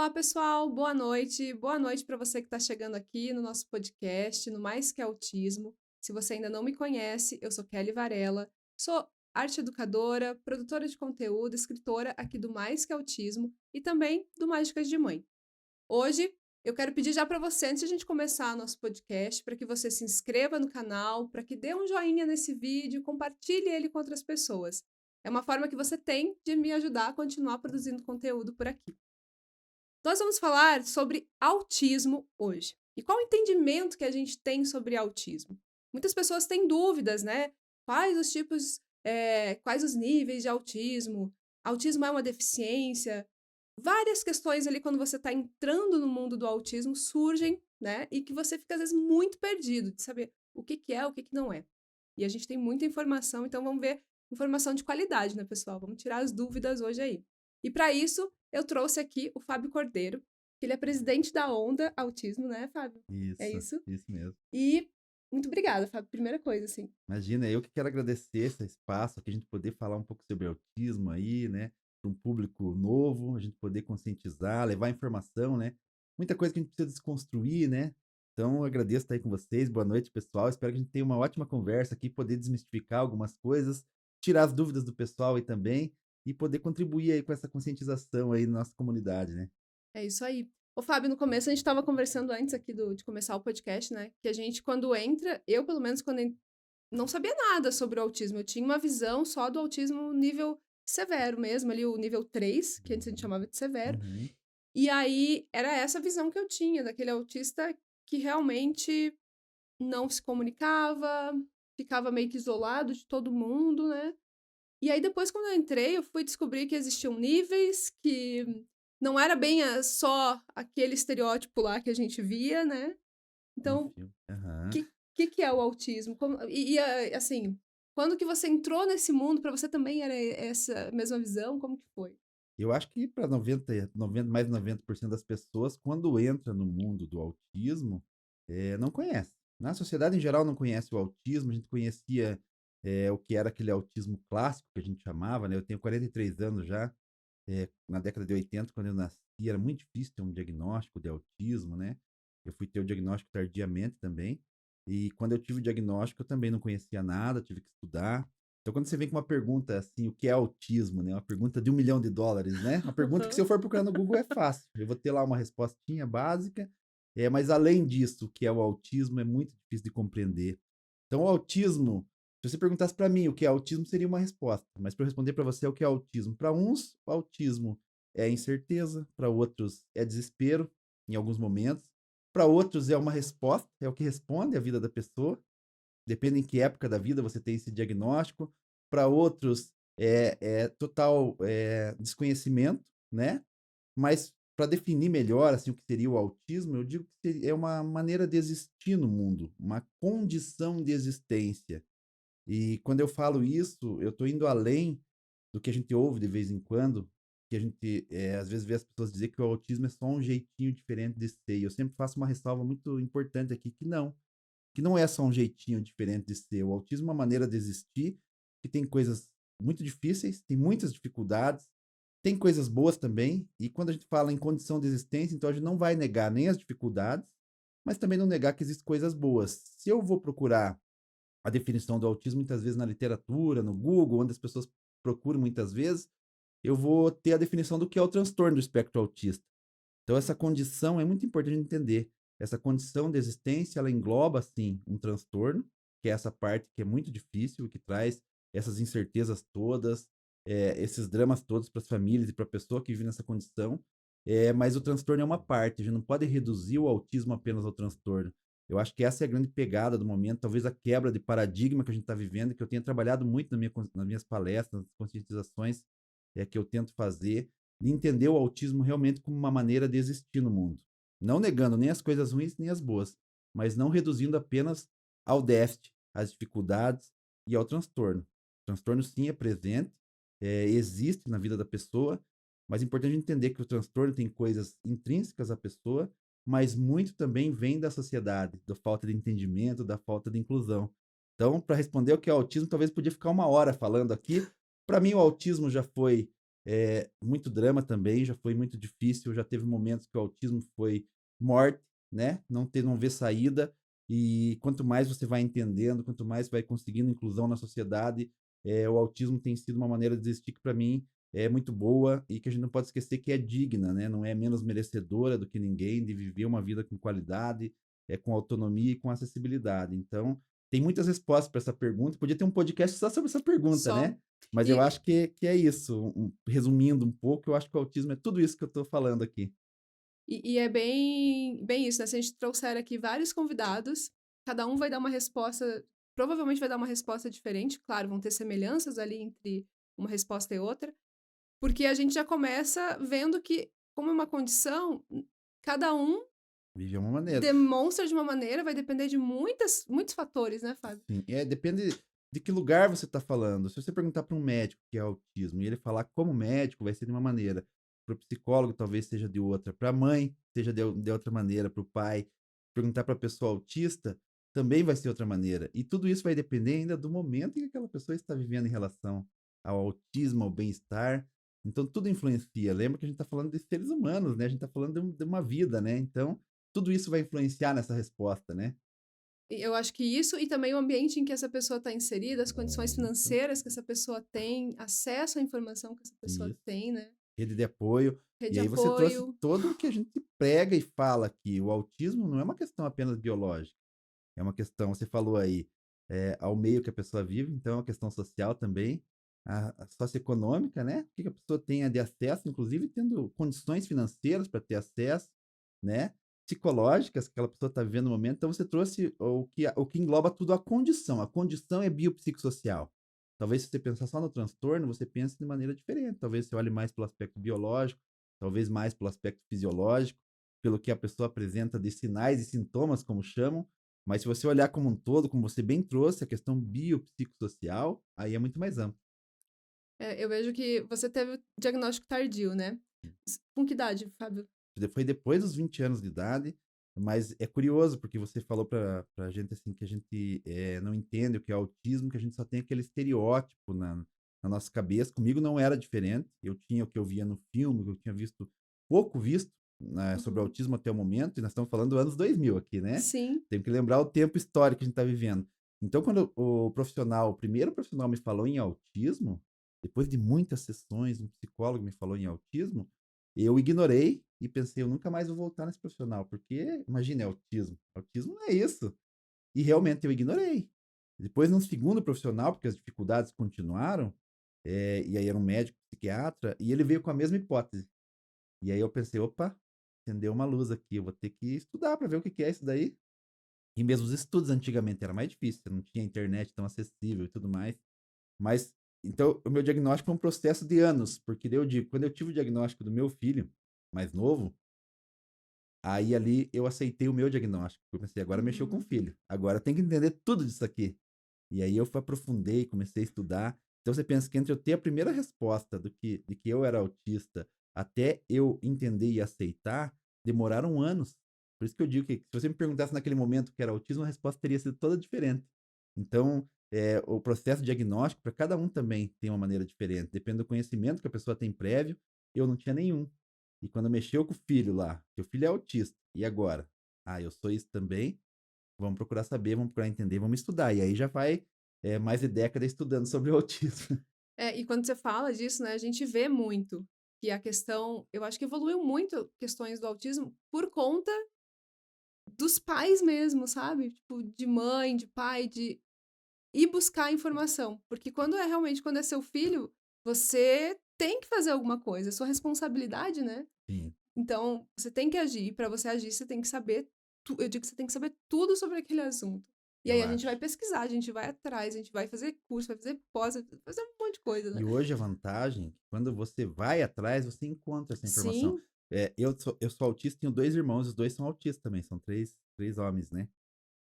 Olá, pessoal, boa noite. Boa noite para você que está chegando aqui no nosso podcast, no Mais Que Autismo. Se você ainda não me conhece, eu sou Kelly Varela, sou arte educadora, produtora de conteúdo, escritora aqui do Mais Que Autismo e também do Mágicas de Mãe. Hoje eu quero pedir já para você, antes de a gente começar nosso podcast, para que você se inscreva no canal, para que dê um joinha nesse vídeo, compartilhe ele com outras pessoas. É uma forma que você tem de me ajudar a continuar produzindo conteúdo por aqui. Nós vamos falar sobre autismo hoje. E qual o entendimento que a gente tem sobre autismo? Muitas pessoas têm dúvidas, né? Quais os tipos, quais os níveis de autismo? Autismo é uma deficiência? Várias questões ali, quando você está entrando no mundo do autismo, surgem, né? E que você fica, às vezes, muito perdido de saber o que que é, o que que não é. E a gente tem muita informação, então vamos ver informação de qualidade, né, pessoal? Vamos tirar as dúvidas hoje aí. E para isso, eu trouxe aqui o Fábio Cordeiro, que ele é presidente da Onda Autismo, né, Fábio? É isso? Isso mesmo. E muito obrigada, Fábio. Primeira coisa, assim. Imagina, eu que quero agradecer esse espaço aqui, a gente poder falar um pouco sobre autismo aí, né? Para um público novo, a gente poder conscientizar, levar informação, né? Muita coisa que a gente precisa desconstruir, né? Então, eu agradeço estar aí com vocês. Boa noite, pessoal. Espero que a gente tenha uma ótima conversa aqui, poder desmistificar algumas coisas, tirar as dúvidas do pessoal aí também e poder contribuir aí com essa conscientização aí na nossa comunidade, né? É isso aí. Ô, Fábio, no começo a gente estava conversando antes aqui de começar o podcast, né? Que a gente, quando entra, eu, pelo menos, não sabia nada sobre o autismo. Eu tinha uma visão só do autismo nível severo mesmo, ali o nível 3 que antes a gente chamava de severo. Uhum. E aí era essa visão que eu tinha, daquele autista que realmente não se comunicava, ficava meio que isolado de todo mundo, né? E aí depois, quando eu entrei, eu fui descobrir que existiam níveis, que não era bem só aquele estereótipo lá que a gente via, né? No Então, o filme. Aham. que é o autismo? Assim, quando que você entrou nesse mundo, para você também era essa mesma visão? Como que foi? Eu acho que para 90, mais de 90% das pessoas, quando entra no mundo do autismo, não conhece. Na sociedade em geral não conhece o autismo, a gente conhecia o que era aquele autismo clássico que a gente chamava, né? Eu tenho 43 anos já, na década de 80, quando eu nasci, era muito difícil ter um diagnóstico de autismo, né? Eu fui ter o diagnóstico tardiamente também, e quando eu tive o diagnóstico, eu também não conhecia nada, tive que estudar. Então, quando você vem com uma pergunta assim, o que é autismo, né? Uma pergunta de US$ 1 milhão, né? Uma pergunta que se eu for procurar no Google é fácil. Eu vou ter lá uma respostinha básica, mas além disso, o que é o autismo é muito difícil de compreender. Então, o autismo, se você perguntasse para mim o que é autismo, seria uma resposta. Mas para eu responder para você o que é autismo, para uns, o autismo é incerteza, para outros é desespero, em alguns momentos. Para outros é uma resposta, é o que responde à vida da pessoa. Depende em que época da vida você tem esse diagnóstico. Para outros é total desconhecimento, né? Mas para definir melhor assim o que seria o autismo, eu digo que é uma maneira de existir no mundo, uma condição de existência. E quando eu falo isso, eu estou indo além do que a gente ouve de vez em quando, que a gente às vezes vê as pessoas dizer que o autismo é só um jeitinho diferente de ser. E eu sempre faço uma ressalva muito importante aqui que não é só um jeitinho diferente de ser. O autismo é uma maneira de existir, que tem coisas muito difíceis, tem muitas dificuldades, tem coisas boas também. E quando a gente fala em condição de existência, então a gente não vai negar nem as dificuldades, mas também não negar que existem coisas boas. Se eu vou procurar a definição do autismo muitas vezes na literatura, no Google, onde as pessoas procuram muitas vezes, eu vou ter a definição do que é o transtorno do espectro autista. Então, essa condição é muito importante entender. Essa condição de existência, ela engloba, sim, um transtorno, que é essa parte que é muito difícil, que traz essas incertezas todas, esses dramas todos para as famílias e para a pessoa que vive nessa condição. Mas o transtorno é uma parte, a gente não pode reduzir o autismo apenas ao transtorno. Eu acho que essa é a grande pegada do momento, talvez a quebra de paradigma que a gente está vivendo, que eu tenho trabalhado muito nas minhas palestras, nas conscientizações que eu tento fazer, de entender o autismo realmente como uma maneira de existir no mundo. Não negando nem as coisas ruins nem as boas, mas não reduzindo apenas ao déficit, às dificuldades e ao transtorno. O transtorno, sim, é presente, existe na vida da pessoa, mas é importante entender que o transtorno tem coisas intrínsecas à pessoa, mas muito também vem da sociedade, da falta de entendimento, da falta de inclusão. Então, para responder o que é autismo, talvez podia ficar 1 hora falando aqui. Para mim, o autismo já foi muito drama também, já foi muito difícil, já teve momentos que o autismo foi morte, né? Não ver saída. E quanto mais você vai entendendo, quanto mais vai conseguindo inclusão na sociedade, o autismo tem sido uma maneira de existir que para mim é muito boa e que a gente não pode esquecer que é digna, né? Não é menos merecedora do que ninguém de viver uma vida com qualidade, com autonomia e com acessibilidade. Então, tem muitas respostas para essa pergunta. Podia ter um podcast só sobre essa pergunta, Só. né? Mas eu E, acho que é isso. Resumindo um pouco, eu acho que o autismo é tudo isso que eu estou falando aqui. e é bem isso, né? Se a gente trouxer aqui vários convidados, cada um vai dar uma resposta, provavelmente vai dar uma resposta diferente, claro, vão ter semelhanças ali entre uma resposta e outra, porque a gente já começa vendo que, como é uma condição, cada um Vive de uma maneira. demonstra de uma maneira, vai depender de muitos fatores, né, Fábio? Sim, depende de que lugar você está falando. Se você perguntar para um médico que é autismo e ele falar como médico, vai ser de uma maneira. Para o psicólogo, talvez seja de outra. Para a mãe, seja de outra maneira. Para o pai, perguntar para a pessoa autista, também vai ser outra maneira. E tudo isso vai depender ainda do momento em que aquela pessoa está vivendo em relação ao autismo, ao bem-estar. Então, tudo influencia. Lembra que a gente está falando de seres humanos, né? A gente está falando de uma vida, né? Então, tudo isso vai influenciar nessa resposta, né? E eu acho que isso, e também o ambiente em que essa pessoa está inserida, as condições Isso, financeiras que essa pessoa tem, acesso à informação que essa pessoa isso. tem, né? Rede de apoio. Rede E de aí você trouxe apoio. todo o que a gente prega e fala aqui. O autismo não é uma questão apenas biológica. É uma questão, você falou aí, ao meio que a pessoa vive, então é uma questão social também, a socioeconômica, né? O que a pessoa tenha de acesso, inclusive tendo condições financeiras para ter acesso, né? Psicológicas que aquela pessoa está vivendo no momento. Então você trouxe o que engloba tudo a condição. A condição é biopsicossocial. Talvez se você pensar só no transtorno, você pense de maneira diferente. Talvez você olhe mais pelo aspecto biológico, talvez mais pelo aspecto fisiológico, pelo que a pessoa apresenta de sinais e sintomas, como chamam. Mas se você olhar como um todo, como você bem trouxe, a questão biopsicossocial, aí é muito mais amplo. Eu vejo que você teve o diagnóstico tardio, né? Com que idade, Fábio? Foi depois dos 20 anos de idade, mas é curioso, porque você falou pra gente assim, que a gente não entende o que é autismo, que a gente só tem aquele estereótipo na nossa cabeça. Comigo não era diferente. Eu tinha o que eu via no filme, o que eu tinha visto, pouco visto, né, sobre Uhum. autismo até o momento, e nós estamos falando dos anos 2000 aqui, né? Sim. Tem que lembrar o tempo histórico que a gente está vivendo. Então, quando o primeiro profissional me falou em autismo, depois de muitas sessões, um psicólogo me falou em autismo, eu ignorei e pensei, eu nunca mais vou voltar nesse profissional, porque, imagina, é autismo. Autismo não é isso. E realmente eu ignorei. Depois, num segundo profissional, porque as dificuldades continuaram, e aí era um médico psiquiatra, e ele veio com a mesma hipótese. E aí eu pensei, opa, acendeu uma luz aqui, eu vou ter que estudar para ver o que que é isso daí. E mesmo os estudos antigamente era mais difícil, não tinha internet tão acessível e tudo mais. Mas, então, o meu diagnóstico foi um processo de anos, porque daí eu digo, quando eu tive o diagnóstico do meu filho, mais novo, aí ali eu aceitei o meu diagnóstico. Eu pensei, agora mexeu com o Uhum. filho. Agora tem que entender tudo disso aqui. E aí eu aprofundei, comecei a estudar. Então você pensa que entre eu ter a primeira resposta de que eu era autista até eu entender e aceitar, demoraram anos. Por isso que eu digo que se você me perguntasse naquele momento que era autismo, a resposta teria sido toda diferente. Então, o processo diagnóstico para cada um também tem uma maneira diferente. Depende do conhecimento que a pessoa tem prévio. Eu não tinha nenhum. E quando mexeu com o filho lá, que o filho é autista, e agora? Ah, eu sou isso também. Vamos procurar saber, vamos procurar entender, vamos estudar. E aí já vai mais de década estudando sobre o autismo. E quando você fala disso, né, a gente vê muito que a questão, eu acho que evoluiu muito questões do autismo por conta dos pais mesmo, sabe? Tipo, de mãe, de pai, de ir buscar informação. Porque quando é seu filho, você tem que fazer alguma coisa, é sua responsabilidade, né? Sim, Então, você tem que agir. E para você agir, você tem que saber. Eu digo que você tem que saber tudo sobre aquele assunto. E eu aí a gente vai acho. pesquisar, a gente vai atrás, a gente vai fazer curso, vai fazer pós, vai fazer um monte de coisa, né? E hoje a vantagem, é que quando você vai atrás, você encontra essa informação. Sim, Eu sou autista, tenho dois irmãos, os dois são autistas também, são três homens, né?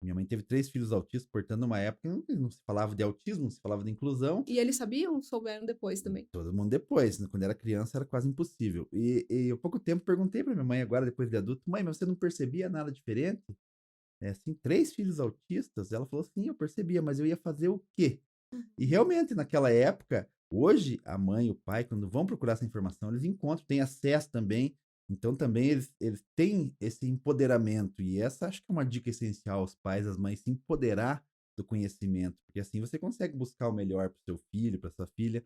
Minha mãe teve três filhos autistas, portanto, numa época não se falava de autismo, não se falava de inclusão. e eles sabiam, souberam depois também. Todo mundo depois, né? Quando era criança era quase impossível. E eu pouco tempo perguntei para minha mãe, agora depois de adulto, mãe, mas você não percebia nada diferente? Assim, três filhos autistas? Ela falou, sim, eu percebia, mas eu ia fazer o quê? E Uhum. realmente, naquela época, Hoje, a mãe e o pai, quando vão procurar essa informação, eles encontram, têm acesso também. Então, também eles têm esse empoderamento. E essa acho que é uma dica essencial aos pais, às mães, se empoderar do conhecimento. Porque assim você consegue buscar o melhor para o seu filho, para sua filha.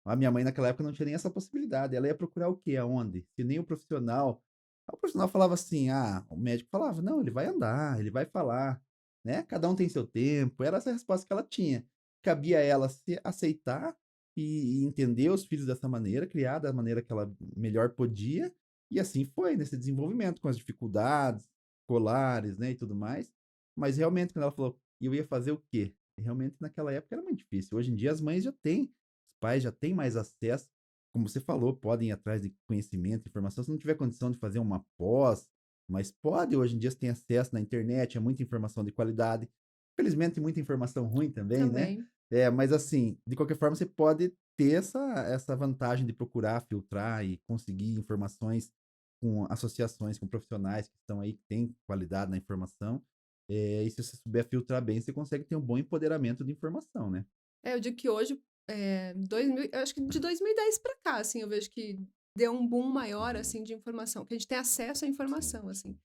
A minha mãe, naquela época, não tinha nem essa possibilidade. Ela ia procurar o quê? Aonde? Se nem o profissional. O profissional falava assim: ah, o médico falava, não, ele vai andar, ele vai falar, né? Cada um tem seu tempo. Era essa a resposta que ela tinha. Cabia a ela se aceitar e entender os filhos dessa maneira, criar da maneira que ela melhor podia, e assim foi nesse desenvolvimento, com as dificuldades escolares, né, e tudo mais. Mas realmente, quando ela falou: "Eu ia fazer o quê?", realmente naquela época era muito difícil. Hoje em dia as mães já têm, os pais já têm mais acesso, como você falou, podem ir atrás de conhecimento, informação, se não tiver condição de fazer uma pós, mas pode, hoje em dia você tem acesso na internet, é muita informação de qualidade. Infelizmente muita informação ruim também, né. Também. Mas assim, de qualquer forma você pode ter essa vantagem de procurar, filtrar e conseguir informações com associações, com profissionais que estão aí, que têm qualidade na informação, e se você souber filtrar bem, você consegue ter um bom empoderamento de informação, né. Eu digo que hoje, 2000, eu acho que de 2010 para cá, assim, eu vejo que deu um boom maior, Uhum. assim, de informação, que a gente tem acesso à Sim, informação, assim. sim,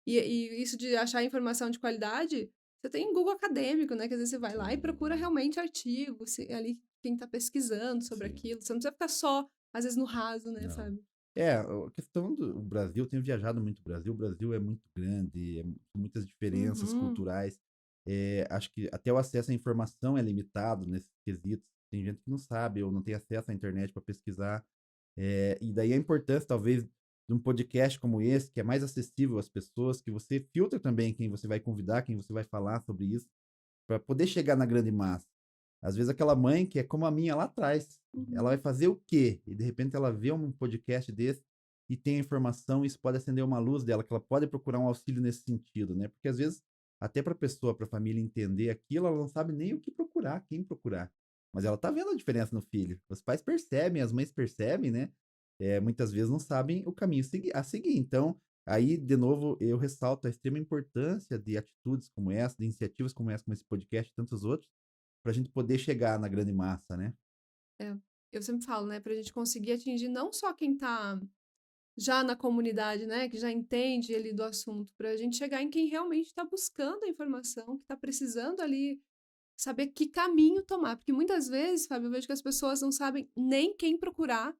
E isso de achar informação de qualidade, você tem Google acadêmico, né, que às vezes você vai lá e procura sim, realmente artigo, ali quem está pesquisando sobre sim. aquilo, você não precisa ficar só, às vezes, no raso, né, Não. sabe. A questão do Brasil, eu tenho viajado muito o Brasil é muito grande, muitas diferenças Uhum. culturais, acho que até o acesso à informação é limitado nesses quesitos, tem gente que não sabe ou não tem acesso à internet para pesquisar, e daí a importância talvez de um podcast como esse, que é mais acessível às pessoas, que você filtra também quem você vai convidar, quem você vai falar sobre isso, para poder chegar na grande massa. Às vezes aquela mãe que é como a minha lá atrás, ela vai Uhum. fazer o quê? E de repente ela vê um podcast desse e tem a informação, isso pode acender uma luz dela, que ela pode procurar um auxílio nesse sentido, né? Porque às vezes, até para a pessoa, para a família entender aquilo, ela não sabe nem o que procurar, quem procurar. Mas ela tá vendo a diferença no filho. Os pais percebem, as mães percebem, né? Muitas vezes não sabem o caminho a seguir. Então, aí, de novo, eu ressalto a extrema importância de atitudes como essa, de iniciativas como esse podcast e tantos outros, para a gente poder chegar na grande massa, né. É, eu sempre falo, né, pra gente conseguir atingir não só quem tá já na comunidade, né, que já entende ali do assunto, pra gente chegar em quem realmente tá buscando a informação, que tá precisando ali saber que caminho tomar, porque muitas vezes, Fábio, eu vejo que as pessoas não sabem nem quem procurar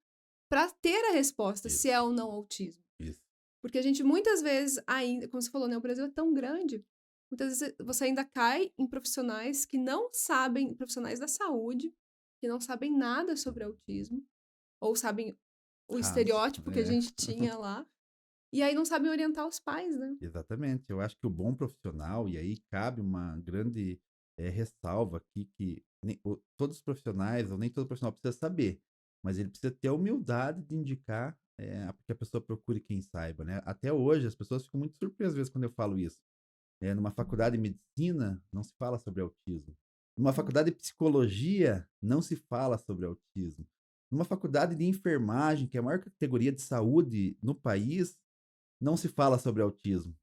para ter a resposta se Isso, é ou não autismo. isso. Porque a gente muitas vezes ainda, como você falou, né, o Brasil é tão grande, muitas vezes você ainda cai em profissionais que não sabem, profissionais da saúde, que não sabem nada sobre autismo, ou sabem o Raso, estereótipo que a é. gente tinha lá, e aí não sabem orientar os pais, né? Exatamente. Eu acho que o bom profissional, e aí cabe uma grande, ressalva aqui que nem todos os profissionais, ou nem todo profissional precisa saber, mas ele precisa ter a humildade de indicar, que a pessoa procure quem saiba, né. Até hoje as pessoas ficam muito surpresas, às vezes, quando eu falo isso. Numa faculdade de medicina, não se fala sobre autismo. Numa Hum. faculdade de psicologia, não se fala sobre autismo. Numa faculdade de enfermagem, que é a maior categoria de saúde no país, não se fala sobre autismo.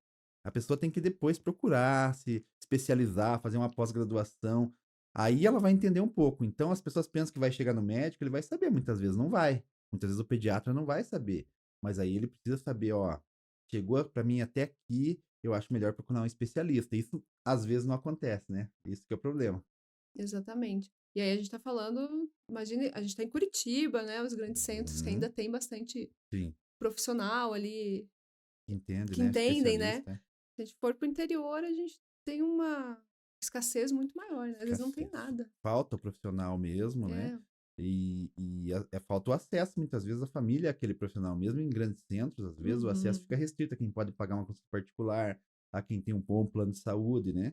A pessoa tem que depois procurar se especializar, fazer uma pós-graduação, aí ela vai entender um pouco. Então as pessoas pensam que vai chegar no médico, ele vai saber, muitas vezes não vai. Muitas vezes o pediatra não vai saber, mas aí ele precisa saber: "Ó, chegou para mim até aqui, eu acho melhor procurar um especialista". Isso às vezes não acontece, né, isso que é o problema. Exatamente. E aí a gente tá falando, imagine, a gente tá em Curitiba, né, os grandes centros que Uhum. ainda tem bastante Sim, profissional ali entende, que né, entendem, né? especialista, é. Se a gente for para o interior, a gente tem uma escassez muito maior, né? Às vezes não tem Escassez. nada. Falta o profissional mesmo, né, É, falta o acesso, muitas vezes a família é aquele profissional, mesmo em grandes centros, às vezes o acesso uhum, fica restrito a quem pode pagar uma consulta particular, a quem tem um bom plano de saúde, né,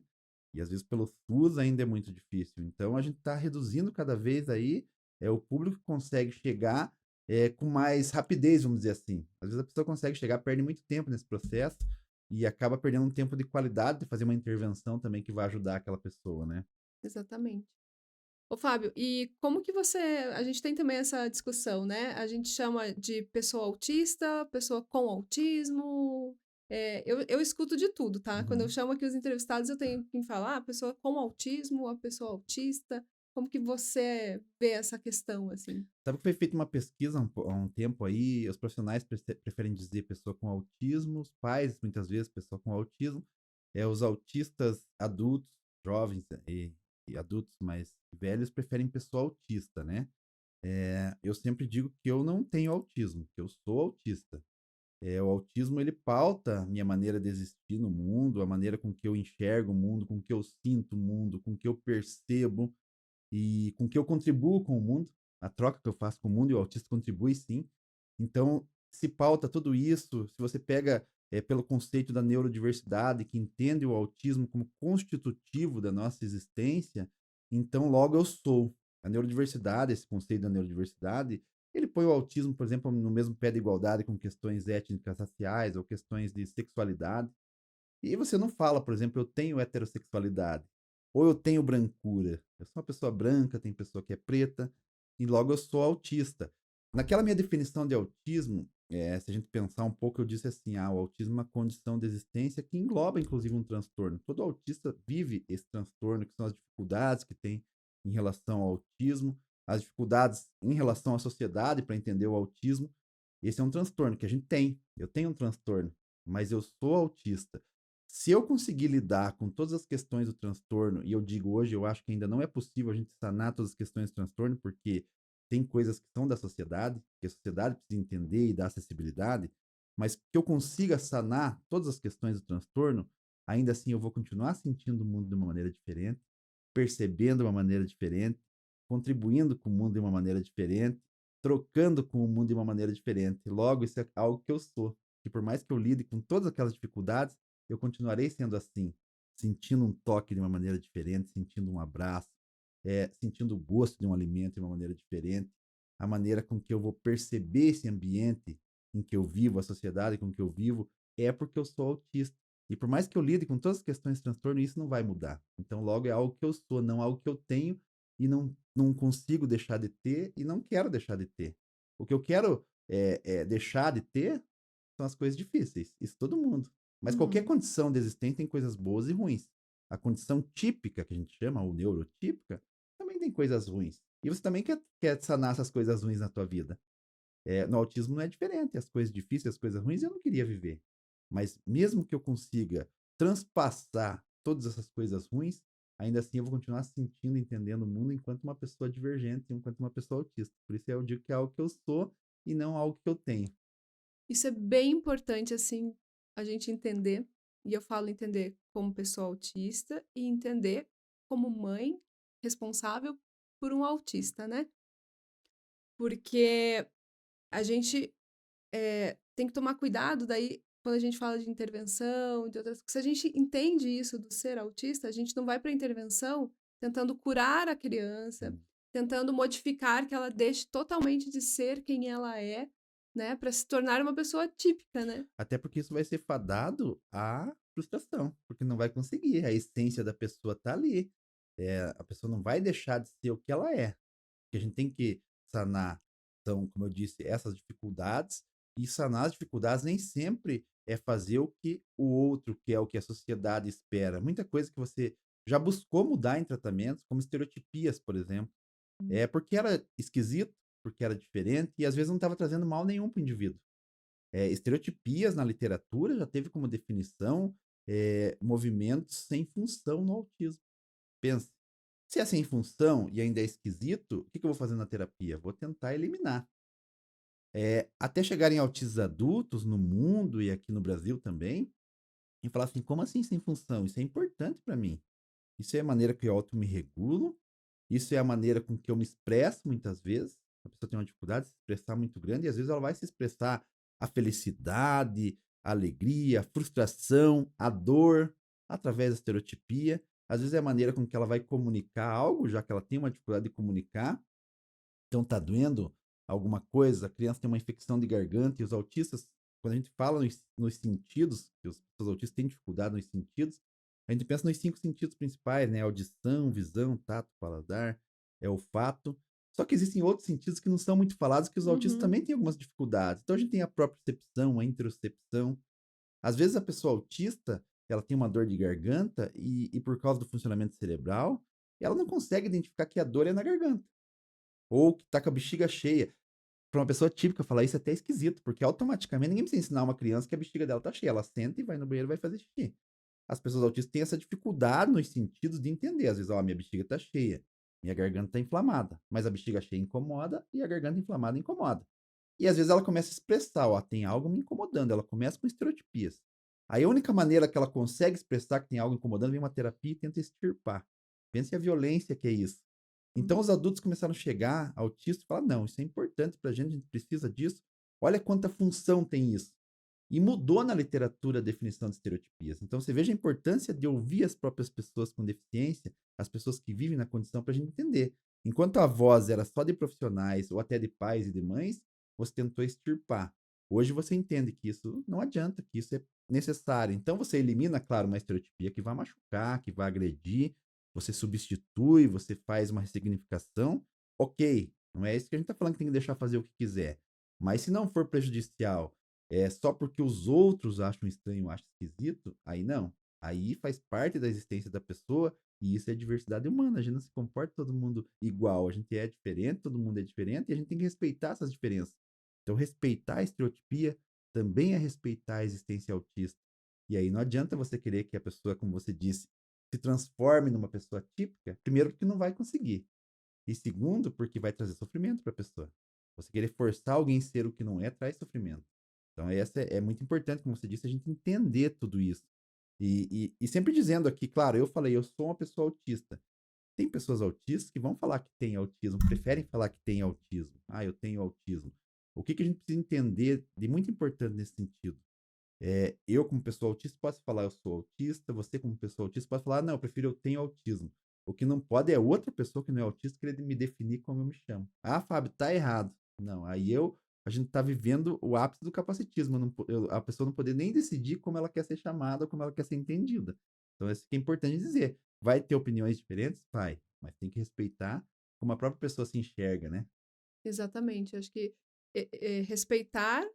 e às vezes pelo SUS ainda é muito difícil. Então a gente está reduzindo cada vez aí, o público que consegue chegar, com mais rapidez, vamos dizer assim. Às vezes a pessoa consegue chegar, perde muito tempo nesse processo, e acaba perdendo um tempo de qualidade de fazer uma intervenção também que vai ajudar aquela pessoa, né. exatamente. Ô, Fábio, e como que você. A gente tem também essa discussão, né? A gente chama de pessoa autista, pessoa com autismo. Eu escuto de tudo, tá? Quando eu Uhum. chamo aqui os entrevistados, eu tenho que falar a pessoa com autismo, a pessoa autista. Como que você vê essa questão, assim? Sabe que foi feita uma pesquisa há um tempo aí, os profissionais preferem dizer pessoa com autismo, os pais, muitas vezes, pessoa com autismo, os autistas adultos, jovens e adultos mais velhos preferem pessoa autista, né? Eu sempre digo que eu não tenho autismo, que eu sou autista. O autismo, ele pauta a minha maneira de existir no mundo, a maneira com que eu enxergo o mundo, com que eu sinto o mundo, com que eu percebo e com que eu contribuo com o mundo, a troca que eu faço com o mundo, e o autista contribui sim. Então, se pauta tudo isso, se você pega pelo conceito da neurodiversidade, que entende o autismo como constitutivo da nossa existência, então logo eu sou. A neurodiversidade, esse conceito da neurodiversidade, ele põe o autismo, por exemplo, no mesmo pé de igualdade com questões étnicas raciais ou questões de sexualidade. E você não fala, por exemplo, eu tenho heterossexualidade, ou eu tenho brancura. Eu sou uma pessoa branca, tem pessoa que é preta, e logo eu sou autista. Naquela minha definição de autismo, se a gente pensar um pouco, eu disse assim, o autismo é uma condição de existência que engloba, inclusive, um transtorno. Todo autista vive esse transtorno, que são as dificuldades que tem em relação ao autismo, as dificuldades em relação à sociedade para entender o autismo. Esse é um transtorno que a gente tem. Eu tenho um transtorno, mas eu sou autista. Se eu conseguir lidar com todas as questões do transtorno, e eu digo hoje, eu acho que ainda não é possível a gente sanar todas as questões do transtorno, porque tem coisas que são da sociedade, que a sociedade precisa entender e dar acessibilidade, mas que eu consiga sanar todas as questões do transtorno, ainda assim eu vou continuar sentindo o mundo de uma maneira diferente, percebendo de uma maneira diferente, contribuindo com o mundo de uma maneira diferente, trocando com o mundo de uma maneira diferente. Logo, isso é algo que eu sou. Que por mais que eu lide com todas aquelas dificuldades, eu continuarei sendo assim, sentindo um toque de uma maneira diferente, sentindo um abraço, sentindo o gosto de um alimento de uma maneira diferente, a maneira com que eu vou perceber esse ambiente em que eu vivo, a sociedade com que eu vivo, é porque eu sou autista. E por mais que eu lide com todas as questões de transtorno, isso não vai mudar. Então, logo é algo que eu sou, não algo que eu tenho e não consigo deixar de ter e não quero deixar de ter. O que eu quero deixar de ter são as coisas difíceis. Isso todo mundo. Mas qualquer Uhum. condição de existência tem coisas boas e ruins. A condição típica, que a gente chama, ou neurotípica, também tem coisas ruins. E você também quer sanar essas coisas ruins na tua vida. No autismo não é diferente. As coisas difíceis, as coisas ruins, eu não queria viver. Mas mesmo que eu consiga transpassar todas essas coisas ruins, ainda assim eu vou continuar sentindo, entendendo o mundo enquanto uma pessoa divergente, enquanto uma pessoa autista. Por isso eu digo que é algo que eu sou e não algo que eu tenho. Isso é bem importante, assim, a gente entender, e eu falo entender como pessoa autista e entender como mãe responsável por um autista, né? Porque a gente tem que tomar cuidado daí quando a gente fala de intervenção, de outras, se a gente entende isso do ser autista, a gente não vai para intervenção tentando curar a criança, Hum. tentando modificar que ela deixe totalmente de ser quem ela é, né, para se tornar uma pessoa típica, né? Até porque isso vai ser fadado à frustração, porque não vai conseguir. A essência da pessoa tá ali. A pessoa não vai deixar de ser o que ela é. Que a gente tem que sanar, então, como eu disse, essas dificuldades, e sanar as dificuldades nem sempre é fazer o que o outro quer, o que a sociedade espera. Muita coisa que você já buscou mudar em tratamentos, como estereotipias, por exemplo, é porque era esquisito, porque era diferente, e às vezes não estava trazendo mal nenhum para o indivíduo. Estereotipias na literatura já teve como definição movimentos sem função no autismo. Pensa, se é sem função e ainda é esquisito, o que que eu vou fazer na terapia? Vou tentar eliminar. Até chegarem autistas adultos no mundo e aqui no Brasil também, e falar assim, como assim sem função? Isso é importante para mim. Isso é a maneira que eu auto me regulo, isso é a maneira com que eu me expresso muitas vezes. A pessoa tem uma dificuldade de se expressar muito grande e às vezes ela vai se expressar a felicidade, a alegria, a frustração, a dor, através da estereotipia. Às vezes é a maneira com que ela vai comunicar algo, já que ela tem uma dificuldade de comunicar. Então tá doendo alguma coisa, a criança tem uma infecção de garganta e os autistas, quando a gente fala nos sentidos, que os autistas têm dificuldade nos sentidos, a gente pensa nos 5 sentidos principais, né? Audição, visão, tato, paladar, olfato. Só que existem outros sentidos que não são muito falados, que os autistas Uhum. também têm algumas dificuldades. Então a gente tem a propriocepção, a interocepção. Às vezes a pessoa autista, ela tem uma dor de garganta e por causa do funcionamento cerebral, ela não consegue identificar que a dor é na garganta, ou que tá com a bexiga cheia. Para uma pessoa típica falar isso é até esquisito, porque automaticamente ninguém precisa ensinar uma criança que a bexiga dela tá cheia, ela senta e vai no banheiro e vai fazer xixi. As pessoas autistas têm essa dificuldade nos sentidos de entender, às vezes, ó, minha bexiga tá cheia, minha garganta tá inflamada, mas a bexiga cheia incomoda e a garganta inflamada incomoda. E às vezes ela começa a expressar, ó, tem algo me incomodando, ela começa com estereotipias. Aí a única maneira que ela consegue expressar que tem algo incomodando vem uma terapia e tenta extirpar. Pense a violência que é isso. Então Uhum. os adultos começaram a chegar, autistas, e falar, não, isso é importante pra gente, a gente precisa disso. Olha quanta função tem isso. E mudou na literatura a definição de estereotipias. Então você veja a importância de ouvir as próprias pessoas com deficiência, as pessoas que vivem na condição, para a gente entender. Enquanto a voz era só de profissionais ou até de pais e de mães, você tentou extirpar. Hoje você entende que isso não adianta, que isso é necessário. Então você elimina, claro, uma estereotipia que vai machucar, que vai agredir, você substitui, você faz uma ressignificação. Ok, não é isso que a gente está falando que tem que deixar fazer o que quiser. Mas se não for prejudicial, só porque os outros acham estranho, acham esquisito, aí não. Aí faz parte da existência da pessoa e isso é diversidade humana. A gente não se comporta todo mundo igual. A gente é diferente, todo mundo é diferente e a gente tem que respeitar essas diferenças. Então, respeitar a estereotipia também é respeitar a existência autista. E aí não adianta você querer que a pessoa, como você disse, se transforme numa pessoa típica, primeiro porque não vai conseguir. E segundo, porque vai trazer sofrimento para a pessoa. Você querer forçar alguém a ser o que não é, traz sofrimento. Então, essa é muito importante, como você disse, a gente entender tudo isso. E sempre dizendo aqui, claro, eu falei, eu sou uma pessoa autista. Tem pessoas autistas que vão falar que têm autismo, preferem falar que têm autismo. Ah, eu tenho autismo. O que a gente precisa entender de muito importante nesse sentido? Eu, como pessoa autista, posso falar eu sou autista, você, como pessoa autista, pode falar, não, eu prefiro eu tenho autismo. O que não pode é outra pessoa que não é autista querer me definir como eu me chamo. Ah, Fábio, tá errado. Não, a gente tá vivendo o ápice do capacitismo. A pessoa não poder nem decidir como ela quer ser chamada ou como ela quer ser entendida. Então, isso que é importante dizer. Vai ter opiniões diferentes? Vai, mas tem que respeitar como a própria pessoa se enxerga, né? Exatamente. Acho que respeitar.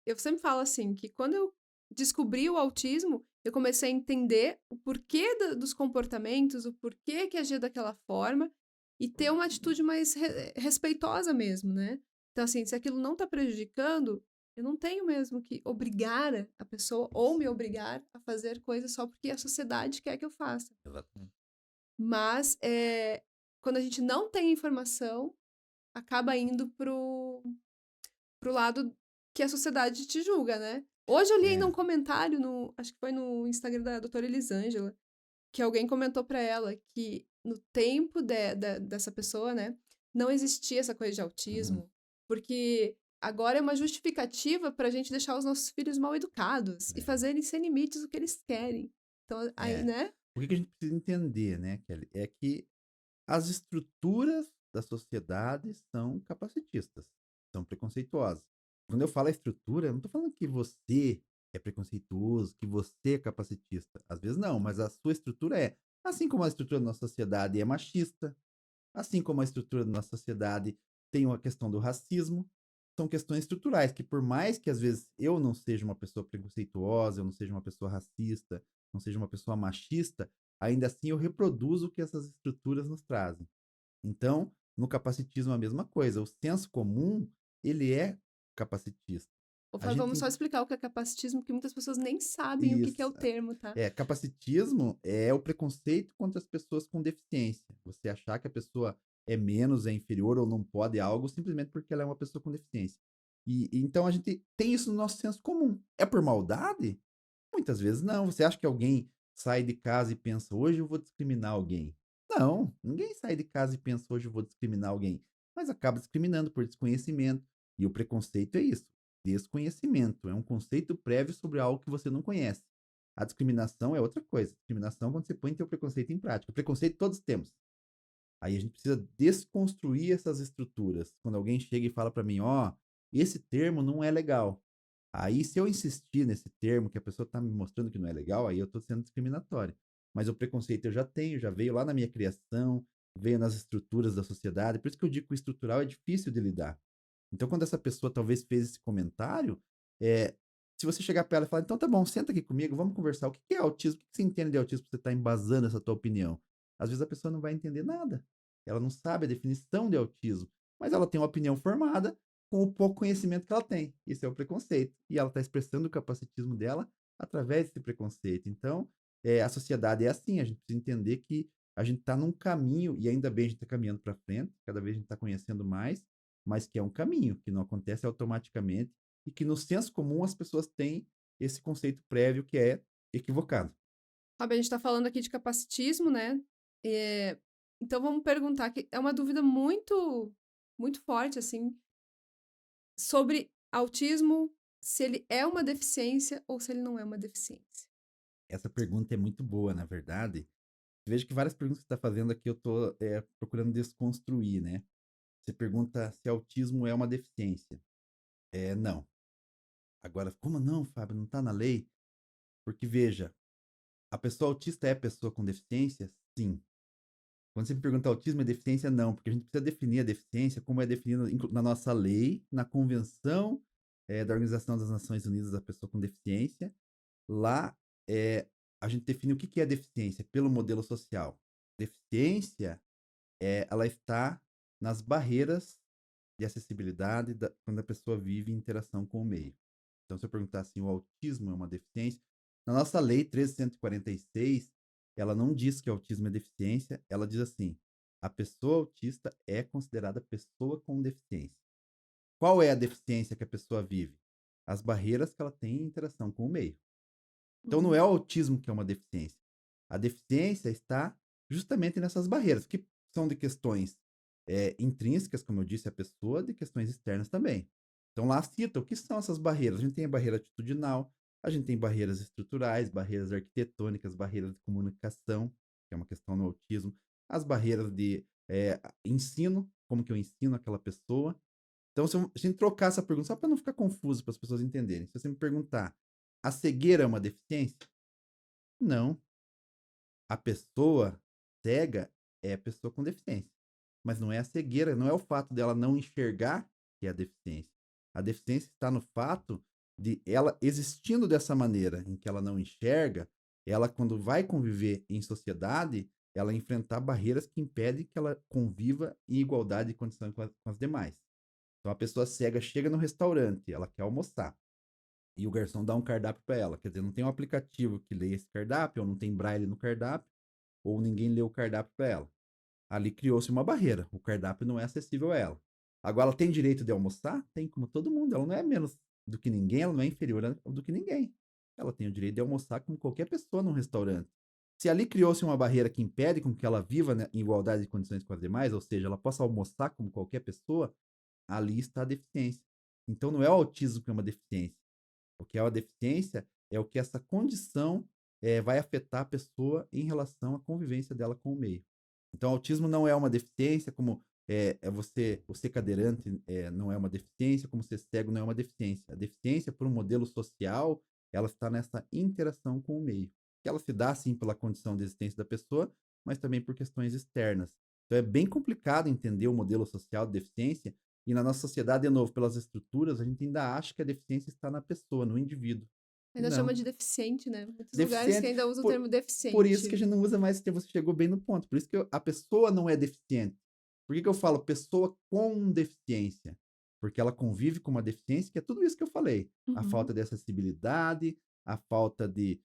Eu sempre falo assim, que quando eu descobri o autismo, eu comecei a entender o porquê dos comportamentos, o porquê que agia daquela forma e ter uma atitude mais respeitosa mesmo, né? Então, assim, se aquilo não está prejudicando, eu não tenho mesmo que obrigar a pessoa ou me obrigar a fazer coisas só porque a sociedade quer que eu faça. Exatamente. Mas, quando a gente não tem informação, acaba indo pro lado que a sociedade te julga, né? Hoje eu li ainda É. um comentário no, acho que foi no Instagram da doutora Elisângela, que alguém comentou pra ela que no tempo dessa pessoa, né, não existia essa coisa de Uhum. autismo, porque agora é uma justificativa pra gente deixar os nossos filhos mal educados e É. fazerem sem limites o que eles querem. Então, aí, É. né? O que a gente precisa entender, né, Kelly, é que as estruturas da sociedade são capacitistas, são preconceituosas. Quando eu falo a estrutura, eu não estou falando que você é preconceituoso, que você é capacitista. Às vezes não, mas a sua estrutura é. Assim como a estrutura da nossa sociedade é machista, assim como a estrutura da nossa sociedade tem uma questão do racismo, são questões estruturais que por mais que às vezes eu não seja uma pessoa preconceituosa, eu não seja uma pessoa racista, não seja uma pessoa machista, ainda assim eu reproduzo o que essas estruturas nos trazem. Então, no capacitismo é a mesma coisa. O senso comum, ele é capacitista. Ô, A Fábio, gente vamos só tem explicar o que é capacitismo, que muitas pessoas nem sabem o que é o isso. termo, tá? Capacitismo é o preconceito contra as pessoas com deficiência. Você achar que a pessoa é menos, é inferior ou não pode algo simplesmente porque ela é uma pessoa com deficiência. E então a gente tem isso no nosso senso comum. É por maldade? Muitas vezes não. Você acha que alguém sai de casa e pensa, hoje eu vou discriminar alguém? Não, ninguém sai de casa e pensa, hoje eu vou discriminar alguém. Mas acaba discriminando por desconhecimento. E o preconceito é isso, desconhecimento. É um conceito prévio sobre algo que você não conhece. A discriminação é outra coisa. Discriminação é quando você põe teu preconceito em prática. Preconceito todos temos. Aí a gente precisa desconstruir essas estruturas. Quando alguém chega e fala para mim, ó, esse termo não é legal. Aí, se eu insistir nesse termo que a pessoa está me mostrando que não é legal, aí eu estou sendo discriminatório. Mas o preconceito eu já tenho, já veio lá na minha criação, veio nas estruturas da sociedade. Por isso que eu digo que o estrutural é difícil de lidar. Então, quando essa pessoa talvez fez esse comentário, é, se você chegar para ela e falar, então tá bom, senta aqui comigo, vamos conversar. O que é autismo? O que você entende de autismo para você estar embasando essa tua opinião? Às vezes a pessoa não vai entender nada. Ela não sabe a definição de autismo, mas ela tem uma opinião formada com o pouco conhecimento que ela tem. Isso é o preconceito. E ela está expressando o capacitismo dela através desse preconceito. Então, a sociedade é assim, a gente precisa entender que a gente está num caminho, e ainda bem a gente está caminhando para frente, cada vez a gente está conhecendo mais, mas que é um caminho, que não acontece automaticamente, e que no senso comum as pessoas têm esse conceito prévio que é equivocado. Sabe, a gente tá falando aqui de capacitismo, né? Então vamos perguntar, que é uma dúvida muito, muito forte, assim, sobre autismo, se ele é uma deficiência ou se ele não é uma deficiência. Essa pergunta é muito boa, na verdade. Vejo que várias perguntas que você está fazendo aqui eu estou procurando desconstruir, né? Você pergunta se autismo é uma deficiência. Não. Agora, como não, Fábio? Não está na lei? Porque, veja, a pessoa autista é pessoa com deficiência? Sim. Quando você me pergunta autismo é deficiência, não, porque a gente precisa definir a deficiência como é definida na nossa lei, na Convenção da Organização das Nações Unidas da Pessoa com Deficiência. Lá é, a gente define o que é deficiência pelo modelo social. Deficiência, ela está nas barreiras de acessibilidade quando a pessoa vive em interação com o meio. Então, se eu perguntar assim, o autismo é uma deficiência? Na nossa lei 1346, ela não diz que o autismo é deficiência, ela diz assim, a pessoa autista é considerada pessoa com deficiência. Qual é a deficiência que a pessoa vive? As barreiras que ela tem em interação com o meio. Então, não é o Uhum. autismo que é uma deficiência. A deficiência está justamente nessas barreiras, que são de questões intrínsecas, como eu disse, à pessoa, de questões externas também. Então, lá cita o que são essas barreiras. A gente tem a barreira atitudinal, a gente tem barreiras estruturais, barreiras arquitetônicas, barreiras de comunicação, que é uma questão no autismo, as barreiras de ensino, como que eu ensino aquela pessoa. Então, se a gente trocar essa pergunta, só para não ficar confuso, para as pessoas entenderem, se você me perguntar, a cegueira é uma deficiência? Não. A pessoa cega é a pessoa com deficiência. Mas não é a cegueira, não é o fato dela não enxergar que é a deficiência. A deficiência está no fato de ela existindo dessa maneira, em que ela não enxerga, ela, quando vai conviver em sociedade, ela enfrentar barreiras que impedem que ela conviva em igualdade de condições com as demais. Então, a pessoa cega chega no restaurante, ela quer almoçar e o garçom dá um cardápio para ela. Quer dizer, não tem um aplicativo que lê esse cardápio, ou não tem braille no cardápio, ou ninguém lê o cardápio para ela. Ali criou-se uma barreira. O cardápio não é acessível a ela. Agora, ela tem direito de almoçar? Tem, como todo mundo. Ela não é menos do que ninguém, ela não é inferior do que ninguém. Ela tem o direito de almoçar como qualquer pessoa num restaurante. Se ali criou-se uma barreira que impede com que ela viva, né, em igualdade de condições com as demais, ou seja, ela possa almoçar como qualquer pessoa, ali está a deficiência. Então não é o autismo que é uma deficiência. O que é uma deficiência é o que essa condição vai afetar a pessoa em relação à convivência dela com o meio. Então, o autismo não é uma deficiência, como você cadeirante não é uma deficiência, como ser cego não é uma deficiência. A deficiência, por um modelo social, ela está nessa interação com o meio. Que ela se dá, sim, pela condição de existência da pessoa, mas também por questões externas. Então, é bem complicado entender o modelo social de deficiência, e na nossa sociedade, de novo, pelas estruturas, a gente ainda acha que a deficiência está na pessoa, no indivíduo. E Ainda chama não. de deficiente, né? Muitos lugares que Deficiente, ainda usam o por, termo por isso que a deficiente. gente não usa mais esse termo, você chegou bem no ponto. Por isso que a pessoa não é deficiente. Por que eu falo pessoa com deficiência? Porque ela convive com uma deficiência, que é tudo isso que eu falei. A Uhum. falta de acessibilidade, a falta de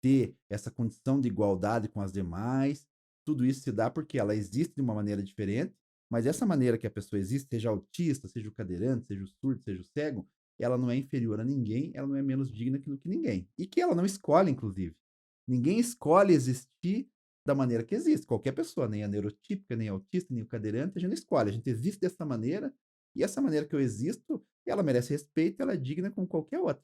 ter essa condição de igualdade com as demais. Tudo isso se dá porque ela existe de uma maneira diferente, mas essa maneira que a pessoa existe, seja autista, seja o cadeirante, seja o surdo, seja o cego, ela não é inferior a ninguém, ela não é menos digna do que ninguém. E que ela não escolhe, inclusive. Ninguém escolhe existir da maneira que existe. Qualquer pessoa, nem a neurotípica, nem a autista, nem o cadeirante, a gente não escolhe. A gente existe dessa maneira, e essa maneira que eu existo, ela merece respeito, ela é digna como qualquer outra.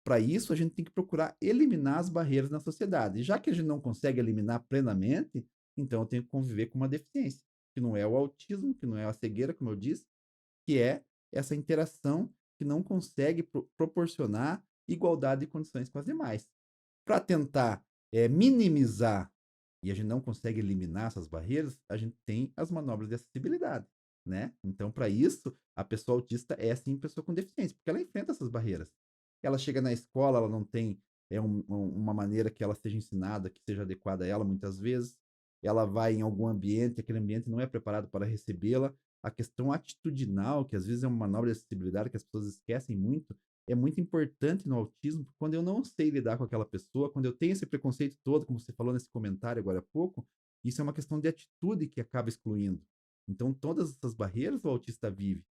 Para isso, a gente tem que procurar eliminar as barreiras na sociedade. E já que a gente não consegue eliminar plenamente, então eu tenho que conviver com uma deficiência, que não é o autismo, que não é a cegueira, como eu disse, que é essa interação que não consegue proporcionar igualdade de condições com as demais. Para tentar minimizar, e a gente não consegue eliminar essas barreiras, a gente tem as manobras de acessibilidade, né? Então, para isso, a pessoa autista é sim pessoa com deficiência, porque ela enfrenta essas barreiras. Ela chega na escola, ela não tem uma maneira que ela seja ensinada, que seja adequada a ela, muitas vezes. ela vai em algum ambiente, aquele ambiente não é preparado para recebê-la. A questão atitudinal, que às vezes é uma manobra de acessibilidade que as pessoas esquecem muito, é muito importante no autismo, porque quando eu não sei lidar com aquela pessoa, quando eu tenho esse preconceito todo, como você falou nesse comentário agora há pouco, isso é uma questão de atitude que acaba excluindo. Então, todas essas barreiras o autista vive.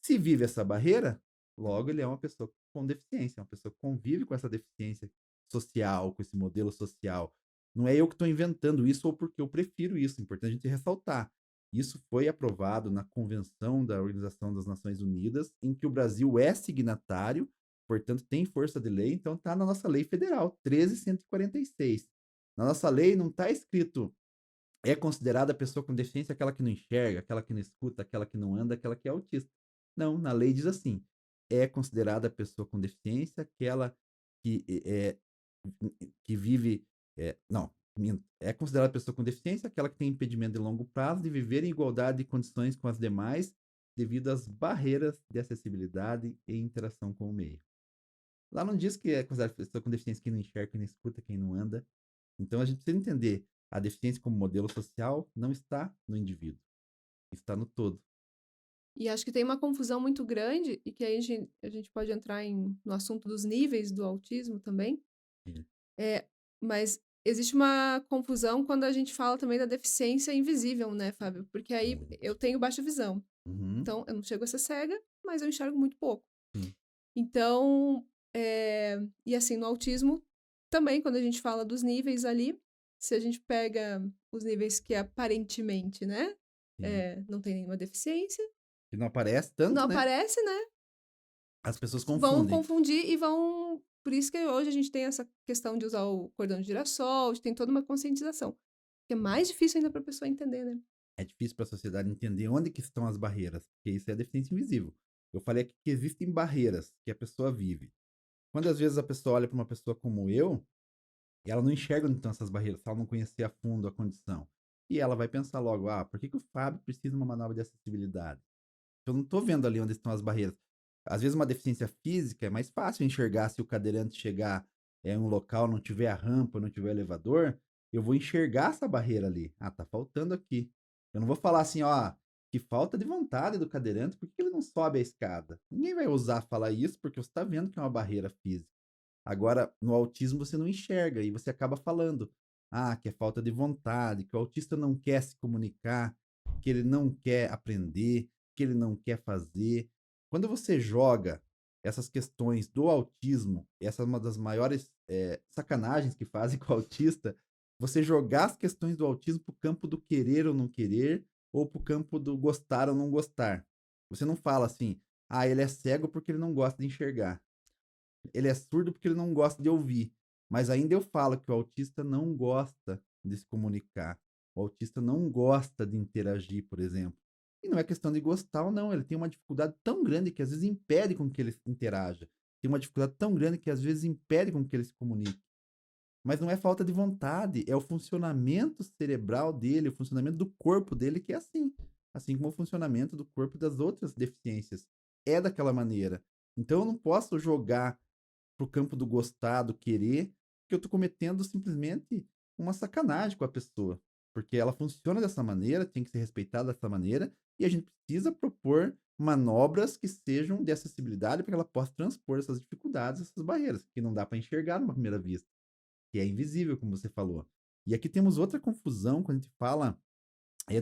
Se vive essa barreira, logo ele é uma pessoa com deficiência, uma pessoa que convive com essa deficiência social, com esse modelo social. Não é eu que estou inventando isso ou porque eu prefiro isso, é importante a gente ressaltar. Isso foi aprovado na Convenção da Organização das Nações Unidas, em que o Brasil é signatário, portanto tem força de lei, então está na nossa lei federal, 13.146. Na nossa lei não está escrito é considerada a pessoa com deficiência aquela que não enxerga, aquela que não escuta, aquela que não anda, aquela que é autista. Não, na lei diz assim: é considerada a pessoa com deficiência aquela que que vive. Não, minto. É considerada a pessoa com deficiência aquela que tem impedimento de longo prazo de viver em igualdade de condições com as demais devido às barreiras de acessibilidade e interação com o meio. Lá não diz que é considerada pessoa com deficiência quem não enxerga, quem não escuta, quem não anda. Então a gente precisa entender, a deficiência como modelo social não está no indivíduo, está no todo. E acho que tem uma confusão muito grande, e que aí a gente pode entrar no assunto dos níveis do autismo também. Sim. É, mas existe uma confusão quando a gente fala também da deficiência invisível, né, Fábio? Porque aí eu tenho baixa visão. Uhum, Então, eu não chego a ser cega, mas eu enxergo muito pouco. sim. Então, e assim, no autismo, também, quando a gente fala dos níveis ali, se a gente pega os níveis que aparentemente, né, Sim. não tem nenhuma deficiência, Que não aparece não tanto, né? aparece, né? As pessoas Vão confundem. confundir e vão. Por isso que hoje a gente tem essa questão de usar o cordão de girassol, tem toda uma conscientização. Que é mais difícil ainda para a pessoa entender, né? É difícil para a sociedade entender onde que estão as barreiras, porque isso é deficiência invisível. Eu falei aqui que existem barreiras que a pessoa vive. Quando às vezes a pessoa olha para uma pessoa como eu, e ela não enxerga onde estão essas barreiras, se ela não conhecer a fundo a condição. E ela vai pensar logo, ah, por que, que o Fábio precisa de uma manobra de acessibilidade? Eu não estou vendo ali onde estão as barreiras. Às vezes uma deficiência física é mais fácil enxergar se o cadeirante chegar em um local, não tiver a rampa, não tiver elevador, eu vou enxergar essa barreira ali. Ah, tá faltando aqui. Eu não vou falar assim, ó, que falta de vontade do cadeirante, por que ele não sobe a escada? Ninguém vai ousar falar isso porque você está vendo que é uma barreira física. Agora, no autismo você não enxerga e você acaba falando, ah, que é falta de vontade, que o autista não quer se comunicar, que ele não quer aprender, que ele não quer fazer. Quando você joga essas questões do autismo, essa é uma das maiores sacanagens que fazem com o autista, você jogar as questões do autismo para o campo do querer ou não querer, ou para o campo do gostar ou não gostar. Você não fala assim, ah, ele é cego porque ele não gosta de enxergar. Ele é surdo porque ele não gosta de ouvir. Mas ainda eu falo que o autista não gosta de se comunicar. O autista não gosta de interagir, por exemplo. E não é questão de gostar ou não, ele tem uma dificuldade tão grande que às vezes impede com que ele interaja. Tem uma dificuldade tão grande que às vezes impede com que ele se comunique. Mas não é falta de vontade, é o funcionamento cerebral dele, o funcionamento do corpo dele que é assim. Assim como o funcionamento do corpo das outras deficiências é daquela maneira. Então eu não posso jogar pro campo do gostar, do querer, que eu tô cometendo simplesmente uma sacanagem com a pessoa. Porque ela funciona dessa maneira, tem que ser respeitada dessa maneira, e a gente precisa propor manobras que sejam de acessibilidade para que ela possa transpor essas dificuldades, essas barreiras, que não dá para enxergar numa primeira vista, que é invisível, como você falou. E aqui temos outra confusão quando a gente fala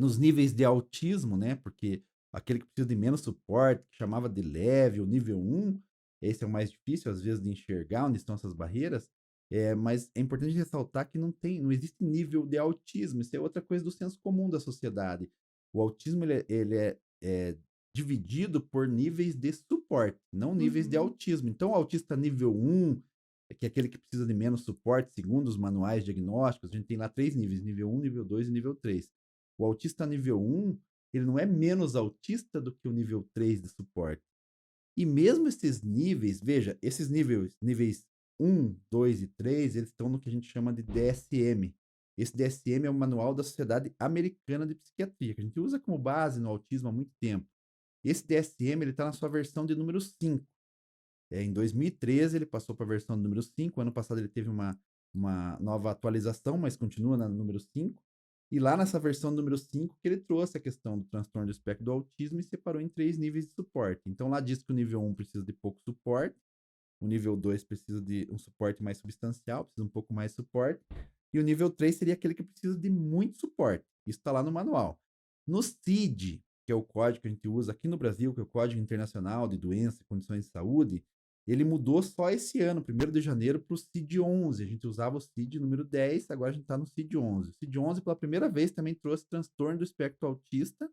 nos níveis de autismo, né? Porque aquele que precisa de menos suporte, que chamava de leve, o nível um, esse é o mais difícil, às vezes, de enxergar onde estão essas barreiras. Mas é importante ressaltar que não existe nível de autismo, isso é outra coisa do senso comum da sociedade. O autismo ele é dividido por níveis de suporte, não níveis de Uhum. autismo. Então, o autista nível um que é aquele que precisa de menos suporte, segundo os manuais diagnósticos, a gente tem lá 3 níveis, nível um, nível 2 e nível 3. O autista nível um, ele não é menos autista do que o nível 3 de suporte. E mesmo esses níveis, veja, esses níveis um, 2 e 3, eles estão no que a gente chama de DSM. Esse DSM é o Manual da Sociedade Americana de Psiquiatria, que a gente usa como base no autismo há muito tempo. Esse DSM está na sua versão de número 5. Em 2013 ele passou para a versão número 5. Ano passado ele teve uma nova atualização, mas continua na número 5. E lá nessa versão número 5 que ele trouxe a questão do transtorno do espectro do autismo e separou em 3 níveis de suporte. Então lá diz que o nível 1 precisa de pouco suporte, o nível 2 precisa de um suporte mais substancial, precisa um pouco mais de suporte, e o nível 3 seria aquele que precisa de muito suporte. Isso está lá no manual. No CID, que é o código que a gente usa aqui no Brasil, que é o Código Internacional de Doenças e Condições de Saúde, ele mudou só esse ano, 1º de janeiro, para o CID-11. A gente usava o CID número 10, agora a gente está no CID-11. O CID-11, pela primeira vez, também trouxe transtorno do espectro autista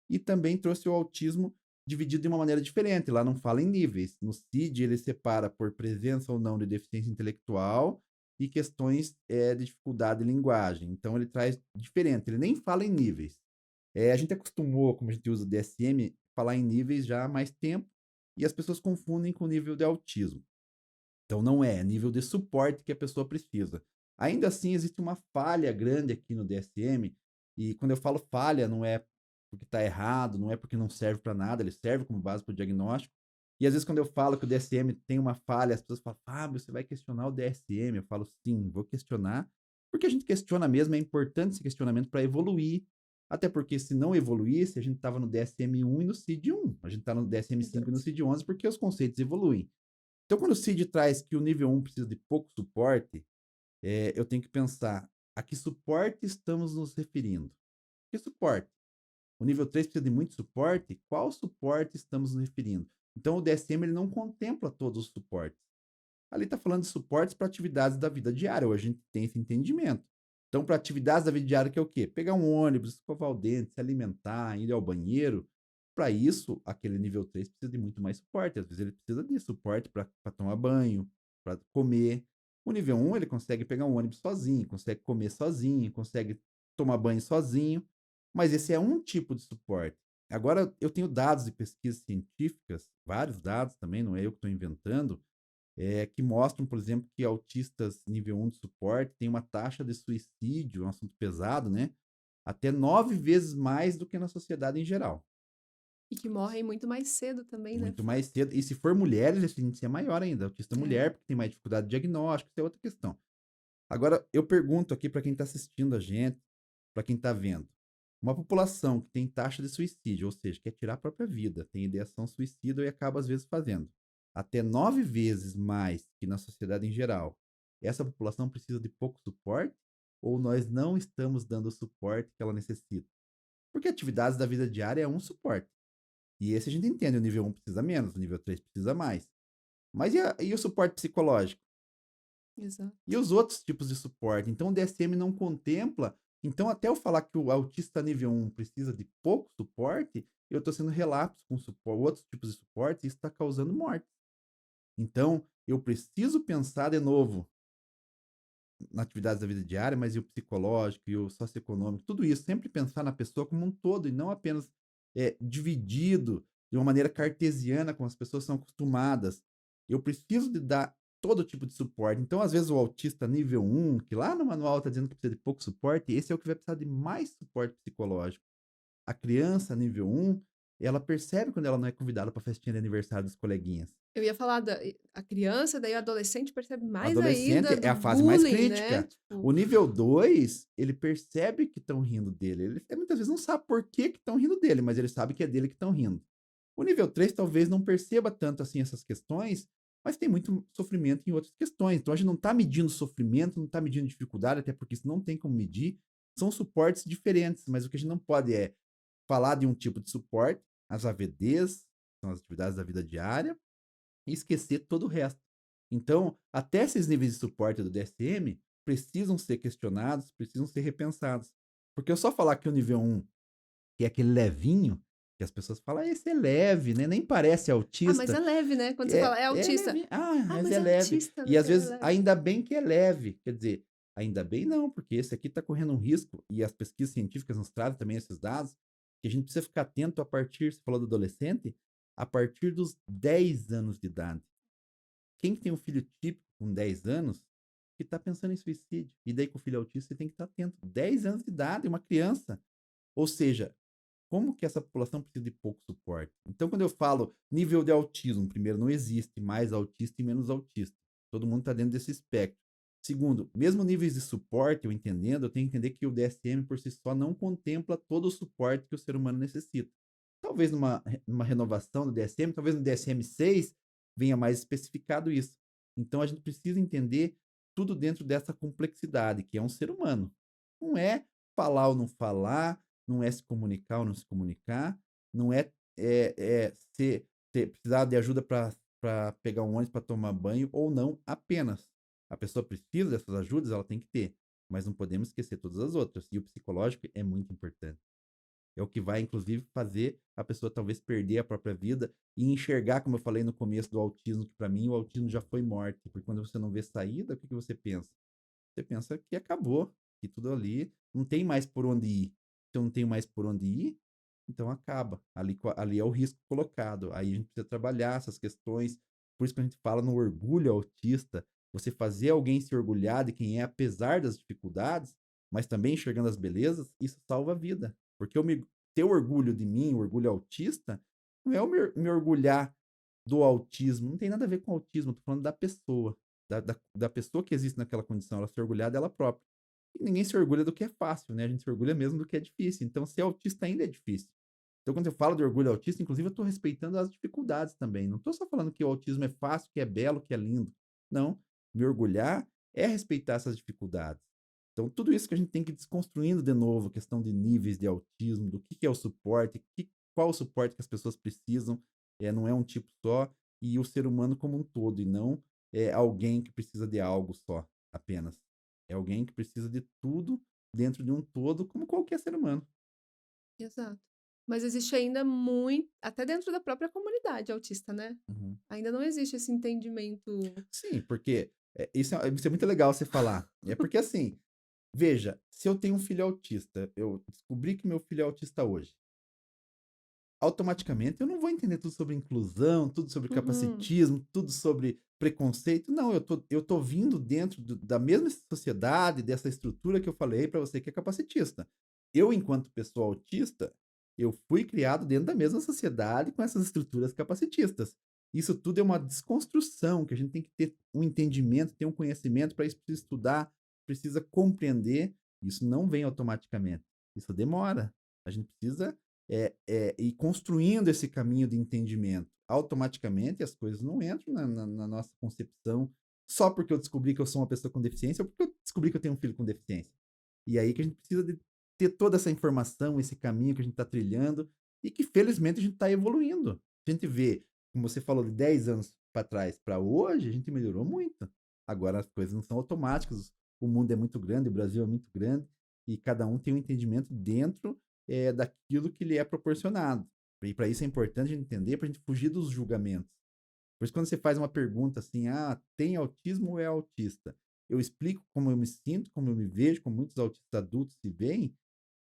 e também trouxe o autismo dividido de uma maneira diferente. Lá não fala em níveis. No CID, ele separa por presença ou não de deficiência intelectual e questões de dificuldade de linguagem. Então, ele traz diferente. Ele nem fala em níveis. A gente acostumou, como a gente usa o DSM, falar em níveis já há mais tempo e as pessoas confundem com o nível de autismo. Então, não é nível de suporte que a pessoa precisa. Ainda assim, existe uma falha grande aqui no DSM, e quando eu falo falha, não é porque está errado, não é porque não serve para nada, ele serve como base para o diagnóstico. E às vezes, quando eu falo que o DSM tem uma falha, as pessoas falam, Fábio, você vai questionar o DSM? Eu falo, sim, vou questionar, porque a gente questiona mesmo, é importante esse questionamento para evoluir. Até porque se não evoluísse, a gente estava no DSM-1 e no CID-1. A gente está no DSM-5 e no Exato. CID-11 porque os conceitos evoluem. Então, quando o CID traz que o nível 1 precisa de pouco suporte, eu tenho que pensar a que suporte estamos nos referindo. Que suporte? O nível 3 precisa de muito suporte? Qual suporte estamos nos referindo? Então, o DSM ele não contempla todos os suportes. Ali está falando de suportes para atividades da vida diária, ou a gente tem esse entendimento. Então, para atividades da vida diária, que é o quê? Pegar um ônibus, escovar o dente, se alimentar, ir ao banheiro. Para isso, aquele nível 3 precisa de muito mais suporte. Às vezes ele precisa de suporte para tomar banho, para comer. O nível 1, ele consegue pegar um ônibus sozinho, consegue comer sozinho, consegue tomar banho sozinho. Mas esse é um tipo de suporte. Agora, eu tenho dados de pesquisas científicas, vários dados também, não é eu que estou inventando, que mostram, por exemplo, que autistas nível 1 de suporte têm uma taxa de suicídio, um assunto pesado, né? Até 9 vezes mais do que na sociedade em geral. E que morrem muito mais cedo também, né, Muito Fá? mais cedo. E se for mulheres, esse índice é maior ainda. Autista É. mulher, porque tem mais dificuldade de diagnóstico, isso é outra questão. Agora, eu pergunto aqui para quem está assistindo a gente, para quem está vendo. Uma população que tem taxa de suicídio, ou seja, quer tirar a própria vida, tem ideação suicida e acaba às vezes fazendo até 9 vezes mais que na sociedade em geral. Essa população precisa de pouco suporte ou nós não estamos dando o suporte que ela necessita? Porque atividades da vida diária é um suporte. E esse a gente entende, o nível 1 precisa menos, o nível 3 precisa mais. Mas e o suporte psicológico? E Exato. os outros tipos de suporte? Então, o DSM não contempla. Então, até eu falar que o autista nível 1 precisa de pouco suporte, eu estou sendo relapso com outros tipos de suporte e isso está causando morte. Então, eu preciso pensar de novo na atividades da vida diária, mas e o psicológico e o socioeconômico, tudo isso, sempre pensar na pessoa como um todo e não apenas dividido de uma maneira cartesiana, como as pessoas são acostumadas. Eu preciso de dar todo tipo de suporte. Então, às vezes, o autista nível 1, que lá no manual está dizendo que precisa de pouco suporte, esse é o que vai precisar de mais suporte psicológico. A criança nível 1, ela percebe quando ela não é convidada para a festinha de aniversário dos coleguinhas. Eu ia falar a criança, daí o adolescente percebe O mais adolescente ainda é do a fase mais bullying, né, crítica. tipo O nível 2 ele percebe que estão rindo dele. Ele muitas vezes não sabe por que estão rindo dele, mas ele sabe que é dele que estão rindo. O nível 3 talvez não perceba tanto assim essas questões, mas tem muito sofrimento em outras questões. Então a gente não está medindo sofrimento, não está medindo dificuldade, até porque isso não tem como medir. São suportes diferentes, mas o que a gente não pode é falar de um tipo de suporte, as AVDs, são as atividades da vida diária, e esquecer todo o resto. Então, até esses níveis de suporte do DSM precisam ser questionados, precisam ser repensados. Porque eu só falar que o nível 1, que é aquele levinho, que as pessoas falam, esse é leve, né? Nem parece ah, mas autista. é leve, né, quando você É, fala: "É é autista". levinho. Ah, "Ah, mas mas é é leve. autista, E não às sei, é vezes, leve". ainda bem que é leve. Quer dizer, ainda bem não, porque esse aqui está correndo um risco, e as pesquisas científicas nos trazem também esses dados, que a gente precisa ficar atento a partir, você falou do adolescente, a partir dos 10 anos de idade. Quem tem um filho típico com 10 anos, que está pensando em suicídio, e daí com o filho autista, você tem que estar atento. 10 anos de idade, uma criança. Ou seja, como que essa população precisa de pouco suporte? Então, quando eu falo nível de autismo, primeiro, não existe mais autista e menos autista. Todo mundo está dentro desse espectro. Segundo, mesmo níveis de suporte, eu entendendo, eu tenho que entender que o DSM por si só não contempla todo o suporte que o ser humano necessita. Talvez numa renovação do DSM, talvez no DSM-6 venha mais especificado isso. Então a gente precisa entender tudo dentro dessa complexidade, que é um ser humano. Não é falar ou não falar, não é se comunicar ou não se comunicar, não é, precisar de ajuda para pegar um ônibus para tomar banho ou não apenas. A pessoa precisa dessas ajudas, ela tem que ter, mas não podemos esquecer todas as outras. E o psicológico é muito importante. É o que vai, inclusive, fazer a pessoa talvez perder a própria vida e enxergar, como eu falei no começo do autismo, que para mim o autismo já foi morte. Porque quando você não vê saída, o que você pensa? Você pensa que acabou, que tudo ali não tem mais por onde ir. Se eu não tenho mais por onde ir, então acaba. Ali é o risco colocado. Aí a gente precisa trabalhar essas questões. Por isso que a gente fala no orgulho autista, você fazer alguém se orgulhar de quem é, apesar das dificuldades, mas também enxergando as belezas, isso salva a vida. Porque ter orgulho de mim, o orgulho autista, não é me orgulhar do autismo, não tem nada a ver com autismo, tô falando da pessoa, da pessoa que existe naquela condição, ela se orgulhar dela própria. E ninguém se orgulha do que é fácil, né? A gente se orgulha mesmo do que é difícil. Então, ser autista ainda é difícil. Então, quando eu falo de orgulho autista, inclusive, eu estou respeitando as dificuldades também. Não estou só falando que o autismo é fácil, que é belo, que é lindo. Não. Me orgulhar é respeitar essas dificuldades. Então, tudo isso que a gente tem que ir desconstruindo de novo, questão de níveis de autismo, do que é o suporte, qual o suporte que as pessoas precisam, não é um tipo só, e o ser humano como um todo, e não alguém que precisa de algo só, apenas. É alguém que precisa de tudo dentro de um todo, como qualquer ser humano. Exato. Mas existe ainda muito, até dentro da própria comunidade autista, né? Uhum. Ainda não existe esse entendimento. Sim, porque isso é muito legal você falar. É porque assim, veja, se eu tenho um filho autista, eu descobri que meu filho é autista hoje. Automaticamente eu não vou entender tudo sobre inclusão, tudo sobre Uhum. capacitismo, tudo sobre preconceito. Não, eu tô vindo dentro da mesma sociedade, dessa estrutura que eu falei para você que é capacitista. Eu, enquanto pessoa autista, eu fui criado dentro da mesma sociedade com essas estruturas capacitistas. Isso tudo é uma desconstrução que a gente tem que ter um entendimento, ter um conhecimento, para isso precisa estudar, precisa compreender. Isso não vem automaticamente. Isso demora. A gente precisa ir construindo esse caminho de entendimento. Automaticamente as coisas não entram na nossa concepção só porque eu descobri que eu sou uma pessoa com deficiência ou porque eu descobri que eu tenho um filho com deficiência. E aí que a gente precisa de ter toda essa informação, esse caminho que a gente está trilhando e que felizmente a gente está evoluindo. A gente vê, como você falou, de 10 anos para trás para hoje, a gente melhorou muito. Agora as coisas não são automáticas, o mundo é muito grande, o Brasil é muito grande e cada um tem um entendimento dentro daquilo que lhe é proporcionado. E para isso é importante a gente entender, para a gente fugir dos julgamentos. Por isso, quando você faz uma pergunta assim, tem autismo ou é autista? Eu explico como eu me sinto, como eu me vejo, como muitos autistas adultos se veem,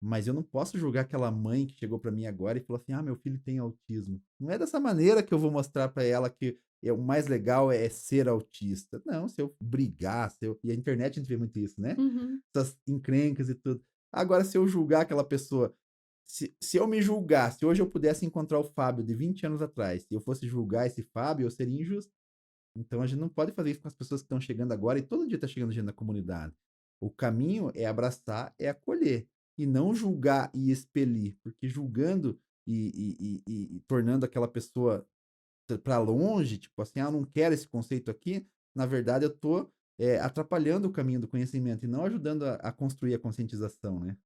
mas eu não posso julgar aquela mãe que chegou para mim agora e falou assim: meu filho tem autismo. Não é dessa maneira que eu vou mostrar para ela que o mais legal é ser autista. Não, se eu brigar, e a internet a gente vê muito isso, né? Uhum. Essas encrencas e tudo. Agora, se eu julgar aquela pessoa, se eu me julgasse, hoje eu pudesse encontrar o Fábio de 20 anos atrás, e eu fosse julgar esse Fábio, eu seria injusto. Então a gente não pode fazer isso com as pessoas que estão chegando agora, e todo dia está chegando gente na comunidade. O caminho é abraçar, é acolher, e não julgar e expelir, porque julgando e tornando aquela pessoa para longe, tipo assim, eu não quero esse conceito aqui, na verdade eu estou atrapalhando o caminho do conhecimento e não ajudando a construir a conscientização, né?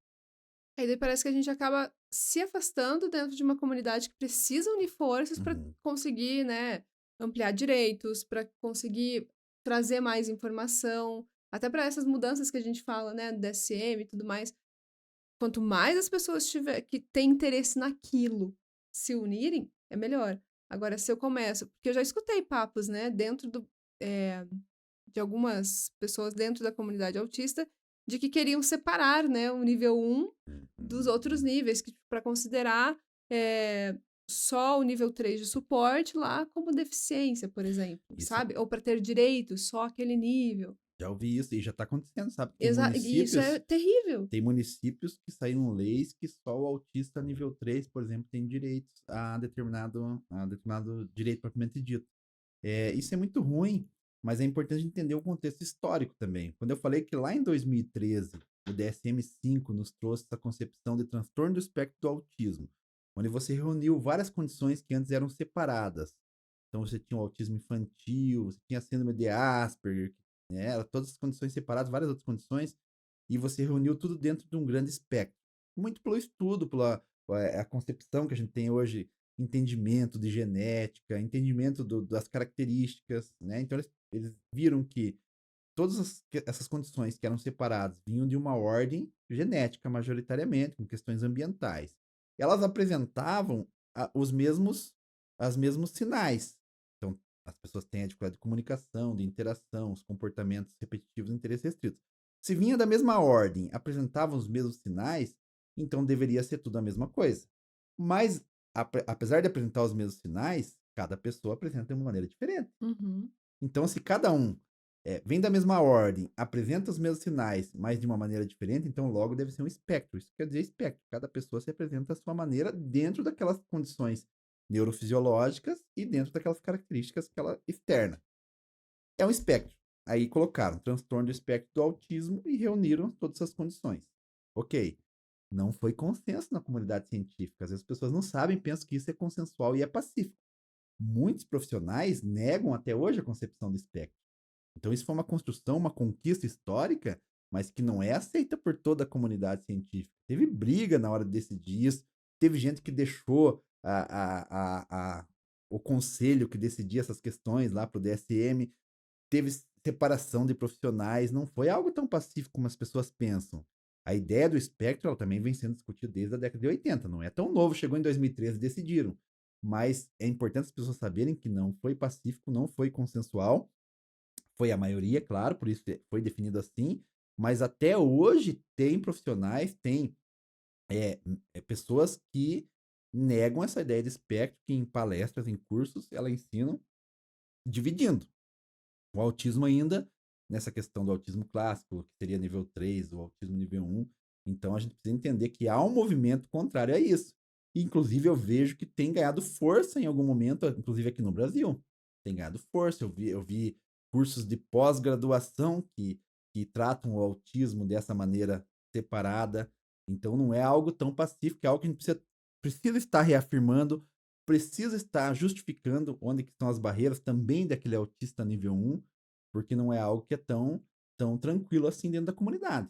Aí daí parece que a gente acaba se afastando dentro de uma comunidade que precisa unir forças para Uhum. conseguir, né, ampliar direitos, para conseguir trazer mais informação, até para essas mudanças que a gente fala, né, do DSM e tudo mais. Quanto mais as pessoas tiver que têm interesse naquilo se unirem, é melhor. Agora, se eu começo, porque eu já escutei papos, né, dentro eh, de algumas pessoas dentro da comunidade autista, de que queriam separar, né, o nível um dos outros Uhum. níveis, que para considerar só o nível 3 de suporte lá como deficiência, por exemplo, Isso sabe? Ou para ter direitos, só aquele nível. já ouvi isso e já está acontecendo, sabe? E isso é terrível. Tem municípios que saíram leis que só o autista nível 3, por exemplo, tem direitos a determinado direito propriamente dito. Isso é muito ruim, mas é importante entender o contexto histórico também. Quando eu falei que lá em 2013 o DSM-5 nos trouxe essa concepção de transtorno do espectro do autismo, onde você reuniu várias condições que antes eram separadas. Então você tinha o autismo infantil, você tinha a síndrome de Asperger, né? Era todas as condições separadas, várias outras condições, e você reuniu tudo dentro de um grande espectro. Muito pelo estudo, pela a concepção que a gente tem hoje, entendimento de genética, entendimento das características, né? Então eles viram que essas condições que eram separadas vinham de uma ordem genética, majoritariamente, com questões ambientais. Elas apresentavam os mesmos sinais. Então, as pessoas têm a dificuldade de comunicação, de interação, os comportamentos repetitivos, interesses restritos. Se vinha da mesma ordem, apresentavam os mesmos sinais, então deveria ser tudo a mesma coisa. Mas, apesar de apresentar os mesmos sinais, cada pessoa apresenta de uma maneira diferente. Uhum. Então, se cada um vem da mesma ordem, apresenta os mesmos sinais, mas de uma maneira diferente, então logo deve ser um espectro. Isso quer dizer espectro. Cada pessoa se apresenta à sua maneira dentro daquelas condições neurofisiológicas e dentro daquelas características que ela externa. É um espectro. Aí colocaram transtorno do espectro do autismo e reuniram todas essas condições. Ok. Não foi consenso na comunidade científica. Às vezes as pessoas não sabem, pensam que isso é consensual e é pacífico. Muitos profissionais negam até hoje a concepção do espectro. Então, isso foi uma construção, uma conquista histórica, mas que não é aceita por toda a comunidade científica. Teve briga na hora de decidir isso, teve gente que deixou o conselho que decidia essas questões lá para o DSM, teve separação de profissionais, não foi algo tão pacífico como as pessoas pensam. A ideia do espectro ela também vem sendo discutida desde a década de 80, não é tão novo, chegou em 2013 e decidiram. Mas é importante as pessoas saberem que não foi pacífico, não foi consensual, foi a maioria, claro, por isso foi definido assim, mas até hoje tem profissionais, tem pessoas que negam essa ideia de espectro, que em palestras, em cursos, elas ensinam dividindo. O autismo ainda, nessa questão do autismo clássico, que seria nível 3, o autismo nível 1, então a gente precisa entender que há um movimento contrário a isso. Inclusive, eu vejo que tem ganhado força em algum momento, inclusive aqui no Brasil. Tem ganhado força. Eu vi cursos de pós-graduação que tratam o autismo dessa maneira separada. Então, não é algo tão pacífico, é algo que a gente precisa estar reafirmando, precisa estar justificando onde que estão as barreiras também daquele autista nível 1, porque não é algo que é tão tranquilo assim dentro da comunidade.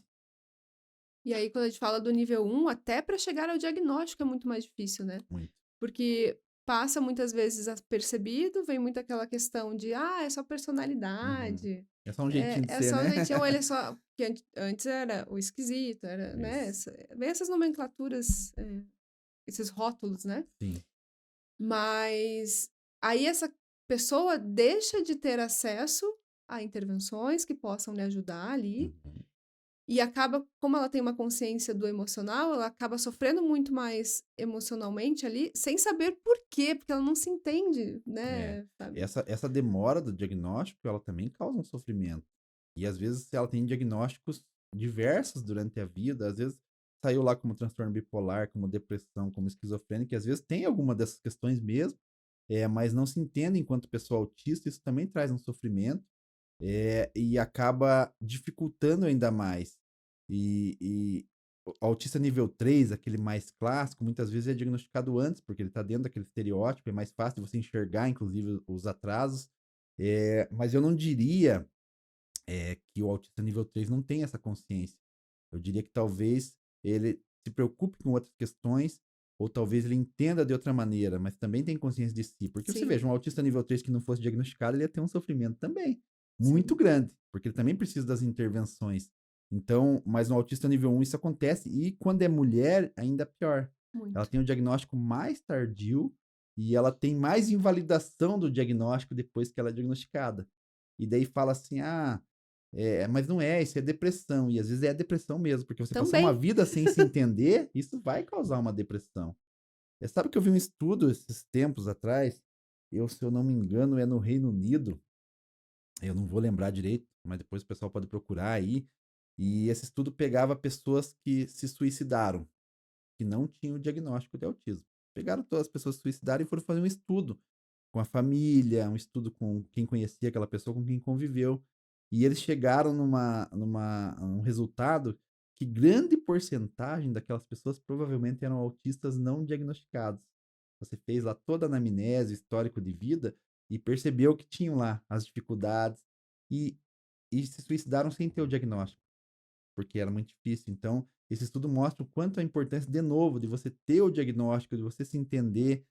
E aí, quando a gente fala do nível 1, até para chegar ao diagnóstico é muito mais difícil, né? Muito. Porque passa muitas vezes apercebido, vem muito aquela questão de, é só Uhum. personalidade, É só um jeitinho de é ser, só né? o jeitinho, ou ele é só. Porque antes era o esquisito, era, né? Isso. Vem essas nomenclaturas, esses rótulos, né? Sim. Mas aí essa pessoa deixa de ter acesso a intervenções que possam lhe ajudar ali. Uhum. E acaba, como ela tem uma consciência do emocional, ela acaba sofrendo muito mais emocionalmente ali, sem saber por quê, porque ela não se entende, É. né, sabe? Essa demora do diagnóstico, ela também causa um sofrimento. E às vezes ela tem diagnósticos diversos durante a vida, às vezes saiu lá como transtorno bipolar, como depressão, como esquizofrênica, e às vezes tem alguma dessas questões mesmo, mas não se entende enquanto pessoa autista, isso também traz um sofrimento, e acaba dificultando ainda mais. E o autista nível 3, aquele mais clássico, muitas vezes é diagnosticado antes, porque ele está dentro daquele estereótipo, é mais fácil de você enxergar, inclusive, os atrasos. Mas eu não diria que o autista nível 3 não tem essa consciência. Eu diria que talvez ele se preocupe com outras questões, ou talvez ele entenda de outra maneira, mas também tem consciência de si. Porque você Sim, veja, um autista nível 3 que não fosse diagnosticado, ele ia ter um sofrimento também, muito sim, grande, porque ele também precisa das intervenções. Então, mas no autista nível 1 isso acontece, e quando é mulher, ainda pior. Ela muito. tem o diagnóstico mais tardio e ela tem mais invalidação do diagnóstico depois que ela é diagnosticada. E daí fala assim: mas não é, isso é depressão. E às vezes é depressão mesmo, porque você passar uma Também. vida sem se entender, isso vai causar uma depressão. Sabe que eu vi um estudo esses tempos atrás, se eu não me engano, é no Reino Unido, eu não vou lembrar direito, mas depois o pessoal pode procurar aí. E esse estudo pegava pessoas que se suicidaram, que não tinham o diagnóstico de autismo. Pegaram todas as pessoas que se suicidaram e foram fazer um estudo. com a família, um estudo com quem conhecia aquela pessoa, com quem conviveu. E eles chegaram um resultado que grande porcentagem daquelas pessoas provavelmente eram autistas não diagnosticados. Você fez lá toda a anamnese, histórico de vida, e percebeu que tinham lá as dificuldades e, e se suicidaram sem ter o diagnóstico, porque era muito difícil. Então, esse estudo mostra o quanto a importância, de novo, de você ter o diagnóstico, de você se entender,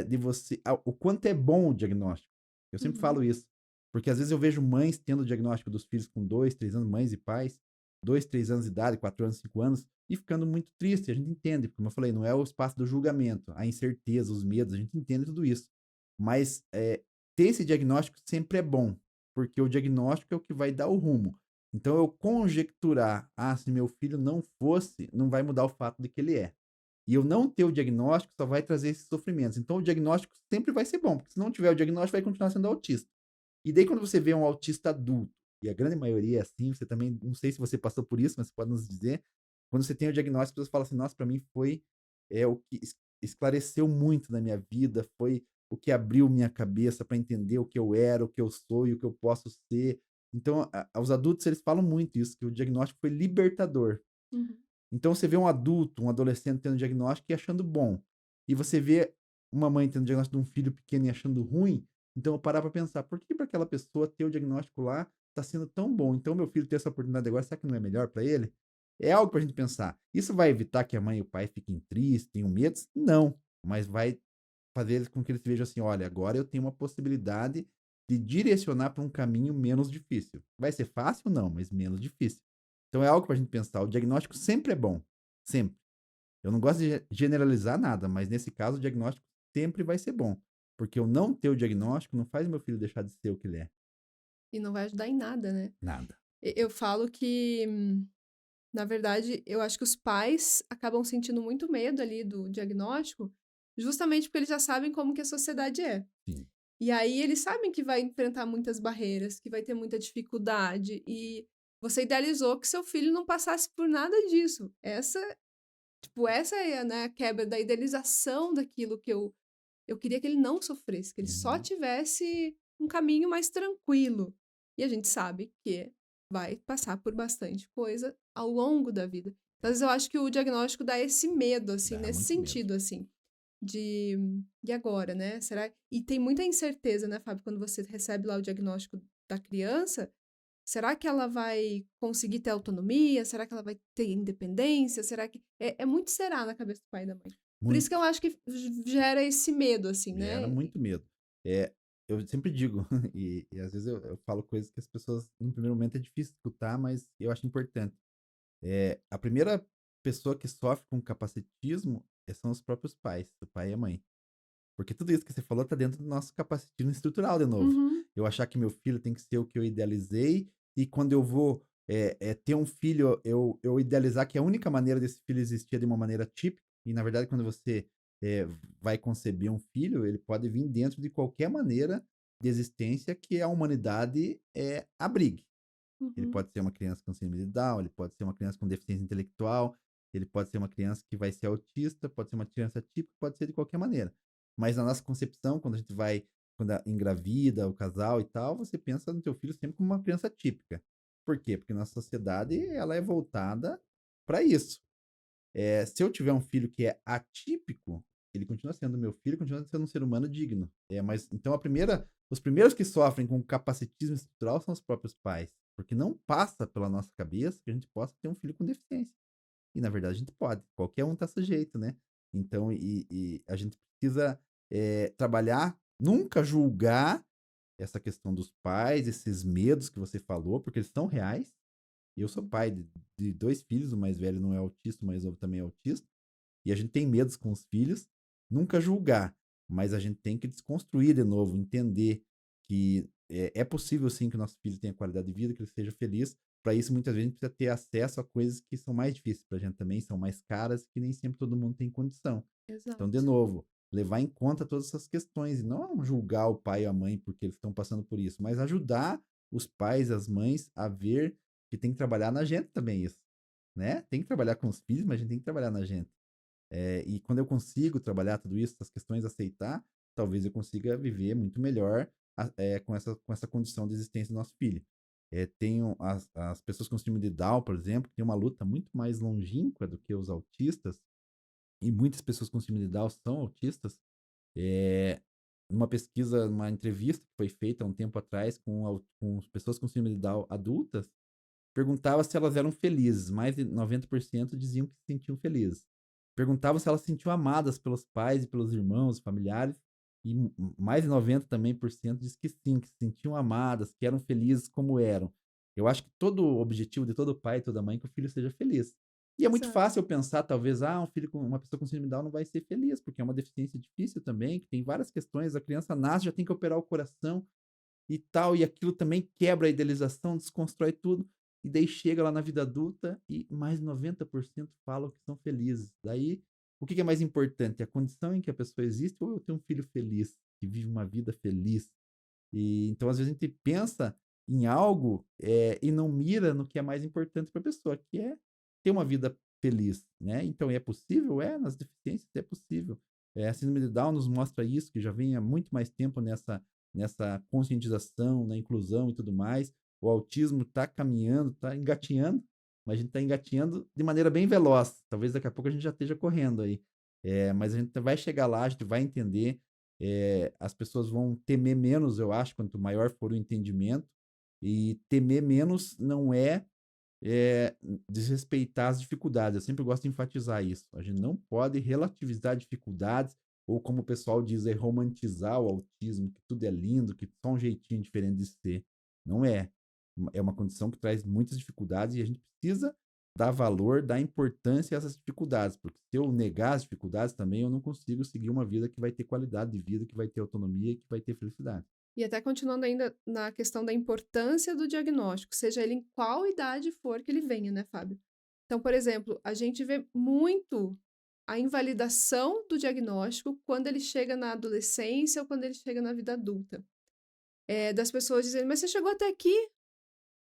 de você, o quanto é bom o diagnóstico. Eu sempre Uhum. falo isso, porque às vezes eu vejo mães tendo o diagnóstico dos filhos com 2, 3 anos, mães e pais, 2, 3 anos de idade, 4 anos, 5 anos, e ficando muito triste. A gente entende, como eu falei, não é o espaço do julgamento, a incerteza, os medos, a gente entende tudo isso. Mas ter esse diagnóstico sempre é bom, porque o diagnóstico é o que vai dar o rumo. Então, eu conjecturar, se meu filho não fosse, não vai mudar o fato de que ele é. E eu não ter o diagnóstico só vai trazer esses sofrimentos. Então, o diagnóstico sempre vai ser bom, porque se não tiver o diagnóstico, vai continuar sendo autista. E daí, quando você vê um autista adulto, e a grande maioria é assim, você também, não sei se você passou por isso, mas você pode nos dizer, quando você tem o diagnóstico, você fala assim, nossa, para mim foi o que esclareceu muito na minha vida, foi o que abriu minha cabeça para entender o que eu era, o que eu sou e o que eu posso ser. Então, os adultos, eles falam muito isso, que o diagnóstico foi libertador. Uhum. Então, você vê um adulto, um adolescente tendo diagnóstico e achando bom. E você vê uma mãe tendo diagnóstico de um filho pequeno e achando ruim. Então, eu parar para pensar, por que para aquela pessoa ter o diagnóstico lá está sendo tão bom? Então, meu filho ter essa oportunidade agora, será que não é melhor para ele? É algo para a gente pensar. Isso vai evitar que a mãe e o pai fiquem tristes, tenham medos? Não. Mas vai fazer com que eles vejam assim, olha, agora eu tenho uma possibilidade de direcionar para um caminho menos difícil. Vai ser fácil? Não, mas menos difícil. Então é algo para a gente pensar. O diagnóstico sempre é bom. Sempre. Eu não gosto de generalizar nada, mas nesse caso o diagnóstico sempre vai ser bom. Porque eu não ter o diagnóstico não faz meu filho deixar de ser o que ele é. E não vai ajudar em nada, né? Nada. Eu falo que, na verdade, eu acho que os pais acabam sentindo muito medo ali do diagnóstico, justamente porque eles já sabem como que a sociedade é. Sim. E aí eles sabem que vai enfrentar muitas barreiras, que vai ter muita dificuldade, e você idealizou que seu filho não passasse por nada disso. Essa é, né, a quebra da idealização daquilo que eu queria que ele não sofresse, que ele só Uhum. tivesse um caminho mais tranquilo. E a gente sabe que vai passar por bastante coisa ao longo da vida. Então, às vezes eu acho que o diagnóstico dá esse medo, assim, Dá nesse muito medo. sentido, assim, de e agora, né? Será? E tem muita incerteza, né, Fábio, quando você recebe lá o diagnóstico da criança, será que ela vai conseguir ter autonomia? Será que ela vai ter independência? Será que é muito será na cabeça do pai e da mãe. Por isso que Muito. eu acho que gera esse medo, assim, Gera né? muito medo. Eu sempre digo, e às vezes eu falo coisas que as pessoas, no primeiro momento, é difícil escutar, mas eu acho importante. A primeira pessoa que sofre com capacitismo são os próprios pais, o pai e a mãe. Porque tudo isso que você falou tá dentro do nosso capacitismo estrutural, de novo. Uhum, Eu achar que meu filho tem que ser o que eu idealizei, e quando eu vou ter um filho, eu idealizar que a única maneira desse filho existir é de uma maneira típica, e na verdade, quando você eh, vai conceber um filho, ele pode vir dentro de qualquer maneira de existência que a humanidade abrigue. Ele uhum. pode ser uma criança com síndrome de Down, ele pode ser uma criança com deficiência intelectual, ele pode ser uma criança que vai ser autista, pode ser uma criança típica, pode ser de qualquer maneira. Mas na nossa concepção, quando engravida o casal e tal, você pensa no teu filho sempre como uma criança típica. Por quê? Porque nossa sociedade, ela é voltada para isso. Se eu tiver um filho que é atípico, ele continua sendo meu filho, continua sendo um ser humano digno. Mas então os primeiros que sofrem com capacitismo estrutural são os próprios pais, porque não passa pela nossa cabeça que a gente possa ter um filho com deficiência. E na verdade a gente pode, qualquer um tá sujeito, né? Então, e a gente precisa trabalhar, nunca julgar essa questão dos pais, esses medos que você falou, porque eles são reais. Eu sou Uhum. pai de 2 filhos, o mais velho não é autista, o mais novo também é autista. E a gente tem medos com os filhos, nunca julgar, mas a gente tem que desconstruir de novo, entender que é possível sim que o nosso filho tenha qualidade de vida, que ele seja feliz. Para isso, muitas vezes, a gente precisa ter acesso a coisas que são mais difíceis para a gente também, são mais caras, que nem sempre todo mundo tem condição. Então, de Exato. novo, levar em conta todas essas questões e não julgar o pai e a mãe porque eles estão passando por isso, mas ajudar os pais e as mães a ver que tem que trabalhar na gente também isso, né? Tem que trabalhar com os filhos, mas a gente tem que trabalhar na gente. E quando eu consigo trabalhar tudo isso, essas questões, aceitar, talvez eu consiga viver muito melhor com essa condição de existência do nosso filho. Tenho as pessoas com síndrome de Down, por exemplo, que têm uma luta muito mais longínqua do que os autistas, e muitas pessoas com síndrome de Down são autistas. É, numa pesquisa, numa entrevista que foi feita há um tempo atrás com as pessoas com síndrome de Down adultas, perguntava se elas eram felizes. Mais de 90% diziam que se sentiam felizes. Perguntava se elas se sentiam amadas pelos pais e pelos irmãos, familiares, e mais de 90 também por cento diz que sim, que se sentiam amadas, que eram felizes como eram. Eu acho que todo o objetivo de todo pai e toda mãe é que o filho seja feliz. E é muito Exato. fácil eu pensar, talvez, uma pessoa com síndrome de Down não vai ser feliz, porque é uma deficiência difícil também, que tem várias questões. A criança nasce, já tem que operar o coração e tal, e aquilo também quebra a idealização, desconstrói tudo, e daí chega lá na vida adulta e mais de 90% falam que são felizes. Daí, o que é mais importante? A condição em que a pessoa existe ou eu tenho um filho feliz, que vive uma vida feliz? E então, às vezes, a gente pensa em algo e não mira no que é mais importante para a pessoa, que é ter uma vida feliz, né? Então, é possível? É, nas deficiências é possível. A síndrome de Down nos mostra isso, que já vem há muito mais tempo nessa conscientização, na inclusão e tudo mais. O autismo está caminhando, está engatinhando, mas a gente está engatinhando de maneira bem veloz. Talvez daqui a pouco a gente já esteja correndo aí. Mas a gente vai chegar lá, a gente vai entender. As pessoas vão temer menos, eu acho, quanto maior for o entendimento. E temer menos não é desrespeitar as dificuldades. Eu sempre gosto de enfatizar isso. A gente não pode relativizar dificuldades, ou como o pessoal diz, romantizar o autismo, que tudo é lindo, que só um jeitinho diferente de ser. Não é. É uma condição que traz muitas dificuldades e a gente precisa dar valor, dar importância a essas dificuldades, porque se eu negar as dificuldades também, eu não consigo seguir uma vida que vai ter qualidade de vida, que vai ter autonomia e que vai ter felicidade. E até continuando ainda na questão da importância do diagnóstico, seja ele em qual idade for que ele venha, né, Fábio? Então, por exemplo, a gente vê muito a invalidação do diagnóstico quando ele chega na adolescência ou quando ele chega na vida adulta. Das pessoas dizendo, mas você chegou até aqui,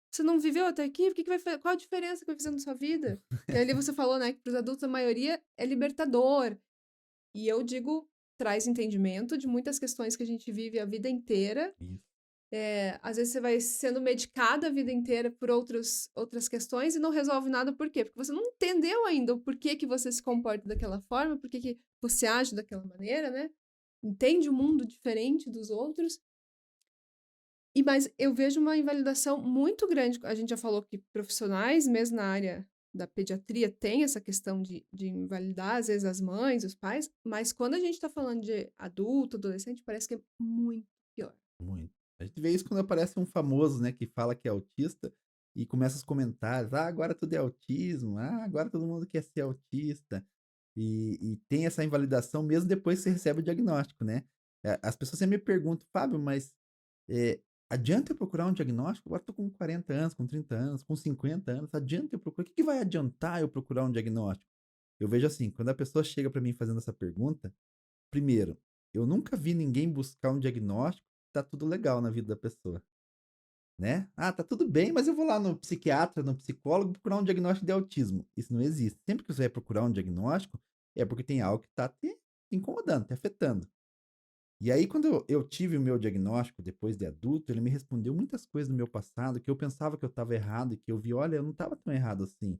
você não viveu até aqui, qual a diferença que vai fazer na sua vida? Que ali você falou, né, que para os adultos a maioria é libertador. E eu digo, traz entendimento de muitas questões que a gente vive a vida inteira. Isso. Às vezes você vai sendo medicada a vida inteira por outras questões e não resolve nada. Por quê? Porque você não entendeu ainda o porquê que você se comporta daquela forma, porquê que você age daquela maneira, né? Entende o mundo diferente dos outros. Mas eu vejo uma invalidação muito grande. A gente já falou que profissionais, mesmo na área da pediatria, tem essa questão de invalidar, às vezes, as mães, os pais, mas quando a gente está falando de adulto, adolescente, parece que é muito pior. Muito. A gente vê isso quando aparece um famoso, né, que fala que é autista e começa os comentários: "Ah, agora tudo é autismo. Ah, agora todo mundo quer ser autista". E tem essa invalidação mesmo depois que você recebe o diagnóstico, né. As pessoas sempre me perguntam: "Fábio, mas, eh, adianta eu procurar um diagnóstico? Agora eu tô com 40 anos, com 30 anos, com 50 anos, adianta eu procurar? O que que vai adiantar eu procurar um diagnóstico?". Eu vejo assim, quando a pessoa chega para mim fazendo essa pergunta, primeiro, eu nunca vi ninguém buscar um diagnóstico, tá tudo legal na vida da pessoa, né. "Ah, tá tudo bem, mas eu vou lá no psiquiatra, no psicólogo, procurar um diagnóstico de autismo". Isso não existe. Sempre que você vai procurar um diagnóstico, é porque tem algo que tá te incomodando, te afetando. E aí quando eu tive o meu diagnóstico depois de adulto, ele me respondeu muitas coisas do meu passado que eu pensava que eu estava errado e que eu vi: "Olha, eu não estava tão errado assim".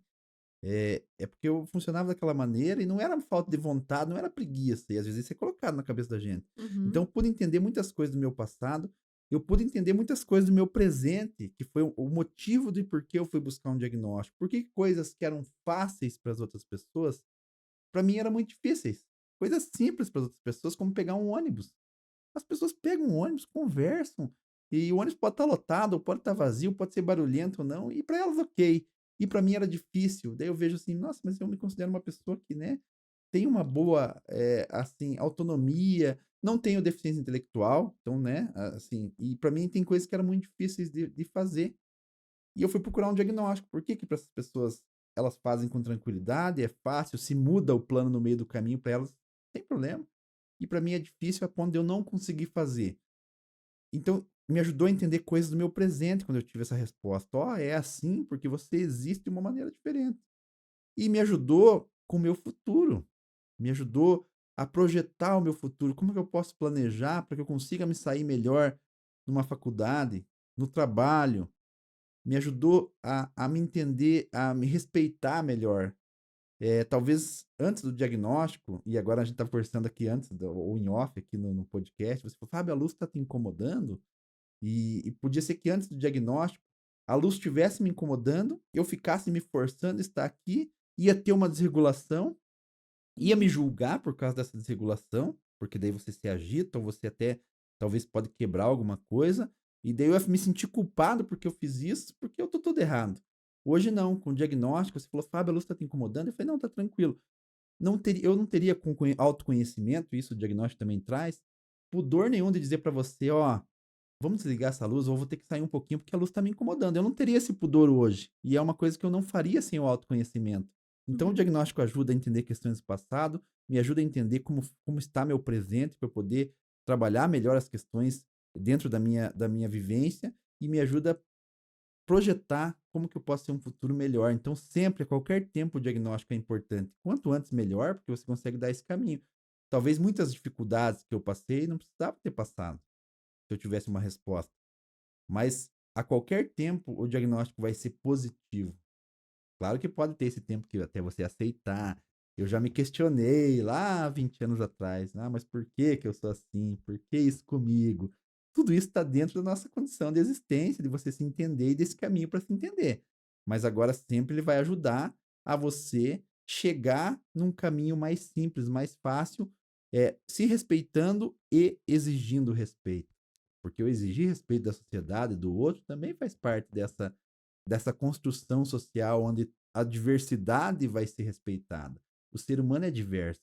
É porque eu funcionava daquela maneira e não era falta de vontade, não era preguiça, e às vezes isso é colocado na cabeça da gente. Então Uhum. eu pude entender muitas coisas do meu passado, eu pude entender muitas coisas do meu presente, que foi o motivo de por que eu fui buscar um diagnóstico. Por que coisas que eram fáceis para as outras pessoas, para mim eram muito difíceis. Coisas simples para as outras pessoas, como pegar um ônibus. As pessoas pegam um ônibus, conversam, e o ônibus pode estar lotado, ou pode estar vazio, pode ser barulhento ou não, e para elas ok. E para mim era difícil. Daí eu vejo assim, nossa, mas eu me considero uma pessoa que, né, tem uma boa, assim, autonomia, não tenho deficiência intelectual, então, né, assim, e para mim tem coisas que eram muito difíceis de fazer. E eu fui procurar um diagnóstico. Por que que para essas pessoas elas fazem com tranquilidade, é fácil, se muda o plano no meio do caminho para elas, sem problema. E para mim é difícil a ponto de eu não conseguir fazer. Então, me ajudou a entender coisas do meu presente quando eu tive essa resposta. Ó, é assim porque você existe de uma maneira diferente. E me ajudou com o meu futuro. Me ajudou a projetar o meu futuro, como que eu posso planejar para que eu consiga me sair melhor numa faculdade, no trabalho, me ajudou a me entender, a me respeitar melhor. Talvez antes do diagnóstico, e agora a gente estava conversando aqui antes, ou em off aqui no podcast, você falou, Fábio, a luz está te incomodando? E podia ser que antes do diagnóstico, a luz estivesse me incomodando, eu ficasse me forçando a estar aqui, ia ter uma desregulação, ia me Uhum. julgar por causa dessa desregulação, porque daí você se agita, ou você até talvez pode quebrar alguma coisa, e daí eu ia me sentir culpado porque eu fiz isso, porque eu tô todo errado. Hoje não, com o diagnóstico, você falou, Fábio, a luz está te incomodando? Eu falei, não, tá tranquilo. Eu não teria com autoconhecimento, isso o diagnóstico também traz, pudor nenhum de dizer para você, ó, vamos desligar essa luz, ou eu vou ter que sair um pouquinho porque a luz está me incomodando. Eu não teria esse pudor hoje. E é uma coisa que eu não faria sem o autoconhecimento. Então, o Uhum. diagnóstico ajuda a entender questões do passado, me ajuda a entender como está meu presente, para eu poder trabalhar melhor as questões dentro da minha vivência, e me ajuda a projetar como que eu posso ter um futuro melhor. Então, sempre, a qualquer tempo, o diagnóstico é importante. Quanto antes, melhor, porque você consegue dar esse caminho. Talvez muitas dificuldades que eu passei não precisava ter passado se eu tivesse uma resposta. Mas a qualquer tempo o diagnóstico vai ser positivo. Claro que pode ter esse tempo que até você aceitar. Eu já me questionei lá 20 anos atrás. Ah, mas por que que eu sou assim? Por que isso comigo? Tudo isso está dentro da nossa condição de existência, de você se entender e desse caminho para se entender. Mas agora sempre ele vai ajudar a você chegar num caminho mais simples, mais fácil, se respeitando e exigindo respeito. Porque eu exigir respeito da sociedade, do outro, também faz parte dessa construção social onde a diversidade vai ser respeitada. O ser humano é diverso,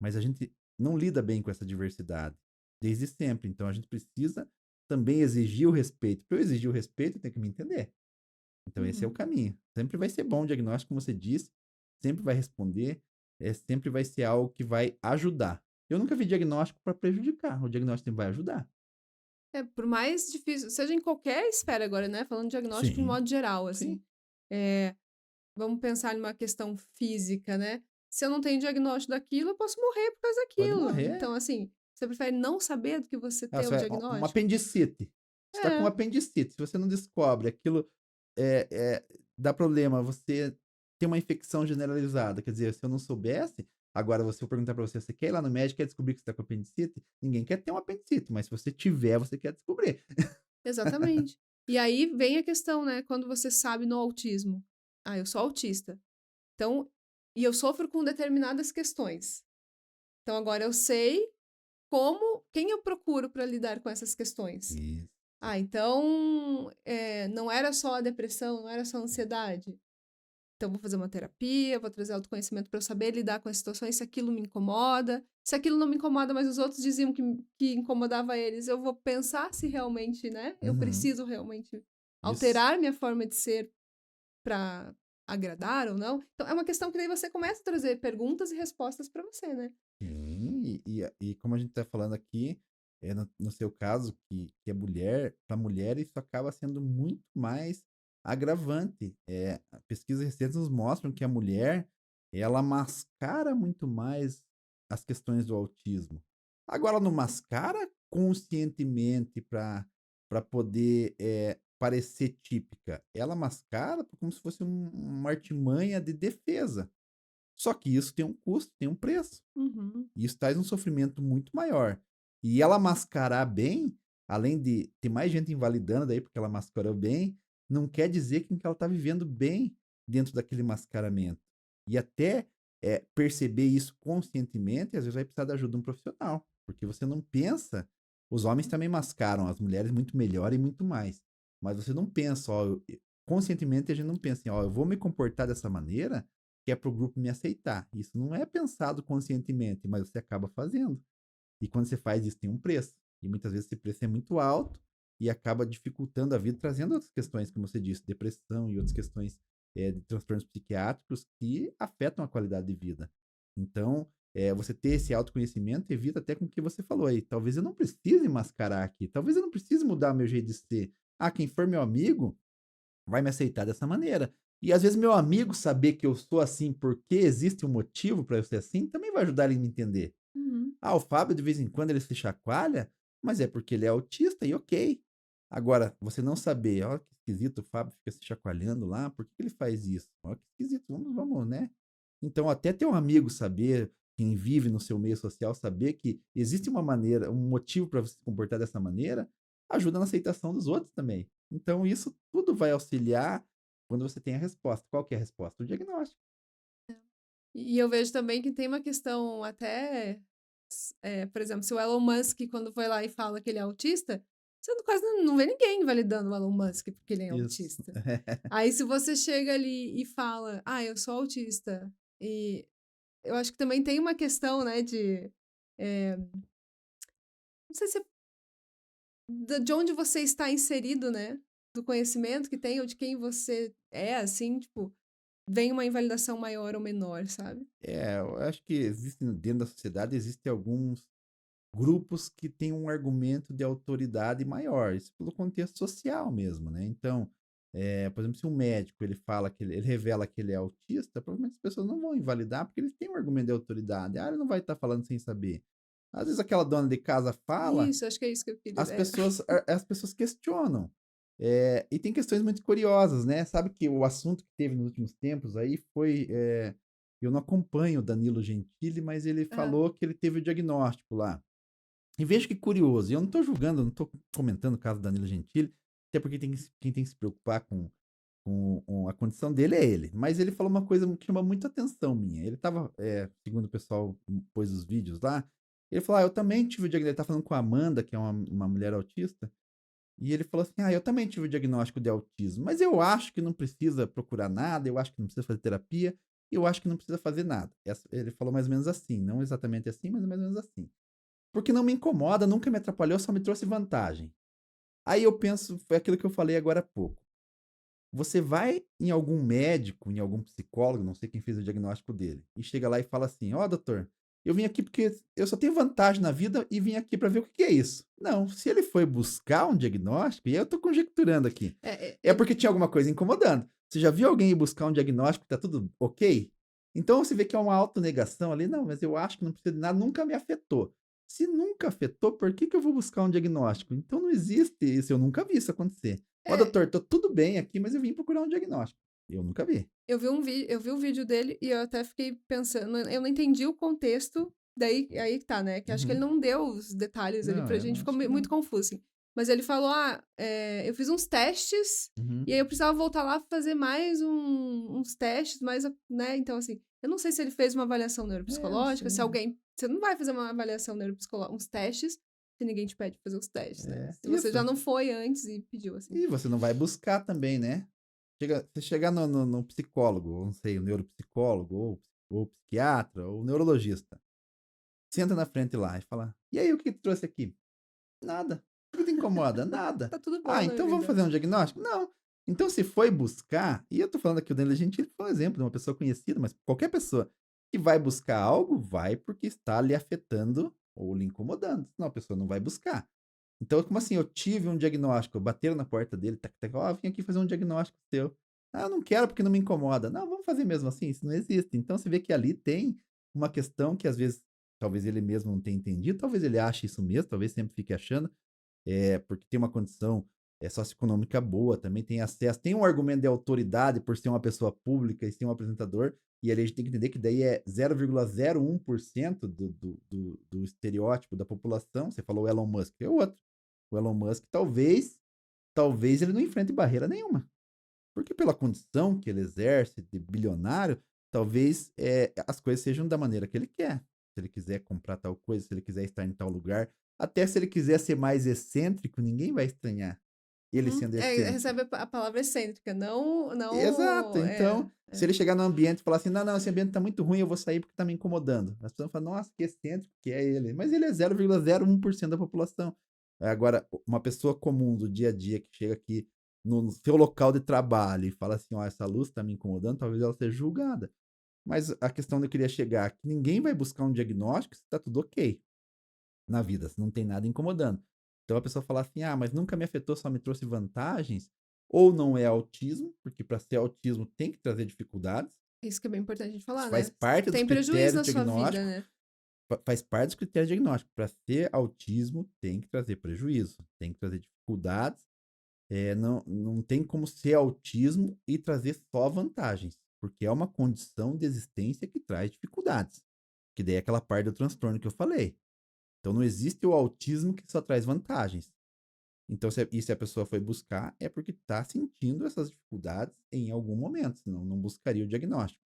mas a gente não lida bem com essa diversidade desde sempre. Então a gente precisa também exigir o respeito. Para eu exigir o respeito, eu tenho que me entender. Então esse é o Uhum. caminho. Sempre vai ser bom o diagnóstico, como você disse, sempre vai responder, sempre vai ser algo que vai ajudar. Eu nunca vi diagnóstico para prejudicar, o diagnóstico sempre vai ajudar. É, por mais difícil, seja em qualquer esfera agora, né? Falando de diagnóstico de Sim, modo geral, sim. assim. É, vamos pensar numa questão física, né? Se eu não tenho diagnóstico daquilo, eu posso morrer por causa Pode daquilo. morrer. Então, assim, você prefere não saber do que você Ah, ter o uma diagnóstico? apendicite. Você está com É, apendicite, se você não descobre aquilo, eh dá problema, você tem uma infecção generalizada, quer dizer, se eu não soubesse, agora se eu perguntar para você: "Você quer ir lá no médico, quer descobrir que você está com apendicite?", ninguém quer ter um apendicite, mas se você tiver, você quer descobrir. exatamente. E aí vem a questão, né? Quando você sabe no autismo. Ah, eu sou autista. Então, e eu sofro com determinadas questões. Então, agora eu sei quem eu procuro para lidar com essas questões. Isso. Ah, então, não era só a depressão, não era só a ansiedade. Então, vou fazer uma terapia, vou trazer autoconhecimento para eu saber lidar com as situações, se aquilo me incomoda. Se aquilo não me incomoda, mas os outros diziam que incomodava eles, eu vou pensar se realmente, né, eu Uhum. preciso realmente Isso. alterar minha forma de ser para agradar ou não. Então, é uma questão que daí você começa a trazer perguntas e respostas para você, né? Sim, e como a gente está falando aqui, no seu caso, que é mulher, para mulher isso acaba sendo muito mais agravante. Pesquisas recentes nos mostram que a mulher, ela mascara muito mais as questões do autismo. Agora, ela não mascara conscientemente para poder parecer típica. Ela mascara como se fosse uma artimanha de defesa. Só que isso tem um custo, tem um preço. Uhum. E isso traz um sofrimento muito maior. E ela mascarar bem, além de ter mais gente invalidando daí porque ela mascarou bem, não quer dizer que ela está vivendo bem dentro daquele mascaramento. E até perceber isso conscientemente, às vezes vai precisar da ajuda de um profissional. Porque você não pensa. Os homens também mascaram, as mulheres muito melhor e muito mais. Mas você não pensa, ó, conscientemente a gente não pensa assim, ó, eu vou me comportar dessa maneira que é para o grupo me aceitar. Isso não é pensado conscientemente, mas você acaba fazendo. E quando você faz isso, tem um preço. E muitas vezes esse preço é muito alto e acaba dificultando a vida, trazendo outras questões, como você disse, depressão e outras questões de transtornos psiquiátricos que afetam a qualidade de vida. Então, você ter esse autoconhecimento evita até com o que você falou aí. Talvez eu não precise mascarar aqui, talvez eu não precise mudar o meu jeito de ser. Ah, quem for meu amigo vai me aceitar dessa maneira. E às vezes meu amigo saber que eu sou assim porque existe um motivo para eu ser assim, também vai ajudar ele a me entender. Uhum. Ah, o Fábio de vez em quando ele se chacoalha, mas é porque ele é autista e ok. Agora, você não saber, ó, que esquisito, o Fábio fica se chacoalhando lá, por que que ele faz isso? Ó, que esquisito, vamos, né? Então, até ter um amigo saber, quem vive no seu meio social, saber que existe uma maneira, um motivo para você se comportar dessa maneira, ajuda na aceitação dos outros também. Então, isso tudo vai auxiliar quando você tem a resposta. Qual que é a resposta? O diagnóstico. E eu vejo também que tem uma questão até, por exemplo, se o Elon Musk, quando foi lá e fala que ele é autista, você quase não vê ninguém validando o Elon Musk porque ele é Isso. autista. Aí, se você chega ali e fala, eu sou autista, e eu acho que também tem uma questão, né, não sei se é de onde você está inserido, né, do conhecimento que tem ou de quem você é, assim, tipo, vem uma invalidação maior ou menor, sabe? Eu acho que existem dentro da sociedade existem alguns grupos que têm um argumento de autoridade maior, isso pelo contexto social mesmo, né? Então, por exemplo, se um médico ele fala que ele revela que ele é autista, provavelmente as pessoas não vão invalidar porque eles têm um argumento de autoridade. Ah, ele não vai estar falando sem saber. Às vezes aquela dona de casa fala, Isso, acho que é isso que eu queria. as pessoas questionam. E tem questões muito curiosas, né? Sabe que o assunto que teve nos últimos tempos aí foi. Eu não acompanho o Danilo Gentili, mas ele Ah, falou que ele teve o diagnóstico lá. E veja que curioso, e eu não estou julgando, não estou comentando o caso do Danilo Gentili, até porque quem tem que se preocupar com a condição dele é ele. Mas ele falou uma coisa que chama muito atenção minha. Ele estava, segundo o pessoal pôs os vídeos lá, ele falou: eu também tive o diagnóstico. Ele está falando com a Amanda, que é uma mulher autista, e ele falou assim: eu também tive o diagnóstico de autismo, mas eu acho que não precisa procurar nada, eu acho que não precisa fazer terapia, eu acho que não precisa fazer nada. Ele falou mais ou menos assim, não exatamente assim, mas mais ou menos assim. Porque não me incomoda, nunca me atrapalhou, só me trouxe vantagem. Aí eu penso, foi aquilo que eu falei agora há pouco. Você vai em algum médico, em algum psicólogo, não sei quem fez o diagnóstico dele, e chega lá e fala assim: ó, doutor, eu vim aqui porque eu só tenho vantagem na vida e vim aqui para ver o que é isso. Não, se ele foi buscar um diagnóstico, e eu tô conjecturando aqui, é porque tinha alguma coisa incomodando. Você já viu alguém ir buscar um diagnóstico que tá tudo ok? Então você vê que é uma autonegação ali, não, mas eu acho que não precisa de nada, nunca me afetou. Se nunca afetou, por que eu vou buscar um diagnóstico? Então não existe isso, eu nunca vi isso acontecer. Ó, é, doutor, tô tudo bem aqui, mas eu vim procurar um diagnóstico. Eu nunca vi. eu vi o vídeo dele e eu até fiquei pensando, eu não entendi o contexto, daí aí que tá, né? Que acho que ele Uhum. não deu os detalhes ali Não, pra eu gente, não ficou acho que muito não. confuso, assim. Mas ele falou, eu fiz uns testes Uhum. e aí eu precisava voltar lá pra fazer mais uns testes, né? Então, assim, eu não sei se ele fez uma avaliação Eu neuropsicológica, se sei. alguém. Você não vai fazer uma avaliação neuropsicológica, uns testes, se ninguém te pede pra fazer os testes, né? Se você Isso. já não foi antes e pediu, assim. E você não vai buscar também, né? Você chegar no psicólogo, ou não sei, o neuropsicólogo, ou psiquiatra, ou neurologista. Senta na frente lá e fala: e aí, o que te trouxe aqui? Nada. O que te incomoda? Nada. Tá tudo bom Ah, na então vamos vida. fazer um diagnóstico? Não. Então, se foi buscar, e eu tô falando aqui o Danilo Gentili foi um exemplo de uma pessoa conhecida, mas qualquer pessoa que vai buscar algo, vai porque está lhe afetando ou lhe incomodando. Senão a pessoa não vai buscar. Então, como assim? Eu tive um diagnóstico, bateram na porta dele, tac, tac, ó, vim aqui fazer um diagnóstico seu. Ah, eu não quero porque não me incomoda. Não, vamos fazer mesmo assim, isso não existe. Então, você vê que ali tem uma questão que às vezes, talvez ele mesmo não tenha entendido, talvez ele ache isso mesmo, talvez sempre fique achando, porque tem uma condição socioeconômica boa, também tem acesso, tem um argumento de autoridade por ser uma pessoa pública e ser um apresentador, e ali a gente tem que entender que daí é 0,01% do estereótipo da população. Você falou o Elon Musk, é outro. O Elon Musk talvez ele não enfrente barreira nenhuma, porque pela condição que ele exerce de bilionário, talvez as coisas sejam da maneira que ele quer. Se ele quiser comprar tal coisa, se ele quiser estar em tal lugar, até se ele quiser ser mais excêntrico, ninguém vai estranhar ele sendo excêntrico. Recebe a palavra excêntrica, não, Exato. não, Então, se ele chegar no ambiente e falar assim: não, não, esse ambiente tá muito ruim, eu vou sair porque tá me incomodando. As pessoas falam: nossa, que excêntrico que é ele. Mas ele é 0,01% da população. Agora, uma pessoa comum do dia a dia que chega aqui no seu local de trabalho e fala assim: ó, essa luz tá me incomodando, talvez ela seja julgada. Mas a questão que eu queria chegar é que ninguém vai buscar um diagnóstico se tá tudo ok na vida, se não tem nada incomodando. Então a pessoa fala assim: mas nunca me afetou, só me trouxe vantagens. Ou não é autismo, porque para ser autismo tem que trazer dificuldades. isso que é bem importante a gente Isso falar, faz né? parte dos Tem prejuízo critérios na sua vida, diagnósticos. né? faz parte dos critérios diagnósticos. Para ser autismo, tem que trazer prejuízo, tem que trazer dificuldades. Não tem como ser autismo e trazer só vantagens, porque é uma condição de existência que traz dificuldades, que daí é aquela parte do transtorno que eu falei. Então não existe o autismo que só traz vantagens. Então, se a pessoa foi buscar, é porque está sentindo essas dificuldades em algum momento, senão não buscaria o diagnóstico.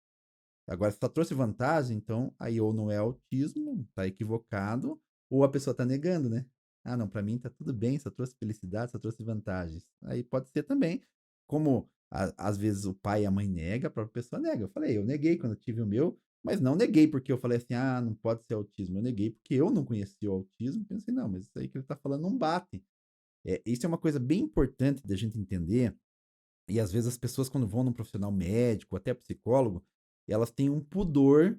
Agora, se só trouxe vantagem, então aí ou não é autismo, está equivocado, ou a pessoa está negando, né? Ah, não, para mim tá tudo bem, só trouxe felicidade, só trouxe vantagens. Aí pode ser também, como às vezes o pai e a mãe negam, a própria pessoa nega. Eu falei, eu neguei quando eu tive o meu, mas não neguei porque eu falei assim, ah, não pode ser autismo. Eu neguei porque eu não conhecia o autismo, pensei, não, mas isso aí que ele tá falando não bate. Isso é uma coisa bem importante da gente entender, e às vezes as pessoas quando vão num profissional médico, até psicólogo, elas têm um pudor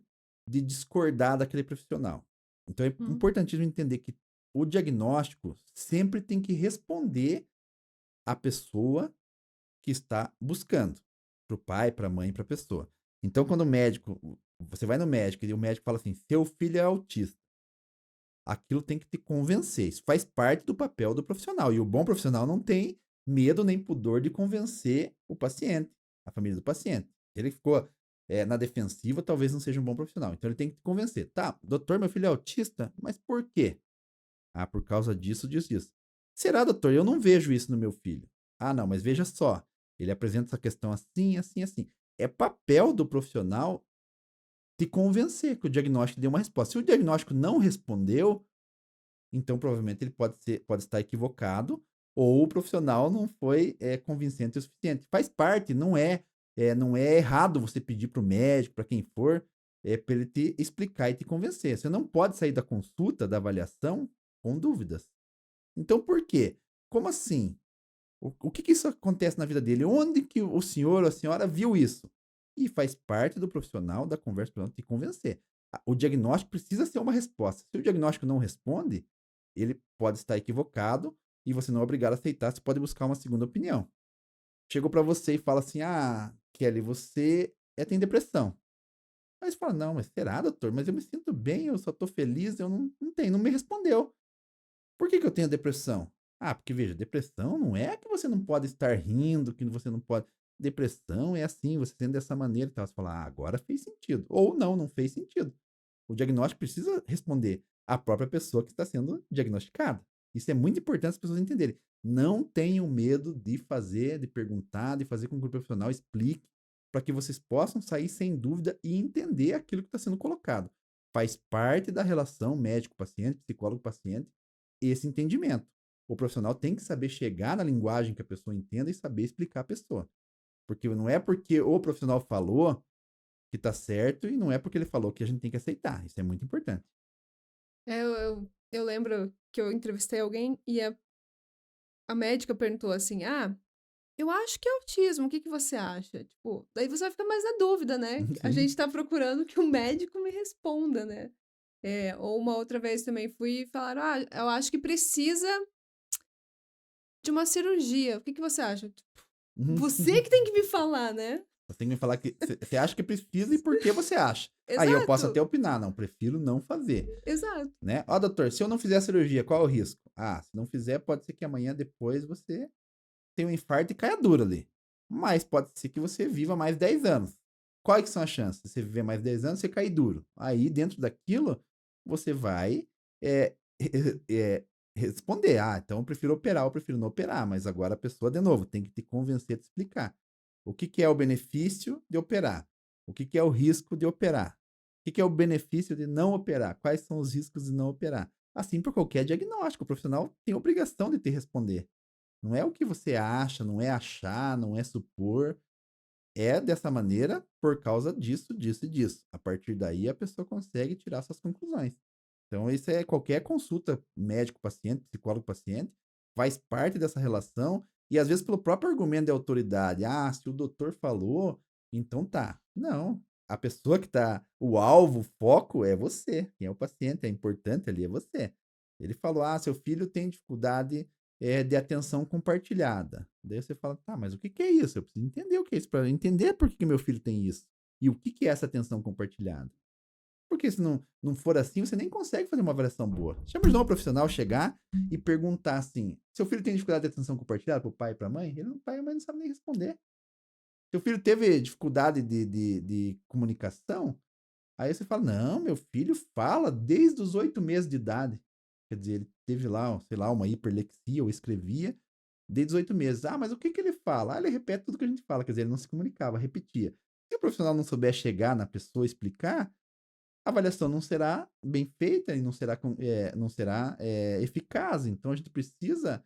de discordar daquele profissional. Então é Hum. importantíssimo entender que o diagnóstico sempre tem que responder à pessoa que está buscando, para o pai, para a mãe, para a pessoa. Então quando o médico, você vai no médico e o médico fala assim, seu filho é autista, aquilo tem que te convencer. Isso faz parte do papel do profissional. E o bom profissional não tem medo nem pudor de convencer o paciente, a família do paciente. Ele ficou na defensiva, talvez não seja um bom profissional. Então ele tem que te convencer. Tá, doutor, meu filho é autista, mas por quê? Ah, por causa disso, disso, disso. Será, doutor? Eu não vejo isso no meu filho. Ah, não, mas veja só. Ele apresenta essa questão assim, assim, assim. É papel do profissional te convencer que o diagnóstico deu uma resposta. Se o diagnóstico não respondeu, então, provavelmente, ele pode estar equivocado ou o profissional não foi convincente o suficiente. Faz parte, não é errado você pedir para o médico, para quem for, para ele te explicar e te convencer. Você não pode sair da consulta, da avaliação, com dúvidas. Então, por quê? Como assim? O que isso acontece na vida dele? Onde que o senhor ou a senhora viu isso? E faz parte do profissional, da conversa, para te convencer. O diagnóstico precisa ser uma resposta. Se o diagnóstico não responde, ele pode estar equivocado e você não é obrigado a aceitar, você pode buscar uma segunda opinião. Chegou para você e fala assim: ah, Kelly, você tem depressão. Aí você fala: não, mas será, doutor? Mas eu me sinto bem, eu só tô feliz, eu não tenho, não me respondeu. Por que eu tenho depressão? Ah, porque veja, depressão não é que você não pode estar rindo, que você não pode. Depressão é assim, você sendo dessa maneira e tal. Você fala, ah, agora fez sentido. Ou não, não fez sentido. O diagnóstico precisa responder à própria pessoa que está sendo diagnosticada. Isso é muito importante as pessoas entenderem. Não tenham medo de fazer, de perguntar, de fazer com que o profissional explique, para que vocês possam sair sem dúvida e entender aquilo que está sendo colocado. Faz parte da relação médico-paciente, psicólogo-paciente, esse entendimento. O profissional tem que saber chegar na linguagem que a pessoa entenda e saber explicar a pessoa. Porque não é porque o profissional falou que tá certo e não é porque ele falou que a gente tem que aceitar. Isso é muito importante. Eu lembro que eu entrevistei alguém e a médica perguntou assim: ah, eu acho que é autismo, o que que você acha? Tipo, daí você vai ficar mais na dúvida, né? A Sim. gente tá procurando que o médico me responda, né? Ou uma outra vez também fui e falaram: ah, eu acho que precisa de uma cirurgia. O que que você acha? Você que tem que me falar, né? Você tem que me falar que você acha que precisa e por que você acha. Aí eu posso até Exato, opinar, não, prefiro não fazer, exato. né? Ó, doutor, se eu não fizer a cirurgia, qual é o risco? Ah, se não fizer, pode ser que amanhã depois você tenha um infarto e caia duro ali. Mas pode ser que você viva mais 10 anos. Quais que são as chances de você viver mais 10 anos e você cair duro? Aí, dentro daquilo, você vai é, responder. Ah, então eu prefiro operar, eu prefiro não operar. Mas agora a pessoa, de novo, tem que te convencer a te explicar. O que, que é o benefício de operar? O que, que é o risco de operar? O que, que é o benefício de não operar? Quais são os riscos de não operar? Assim, por qualquer diagnóstico, o profissional tem a obrigação de te responder. Não é o que você acha, não é achar, não é supor. É dessa maneira por causa disso, disso e disso. A partir daí, a pessoa consegue tirar suas conclusões. Então, isso é qualquer consulta médico-paciente, psicólogo-paciente, faz parte dessa relação e às vezes pelo próprio argumento de autoridade. Ah, se o doutor falou, então tá. Não. A pessoa que tá, o alvo, o foco é você. Quem é o paciente, é importante ali é você. Ele falou: ah, seu filho tem dificuldade de atenção compartilhada. Daí você fala: tá, mas o que que é isso? Eu preciso entender o que é isso, para entender por que que meu filho tem isso. E o que que é essa atenção compartilhada. Porque se não for assim, você nem consegue fazer uma avaliação boa. Você imaginou um profissional chegar e perguntar assim: seu filho tem dificuldade de atenção compartilhada para o pai e para a mãe? O pai e a mãe não sabem nem responder. Seu filho teve dificuldade de comunicação? Aí você fala: não, meu filho fala desde os 8 meses de idade. Quer dizer, ele teve lá, sei lá, uma hiperlexia ou escrevia desde os 8 meses. Ah, mas o que ele fala? Ah, ele repete tudo que a gente fala. Quer dizer, ele não se comunicava, repetia. Se o profissional não souber chegar na pessoa e explicar, a avaliação não será bem feita e não será eficaz. Então, a gente precisa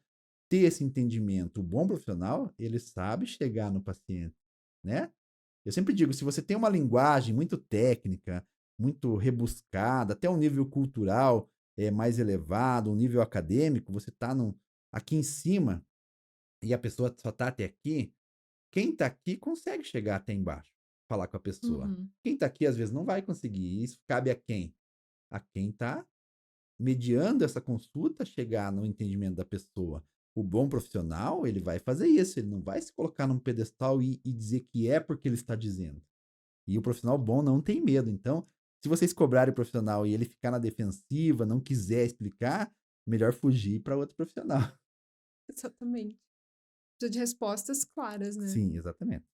ter esse entendimento. O bom profissional, ele sabe chegar no paciente, né? Eu sempre digo, se você tem uma linguagem muito técnica, muito rebuscada, até um nível cultural mais elevado, um nível acadêmico, você está aqui em cima e a pessoa só está até aqui, quem está aqui consegue chegar até embaixo, falar com a pessoa. Uhum. Quem está aqui, às vezes, não vai conseguir. Isso cabe a quem? A quem está mediando essa consulta chegar no entendimento da pessoa. O bom profissional, ele vai fazer isso, ele não vai se colocar num pedestal e dizer que é porque ele está dizendo. E o profissional bom não tem medo. Então, se vocês cobrarem o profissional e ele ficar na defensiva, não quiser explicar, melhor fugir para outro profissional. Exatamente. Precisa de respostas claras, né? Sim, exatamente.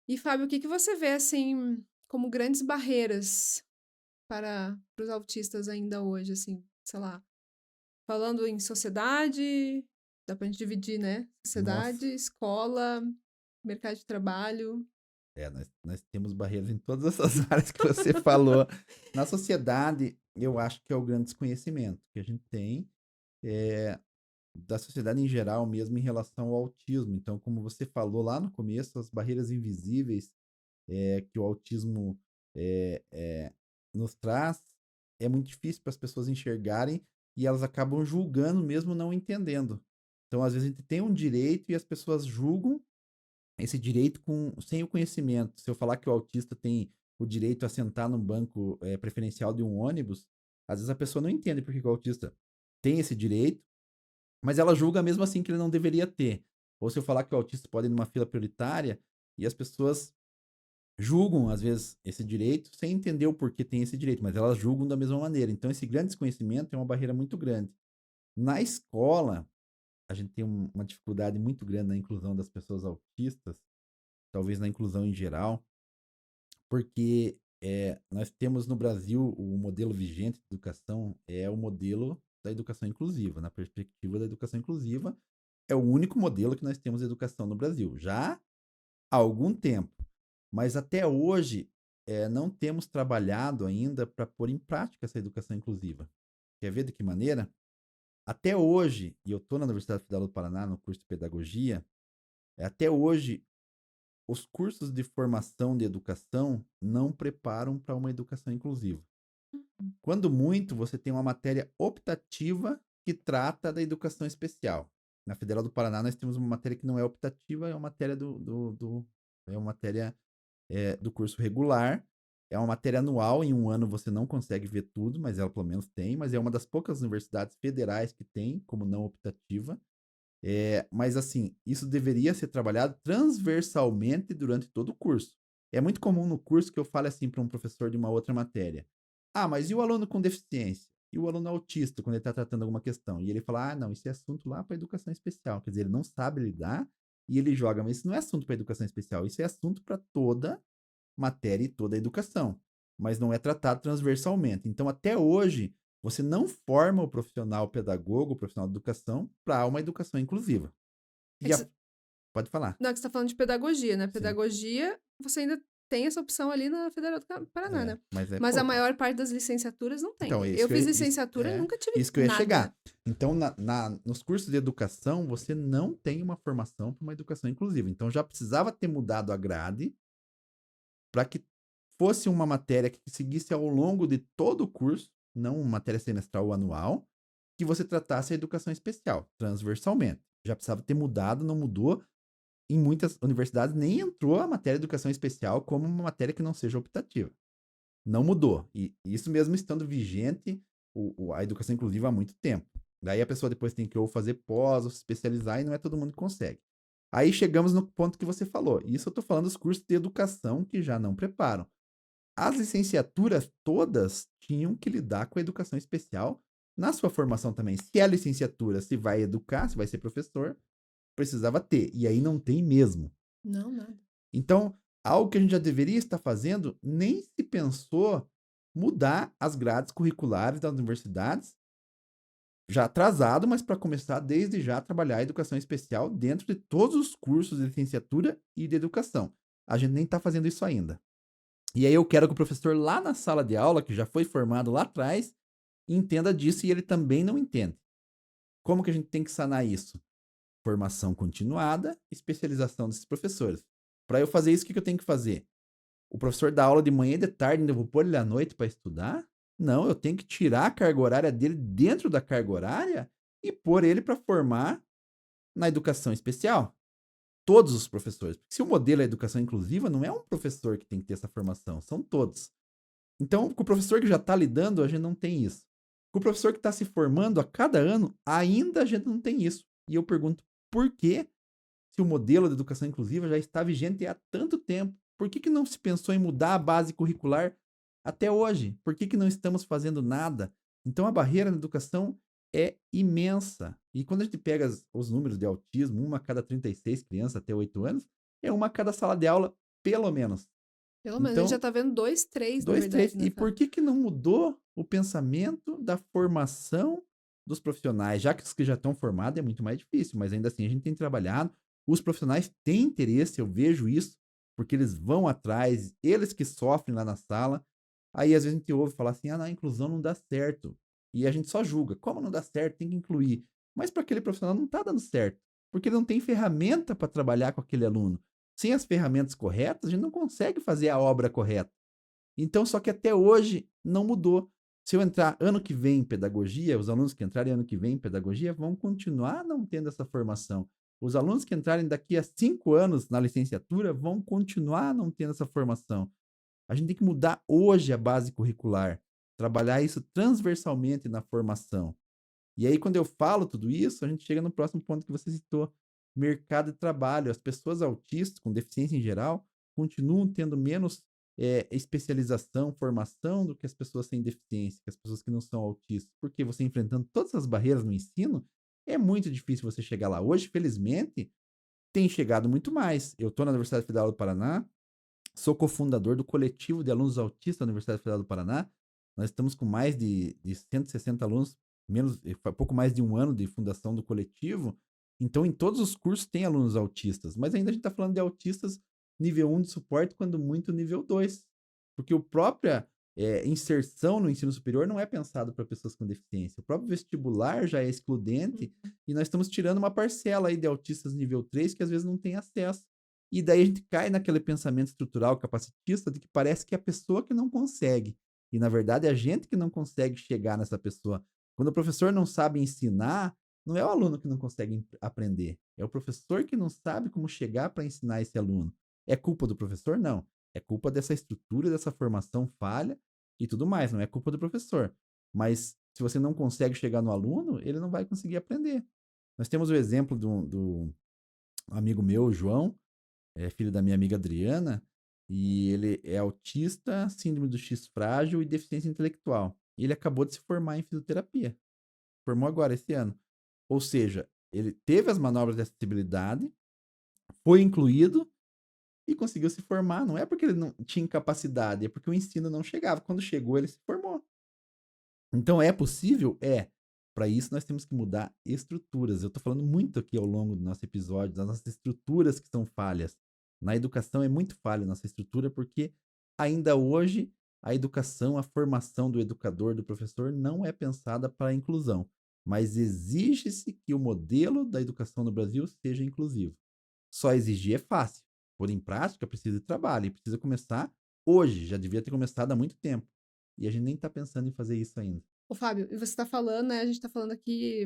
E, Fábio, o que que você vê, assim, como grandes barreiras para os autistas ainda hoje, assim, sei lá, falando em sociedade, dá pra gente dividir, né? Nossa, Sociedade, escola, mercado de trabalho. nós temos barreiras em todas essas áreas que você falou. Na sociedade, eu acho que é o grande desconhecimento que a gente tem é, da sociedade em geral mesmo em relação ao autismo. Então, como você falou lá no começo, as barreiras invisíveis que o autismo é, é, nos traz, é muito difícil para as pessoas enxergarem e elas acabam julgando mesmo não entendendo. Então, às vezes, a gente tem um direito e as pessoas julgam esse direito sem o conhecimento. Se eu falar que o autista tem o direito a sentar num banco preferencial de um ônibus, às vezes a pessoa não entende porque que o autista tem esse direito, mas ela julga mesmo assim que ele não deveria ter. Ou se eu falar que o autista pode ir numa fila prioritária e as pessoas julgam, às vezes, esse direito sem entender o porquê tem esse direito, mas elas julgam da mesma maneira. Então, esse grande desconhecimento é uma barreira muito grande. Na escola, a gente tem uma dificuldade muito grande na inclusão das pessoas autistas, talvez na inclusão em geral, porque nós temos no Brasil o modelo vigente de educação é o modelo da educação inclusiva. Na perspectiva da educação inclusiva, é o único modelo que nós temos de educação no Brasil, já há algum tempo. Mas até hoje, não temos trabalhado ainda para pôr em prática essa educação inclusiva. Quer ver de que maneira? Até hoje, e eu estou na Universidade Federal do Paraná, no curso de Pedagogia, até hoje, os cursos de formação de educação não preparam para uma educação inclusiva. Uhum. Quando muito, você tem uma matéria optativa que trata da educação especial. Na Federal do Paraná, nós temos uma matéria que não é optativa, é uma matéria é uma matéria do curso regular. É uma matéria anual, em um ano você não consegue ver tudo, mas ela pelo menos tem, mas é uma das poucas universidades federais que tem como não optativa. Mas assim, isso deveria ser trabalhado transversalmente durante todo o curso. É muito comum no curso que eu fale assim para um professor de uma outra matéria. Ah, mas e o aluno com deficiência? E o aluno autista, quando ele está tratando alguma questão? E ele fala, ah, não, isso é assunto lá para educação especial. Quer dizer, ele não sabe lidar e ele joga, mas isso não é assunto para educação especial, isso é assunto para toda matéria e toda a educação, mas não é tratado transversalmente. Então, até hoje, você não forma o profissional pedagogo, o profissional de educação, para uma educação inclusiva. É E que a... Pode falar. não, é que você tá falando de pedagogia, né? Sim. Pedagogia, você ainda tem essa opção ali na Federal do Paraná, né? Mas é Mas a pouca. maior parte das licenciaturas não Então, tem. Eu fiz licenciatura e é nunca tive isso que eu ia nada. chegar. Então, nos cursos de educação, você não tem uma formação para uma educação inclusiva. Então, já precisava ter mudado a grade para que fosse uma matéria que seguisse ao longo de todo o curso, não uma matéria semestral ou anual, que você tratasse a educação especial, transversalmente. Já precisava ter mudado, não mudou. Em muitas universidades nem entrou a matéria de educação especial como uma matéria que não seja optativa. Não mudou. E isso mesmo estando vigente, a educação inclusiva há muito tempo. Daí a pessoa depois tem que ou fazer pós, ou se especializar, e não é todo mundo que consegue. Aí chegamos no ponto que você falou. Isso eu estou falando dos cursos de educação que já não preparam. as licenciaturas todas tinham que lidar com a educação especial na sua formação também. Se é licenciatura, se vai educar, se vai ser professor, precisava ter. E aí não tem mesmo. Não, nada. Então, algo que a gente já deveria estar fazendo, nem se pensou mudar as grades curriculares das universidades, já atrasado, mas para começar desde já a trabalhar a educação especial dentro de todos os cursos de licenciatura e de educação. A gente nem está fazendo isso ainda. E aí eu quero que o professor lá na sala de aula, que já foi formado lá atrás, entenda disso e ele também não entende. Como que a gente tem que sanar isso? Formação continuada, especialização desses professores. Para eu fazer isso, o que eu tenho que fazer? O professor dá aula de manhã e de tarde, ainda vou pôr ele à noite para estudar? Não, eu tenho que tirar a carga horária dele dentro da carga horária e pôr ele para formar na educação especial. Todos os professores. Porque se o modelo é educação inclusiva, não é um professor que tem que ter essa formação, são todos. Então, com o professor que já está lidando, a gente não tem isso. Com o professor que está se formando a cada ano, ainda a gente não tem isso. E eu pergunto, por que, se o modelo de educação inclusiva já está vigente há tanto tempo, por que não se pensou em mudar a base curricular até hoje? Por que não estamos fazendo nada? Então, a barreira na educação é imensa. E quando a gente pega os números de autismo, uma a cada 36 crianças até 8 anos, é uma a cada sala de aula, pelo menos. Pelo menos a gente já Então, tá vendo 2, 3, na 2, 3. verdade, né, E Fábio? por que não mudou o pensamento da formação dos profissionais? Já que os que já estão formados é muito mais difícil, mas ainda assim a gente tem trabalhado. Os profissionais têm interesse, eu vejo isso, porque eles vão atrás, eles que sofrem lá na sala. Aí às vezes a gente ouve falar assim: ah, não, a inclusão não dá certo. E a gente só julga. Como não dá certo? Tem que incluir. Mas para aquele profissional não está dando certo, porque ele não tem ferramenta para trabalhar com aquele aluno. Sem as ferramentas corretas, a gente não consegue fazer a obra correta. Então, só que até hoje não mudou. Se eu entrar ano que vem em pedagogia, os alunos que entrarem ano que vem em pedagogia vão continuar não tendo essa formação. Os alunos que entrarem daqui a 5 anos na licenciatura vão continuar não tendo essa formação. A gente tem que mudar hoje a base curricular, trabalhar isso transversalmente na formação. E aí, quando eu falo tudo isso, a gente chega no próximo ponto que você citou: mercado de trabalho. As pessoas autistas, com deficiência em geral, continuam tendo menos especialização, formação do que as pessoas sem deficiência, que as pessoas que não são autistas. Porque você enfrentando todas as barreiras no ensino, é muito difícil você chegar lá. Hoje, felizmente, tem chegado muito mais. Eu estou na Universidade Federal do Paraná, sou cofundador do coletivo de alunos autistas da Universidade Federal do Paraná. Nós estamos com mais de 160 alunos, pouco mais de um ano de fundação do coletivo. Então, em todos os cursos tem alunos autistas, mas ainda a gente está falando de autistas nível 1 de suporte, quando muito nível 2. Porque a própria inserção no ensino superior não é pensado para pessoas com deficiência. O próprio vestibular já é excludente e nós estamos tirando uma parcela aí de autistas nível 3 que às vezes não tem acesso. E daí a gente cai naquele pensamento estrutural capacitista de que parece que é a pessoa que não consegue. E na verdade é a gente que não consegue chegar nessa pessoa. Quando o professor não sabe ensinar, não é o aluno que não consegue aprender. É o professor que não sabe como chegar para ensinar esse aluno. É culpa do professor? Não. É culpa dessa estrutura, dessa formação falha e tudo mais. Não é culpa do professor. Mas se você não consegue chegar no aluno, ele não vai conseguir aprender. Nós temos o exemplo do amigo meu, o João, é filho da minha amiga Adriana, e ele é autista, síndrome do X frágil e deficiência intelectual. E ele acabou de se formar em fisioterapia. Formou agora, esse ano. Ou seja, ele teve as manobras de acessibilidade, foi incluído e conseguiu se formar. Não é porque ele não tinha incapacidade, é porque o ensino não chegava. Quando chegou, ele se formou. Então, é possível? É. Para isso, nós temos que mudar estruturas. Eu estou falando muito aqui ao longo do nosso episódio das nossas estruturas que são falhas. Na educação é muito falha a nossa estrutura, porque ainda hoje a educação, a formação do educador, do professor, não é pensada para a inclusão. Mas exige-se que o modelo da educação no Brasil seja inclusivo. Só exigir é fácil. Pôr em prática precisa de trabalho e precisa começar hoje. Já devia ter começado há muito tempo. E a gente nem está pensando em fazer isso ainda. Ô, Fábio, e você tá falando, né? A gente tá falando aqui.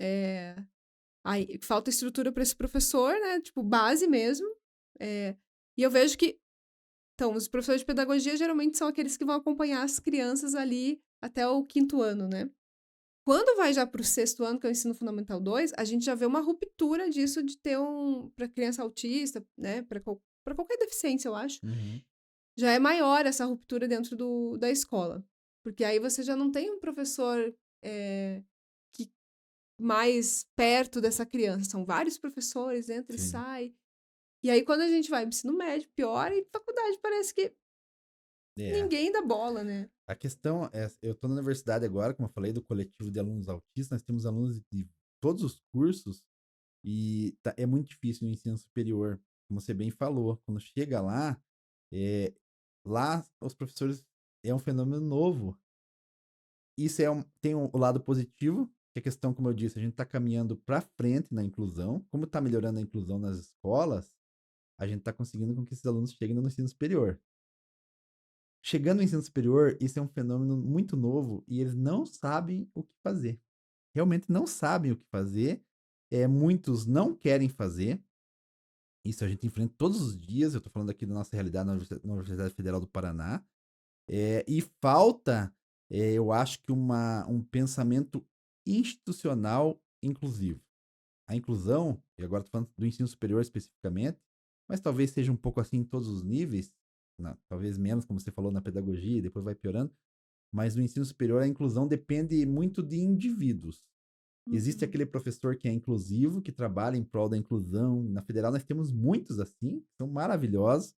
É, aí, falta estrutura para esse professor, né? Tipo, base mesmo. É, e eu vejo que. Então, os professores de pedagogia geralmente são aqueles que vão acompanhar as crianças ali até o quinto ano, né? Quando vai já para o sexto ano, que é o ensino fundamental 2, a gente já vê uma ruptura disso de ter para criança autista, né? Para qualquer deficiência, eu acho. Uhum. já é maior essa ruptura dentro da escola. Porque aí você já não tem um professor que mais perto dessa criança. São vários professores, entra e Sim. sai. E aí, quando a gente vai pro ensino médio, pior, e faculdade parece que É. ninguém dá bola, né? A questão é, eu estou na universidade agora, como eu falei, do coletivo de alunos autistas, nós temos alunos de todos os cursos e é muito difícil no ensino superior, como você bem falou. Quando chega lá, é, lá os professores é um fenômeno novo. Isso tem o lado positivo, que é a questão, como eu disse, a gente está caminhando para frente na inclusão. Como está melhorando a inclusão nas escolas, a gente está conseguindo com que esses alunos cheguem no ensino superior. Chegando no ensino superior, isso é um fenômeno muito novo e eles não sabem o que fazer. Realmente não sabem o que fazer. Muitos não querem fazer. Isso a gente enfrenta todos os dias. Eu estou falando aqui da nossa realidade na Universidade Federal do Paraná. E falta, eu acho que um pensamento institucional inclusivo. A inclusão, e agora estou falando do ensino superior especificamente, mas talvez seja um pouco assim em todos os níveis, talvez menos, como você falou, na pedagogia, depois vai piorando, mas no ensino superior a inclusão depende muito de indivíduos. Existe Uhum. aquele professor que é inclusivo, que trabalha em prol da inclusão. Na federal nós temos muitos assim, são maravilhosos.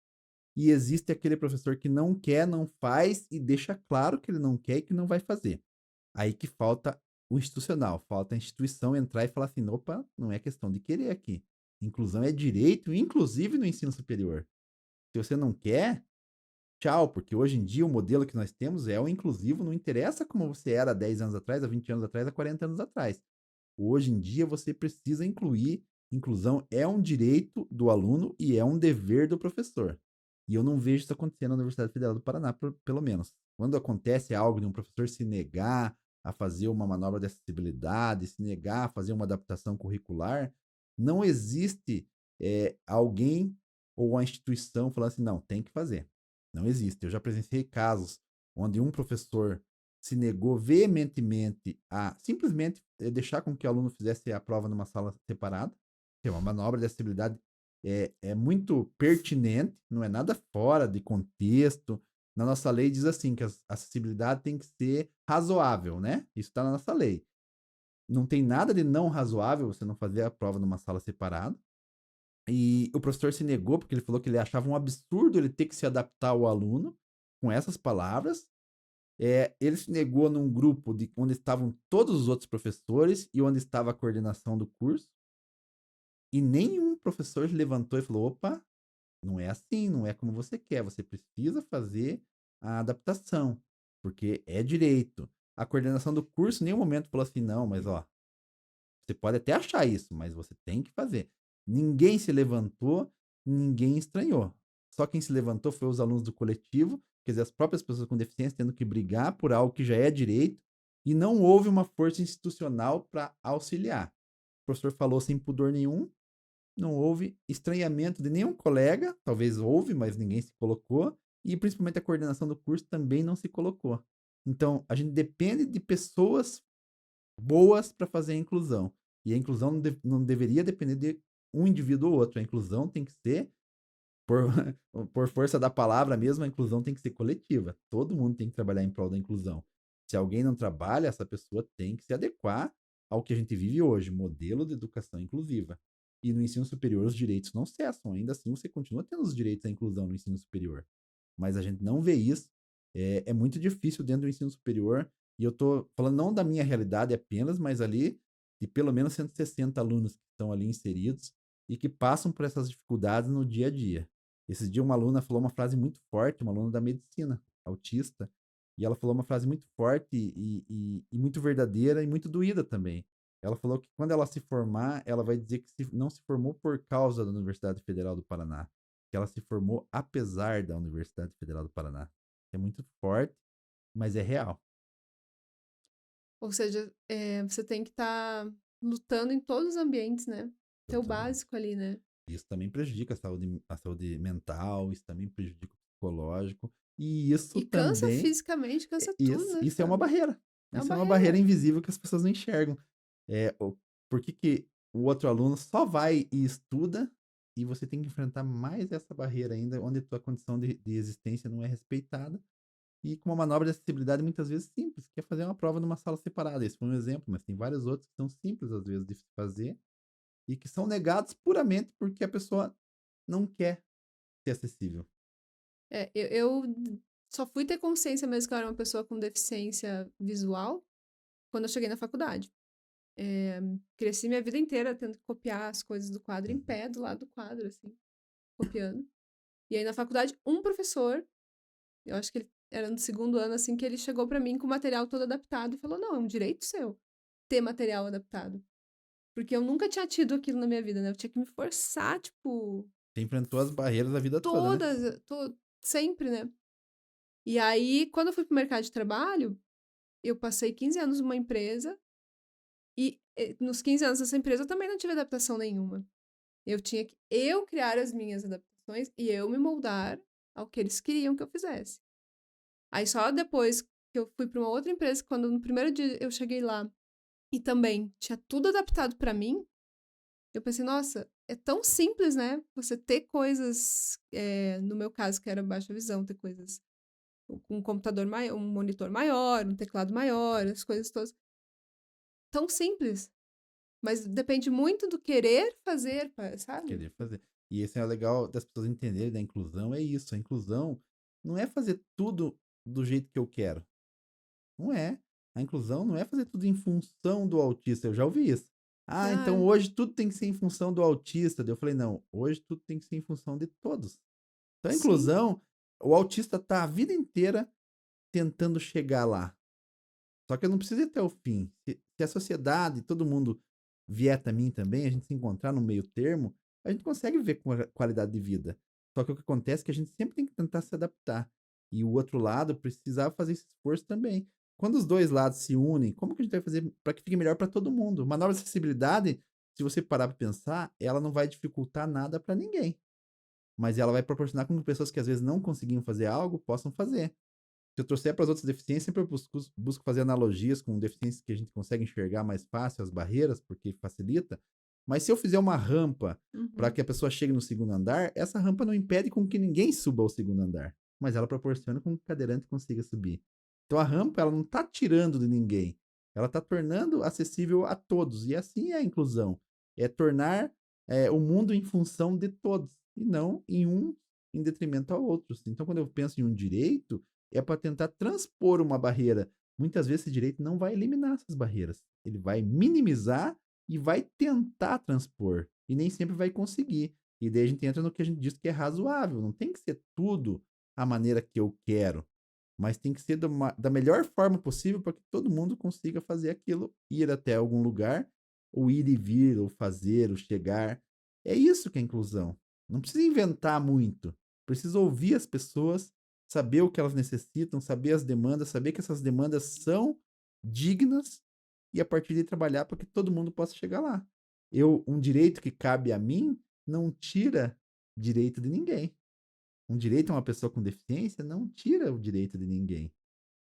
E existe aquele professor que não quer, não faz e deixa claro que ele não quer e que não vai fazer. Aí que falta o institucional, falta a instituição entrar e falar assim: opa, não é questão de querer aqui. Inclusão é direito, inclusive no ensino superior. Se você não quer, tchau, porque hoje em dia o modelo que nós temos é o inclusivo, não interessa como você era há 10 anos atrás, há 20 anos atrás, há 40 anos atrás. Hoje em dia você precisa incluir, inclusão é um direito do aluno e é um dever do professor. E eu não vejo isso acontecendo na Universidade Federal do Paraná, pelo menos. Quando acontece algo de um professor se negar a fazer uma manobra de acessibilidade, se negar a fazer uma adaptação curricular, não existe alguém ou a instituição falando assim, não, tem que fazer. Não existe. Eu já presenciei casos onde um professor se negou veementemente a simplesmente deixar com que o aluno fizesse a prova numa sala separada, que é uma manobra de acessibilidade muito pertinente, não é nada fora de contexto. Na nossa lei diz assim, que a acessibilidade tem que ser razoável, né? Isso está na nossa lei. Não tem nada de não razoável você não fazer a prova numa sala separada. E o professor se negou porque ele falou que ele achava um absurdo ele ter que se adaptar ao aluno com essas palavras. Ele se negou num grupo onde estavam todos os outros professores e onde estava a coordenação do curso. E nenhum professor levantou e falou: opa, não é assim, não é como você quer, você precisa fazer a adaptação, porque é direito. A coordenação do curso em nenhum momento falou assim: não, mas ó, você pode até achar isso, mas você tem que fazer. Ninguém se levantou, ninguém estranhou. Só quem se levantou foi os alunos do coletivo, quer dizer, as próprias pessoas com deficiência tendo que brigar por algo que já é direito, e não houve uma força institucional para auxiliar. O professor falou sem pudor nenhum, não houve estranhamento de nenhum colega, talvez houve, mas ninguém se colocou, e principalmente a coordenação do curso também não se colocou. Então, a gente depende de pessoas boas para fazer a inclusão. E a inclusão não deveria depender de um indivíduo ou outro. A inclusão tem que ser, por, por força da palavra mesmo, a inclusão tem que ser coletiva. Todo mundo tem que trabalhar em prol da inclusão. Se alguém não trabalha, essa pessoa tem que se adequar ao que a gente vive hoje, modelo de educação inclusiva. E no ensino superior os direitos não cessam, ainda assim você continua tendo os direitos à inclusão no ensino superior. Mas a gente não vê isso. É muito difícil dentro do ensino superior. E eu estou falando não da minha realidade apenas, mas ali de pelo menos 160 alunos que estão ali inseridos e que passam por essas dificuldades no dia a dia. Esse dia uma aluna falou uma frase muito forte, uma aluna da medicina, autista, e ela falou uma frase muito forte e muito verdadeira e muito doída também. Ela falou que quando ela se formar, ela vai dizer que não se formou por causa da Universidade Federal do Paraná, que ela se formou apesar da Universidade Federal do Paraná. É muito forte, mas é real. Ou seja, você tem que estar lutando em todos os ambientes, né? Ter o Todos os ambientes. básico ali, né? Isso também prejudica a saúde mental, isso também prejudica o psicológico. E isso E cansa também, fisicamente, cansa tudo, isso, né, isso é uma Fábio? barreira. É uma Isso é uma barreira barreira. invisível que as pessoas não enxergam. Por que o outro aluno só vai e estuda e você tem que enfrentar mais essa barreira ainda, onde a tua condição de existência não é respeitada. E com uma manobra de acessibilidade muitas vezes simples, que é fazer uma prova numa sala separada. Esse foi um exemplo, mas tem vários outros que são simples às vezes de se fazer e que são negados puramente porque a pessoa não quer ser acessível. Eu só fui ter consciência mesmo que eu era uma pessoa com deficiência visual quando eu cheguei na faculdade. Cresci minha vida inteira tendo que copiar as coisas do quadro em Uhum. pé, do lado do quadro, assim, copiando. E aí na faculdade, um professor, eu acho que ele era no segundo ano, assim, que ele chegou pra mim com o material todo adaptado e falou: não, é um direito seu ter material adaptado. Porque eu nunca tinha tido aquilo na minha vida, né? Eu tinha que me forçar, tipo, Você enfrentou as barreiras a vida toda, né? sempre, né? E aí, quando eu fui pro mercado de trabalho, eu passei 15 anos numa empresa e nos 15 anos dessa empresa eu também não tive adaptação nenhuma. Eu tinha que eu criar as minhas adaptações e eu me moldar ao que eles queriam que eu fizesse. Aí só depois que eu fui para uma outra empresa, quando no primeiro dia eu cheguei lá e também tinha tudo adaptado para mim, eu pensei, nossa, é tão simples, né? Você ter coisas, no meu caso, que era baixa visão, ter coisas com um computador maior, um monitor maior, um teclado maior, as coisas todas. Tão simples. Mas depende muito do querer fazer, sabe? Querer fazer. E esse é o legal das pessoas entenderem da inclusão, é isso. A inclusão não é fazer tudo do jeito que eu quero. Não é. A inclusão não é fazer tudo em função do autista. Eu já ouvi isso. Ah, então Ah, hoje tudo tem que ser em função do autista. Daí eu falei, não, hoje tudo tem que ser em função de todos. Então a sim. inclusão, o autista tá a vida inteira tentando chegar lá. Só que eu não preciso ir até o fim. Se a sociedade, todo mundo vier até mim também, a gente se encontrar no meio termo, a gente consegue ver com a qualidade de vida. Só que o que acontece é que a gente sempre tem que tentar se adaptar. E o outro lado precisava fazer esse esforço também. Quando os dois lados se unem, como que a gente vai fazer para que fique melhor para todo mundo? Uma nova acessibilidade, se você parar para pensar, ela não vai dificultar nada para ninguém. Mas ela vai proporcionar com que pessoas que às vezes não conseguiam fazer algo possam fazer. Se eu trouxer para as outras deficiências, sempre eu busco fazer analogias com deficiências que a gente consegue enxergar mais fácil, as barreiras, porque facilita. Mas se eu fizer uma rampa para Uhum. que a pessoa chegue no segundo andar, essa rampa não impede com que ninguém suba ao segundo andar, mas ela proporciona com que o cadeirante consiga subir. Então a rampa ela não está tirando de ninguém, ela está tornando acessível a todos. E assim é a inclusão, é tornar o mundo em função de todos e não em um em detrimento a outros. Então quando eu penso em um direito, é para tentar transpor uma barreira. Muitas vezes esse direito não vai eliminar essas barreiras. Ele vai minimizar e vai tentar transpor. E nem sempre vai conseguir. E daí a gente entra no que a gente diz que é razoável. Não tem que ser tudo a maneira que eu quero. Mas tem que ser da melhor forma possível para que todo mundo consiga fazer aquilo, ir até algum lugar, ou ir e vir, ou fazer, ou chegar. É isso que é inclusão. Não precisa inventar muito. Precisa ouvir as pessoas, saber o que elas necessitam, saber as demandas, saber que essas demandas são dignas e a partir de trabalhar para que todo mundo possa chegar lá. Um direito que cabe a mim não tira direito de ninguém. Um direito a uma pessoa com deficiência não tira o direito de ninguém.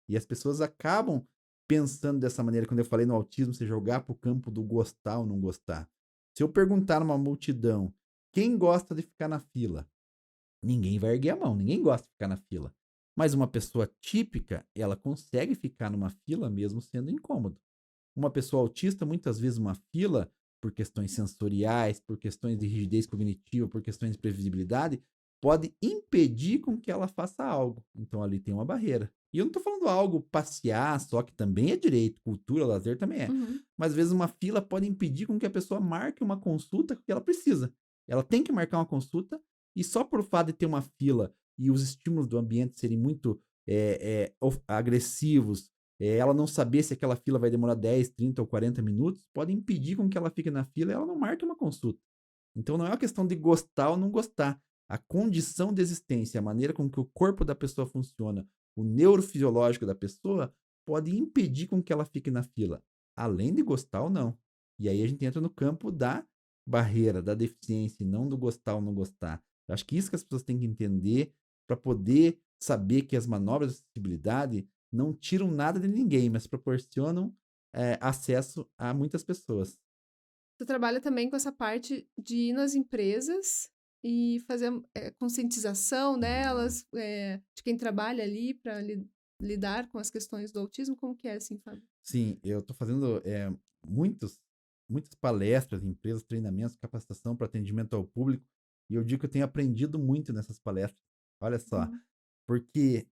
E as pessoas acabam pensando dessa maneira. Quando eu falei no autismo, você jogar para o campo do gostar ou não gostar. Se eu perguntar numa multidão quem gosta de ficar na fila, ninguém vai erguer a mão, ninguém gosta de ficar na fila. Mas uma pessoa típica, ela consegue ficar numa fila mesmo sendo incômodo. Uma pessoa autista, muitas vezes, uma fila, por questões sensoriais, por questões de rigidez cognitiva, por questões de previsibilidade, pode impedir com que ela faça algo. Então ali tem uma barreira. E eu não estou falando algo passear só, que também é direito, cultura, lazer também é. Uhum. Mas às vezes uma fila pode impedir com que a pessoa marque uma consulta que ela precisa. Ela tem que marcar uma consulta e só por fato de ter uma fila e os estímulos do ambiente serem muito agressivos, ela não saber se aquela fila vai demorar 10, 30 ou 40 minutos, pode impedir com que ela fique na fila e ela não marque uma consulta. Então não é uma questão de gostar ou não gostar. A condição de existência, a maneira com que o corpo da pessoa funciona, o neurofisiológico da pessoa, pode impedir com que ela fique na fila, além de gostar ou não. E aí a gente entra no campo da barreira, da deficiência, e não do gostar ou não gostar. Eu acho que isso que as pessoas têm que entender para poder saber que as manobras de acessibilidade não tiram nada de ninguém, mas proporcionam acesso a muitas pessoas. Tu trabalha também com essa parte de ir nas empresas e fazer conscientização delas, de quem trabalha ali para lidar com as questões do autismo? Como que é assim, Fábio? Sim, eu estou fazendo muitos, muitas palestras em empresas, treinamentos, capacitação para atendimento ao público, e eu digo que eu tenho aprendido muito nessas palestras. Olha só, Uhum, porque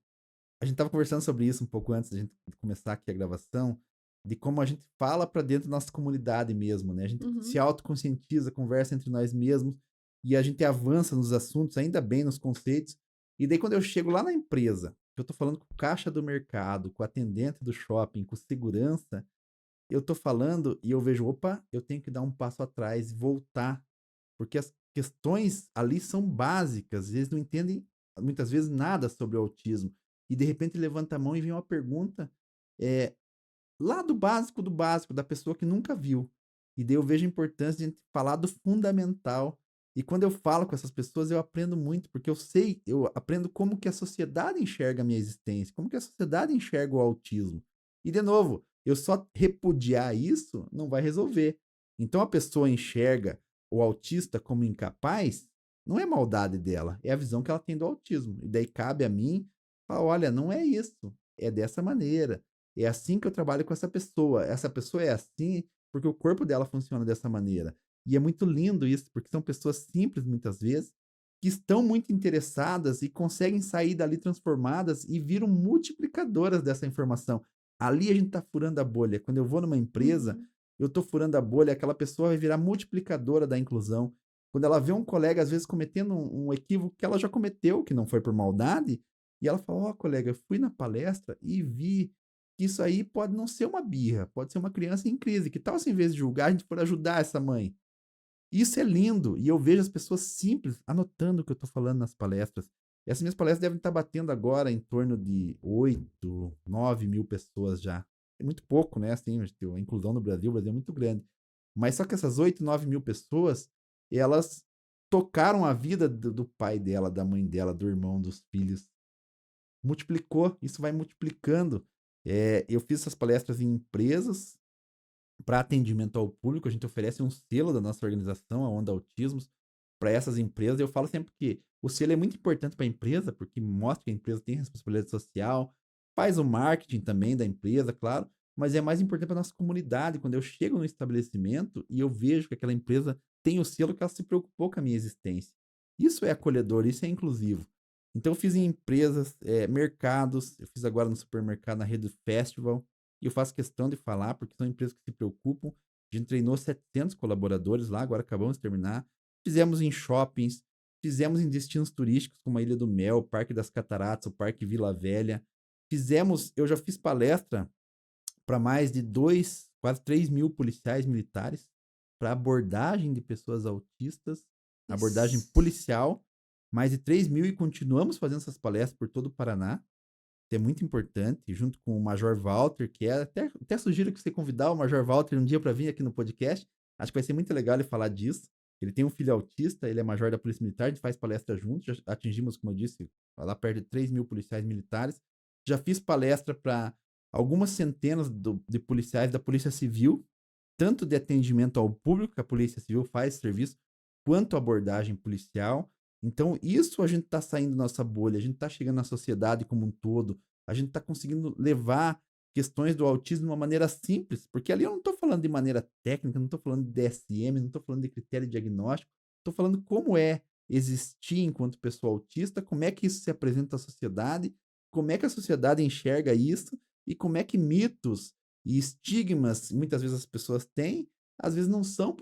a gente estava conversando sobre isso um pouco antes da gente começar aqui a gravação, de como a gente fala para dentro da nossa comunidade mesmo, né? A gente se uhum, autoconscientiza, conversa entre nós mesmos e a gente avança nos assuntos, ainda bem nos conceitos. E daí quando eu chego lá na empresa, que eu tô falando com o caixa do mercado, com o atendente do shopping, com segurança, eu tô falando e eu vejo, opa, eu tenho que dar um passo atrás e voltar, porque as questões ali são básicas, eles não entendem muitas vezes nada sobre o autismo. E de repente levanta a mão e vem uma pergunta é, lá do básico, da pessoa que nunca viu. E daí eu vejo a importância de a gente falar do fundamental. E quando eu falo com essas pessoas, eu aprendo muito, porque eu sei, eu aprendo como que a sociedade enxerga a minha existência, como que a sociedade enxerga o autismo. E, de novo, eu só repudiar isso não vai resolver. Então, a pessoa enxerga o autista como incapaz, não é maldade dela, é a visão que ela tem do autismo. E daí cabe a mim falar: olha, não é isso, é dessa maneira. É assim que eu trabalho com essa pessoa. Essa pessoa é assim porque o corpo dela funciona dessa maneira. E é muito lindo isso, porque são pessoas simples, muitas vezes, que estão muito interessadas e conseguem sair dali transformadas e viram multiplicadoras dessa informação. Ali a gente está furando a bolha. Quando eu vou numa empresa, uhum. eu estou furando a bolha, aquela pessoa vai virar multiplicadora da inclusão. Quando ela vê um colega, às vezes, cometendo um equívoco que ela já cometeu, que não foi por maldade, e ela fala: ó, colega, eu fui na palestra e vi que isso aí pode não ser uma birra, pode ser uma criança em crise. Que tal se, em vez de julgar, a gente for ajudar essa mãe? Isso é lindo. E eu vejo as pessoas simples anotando o que eu estou falando nas palestras. Essas minhas palestras devem estar batendo agora em torno de 8, 9 mil pessoas já. É muito pouco, né? Assim, a inclusão no Brasil, o Brasil é muito grande. Mas só que essas 8, 9 mil pessoas, elas tocaram a vida do pai dela, da mãe dela, do irmão, dos filhos. Multiplicou, isso vai multiplicando. Eu fiz essas palestras em empresas para atendimento ao público, a gente oferece um selo da nossa organização, a Onda Autismos, para essas empresas. Eu falo sempre que o selo é muito importante para a empresa, porque mostra que a empresa tem responsabilidade social, faz o marketing também da empresa, claro, mas é mais importante para a nossa comunidade. Quando eu chego no estabelecimento e eu vejo que aquela empresa tem o selo, que ela se preocupou com a minha existência. Isso é acolhedor, isso é inclusivo. Então, eu fiz em empresas, mercados, eu fiz agora no supermercado, na rede Festival, e eu faço questão de falar, porque são empresas que se preocupam. A gente treinou 700 colaboradores lá, agora acabamos de terminar. Fizemos em shoppings, fizemos em destinos turísticos, como a Ilha do Mel, o Parque das Cataratas, o Parque Vila Velha. Eu já fiz palestra para mais de 2, quase 3 mil policiais militares para abordagem de pessoas autistas, abordagem Isso. policial, mais de 3 mil, e continuamos fazendo essas palestras por todo o Paraná, que é muito importante, junto com o Major Walter, que é até sugiro que você convidar o Major Walter um dia para vir aqui no podcast. Acho que vai ser muito legal ele falar disso. Ele tem um filho autista, ele é major da Polícia Militar, a gente faz palestra juntos, já atingimos, como eu disse, lá perto de 3 mil policiais militares. Já fiz palestra para algumas centenas de policiais da Polícia Civil, tanto de atendimento ao público, que a Polícia Civil faz serviço, quanto abordagem policial. Então, isso a gente está saindo da nossa bolha, a gente está chegando na sociedade como um todo, a gente está conseguindo levar questões do autismo de uma maneira simples, porque ali eu não estou falando de maneira técnica, não estou falando de DSM, não estou falando de critério diagnóstico, estou falando como é existir enquanto pessoa autista, como é que isso se apresenta à sociedade, como é que a sociedade enxerga isso e como é que mitos e estigmas muitas vezes as pessoas têm, às vezes não são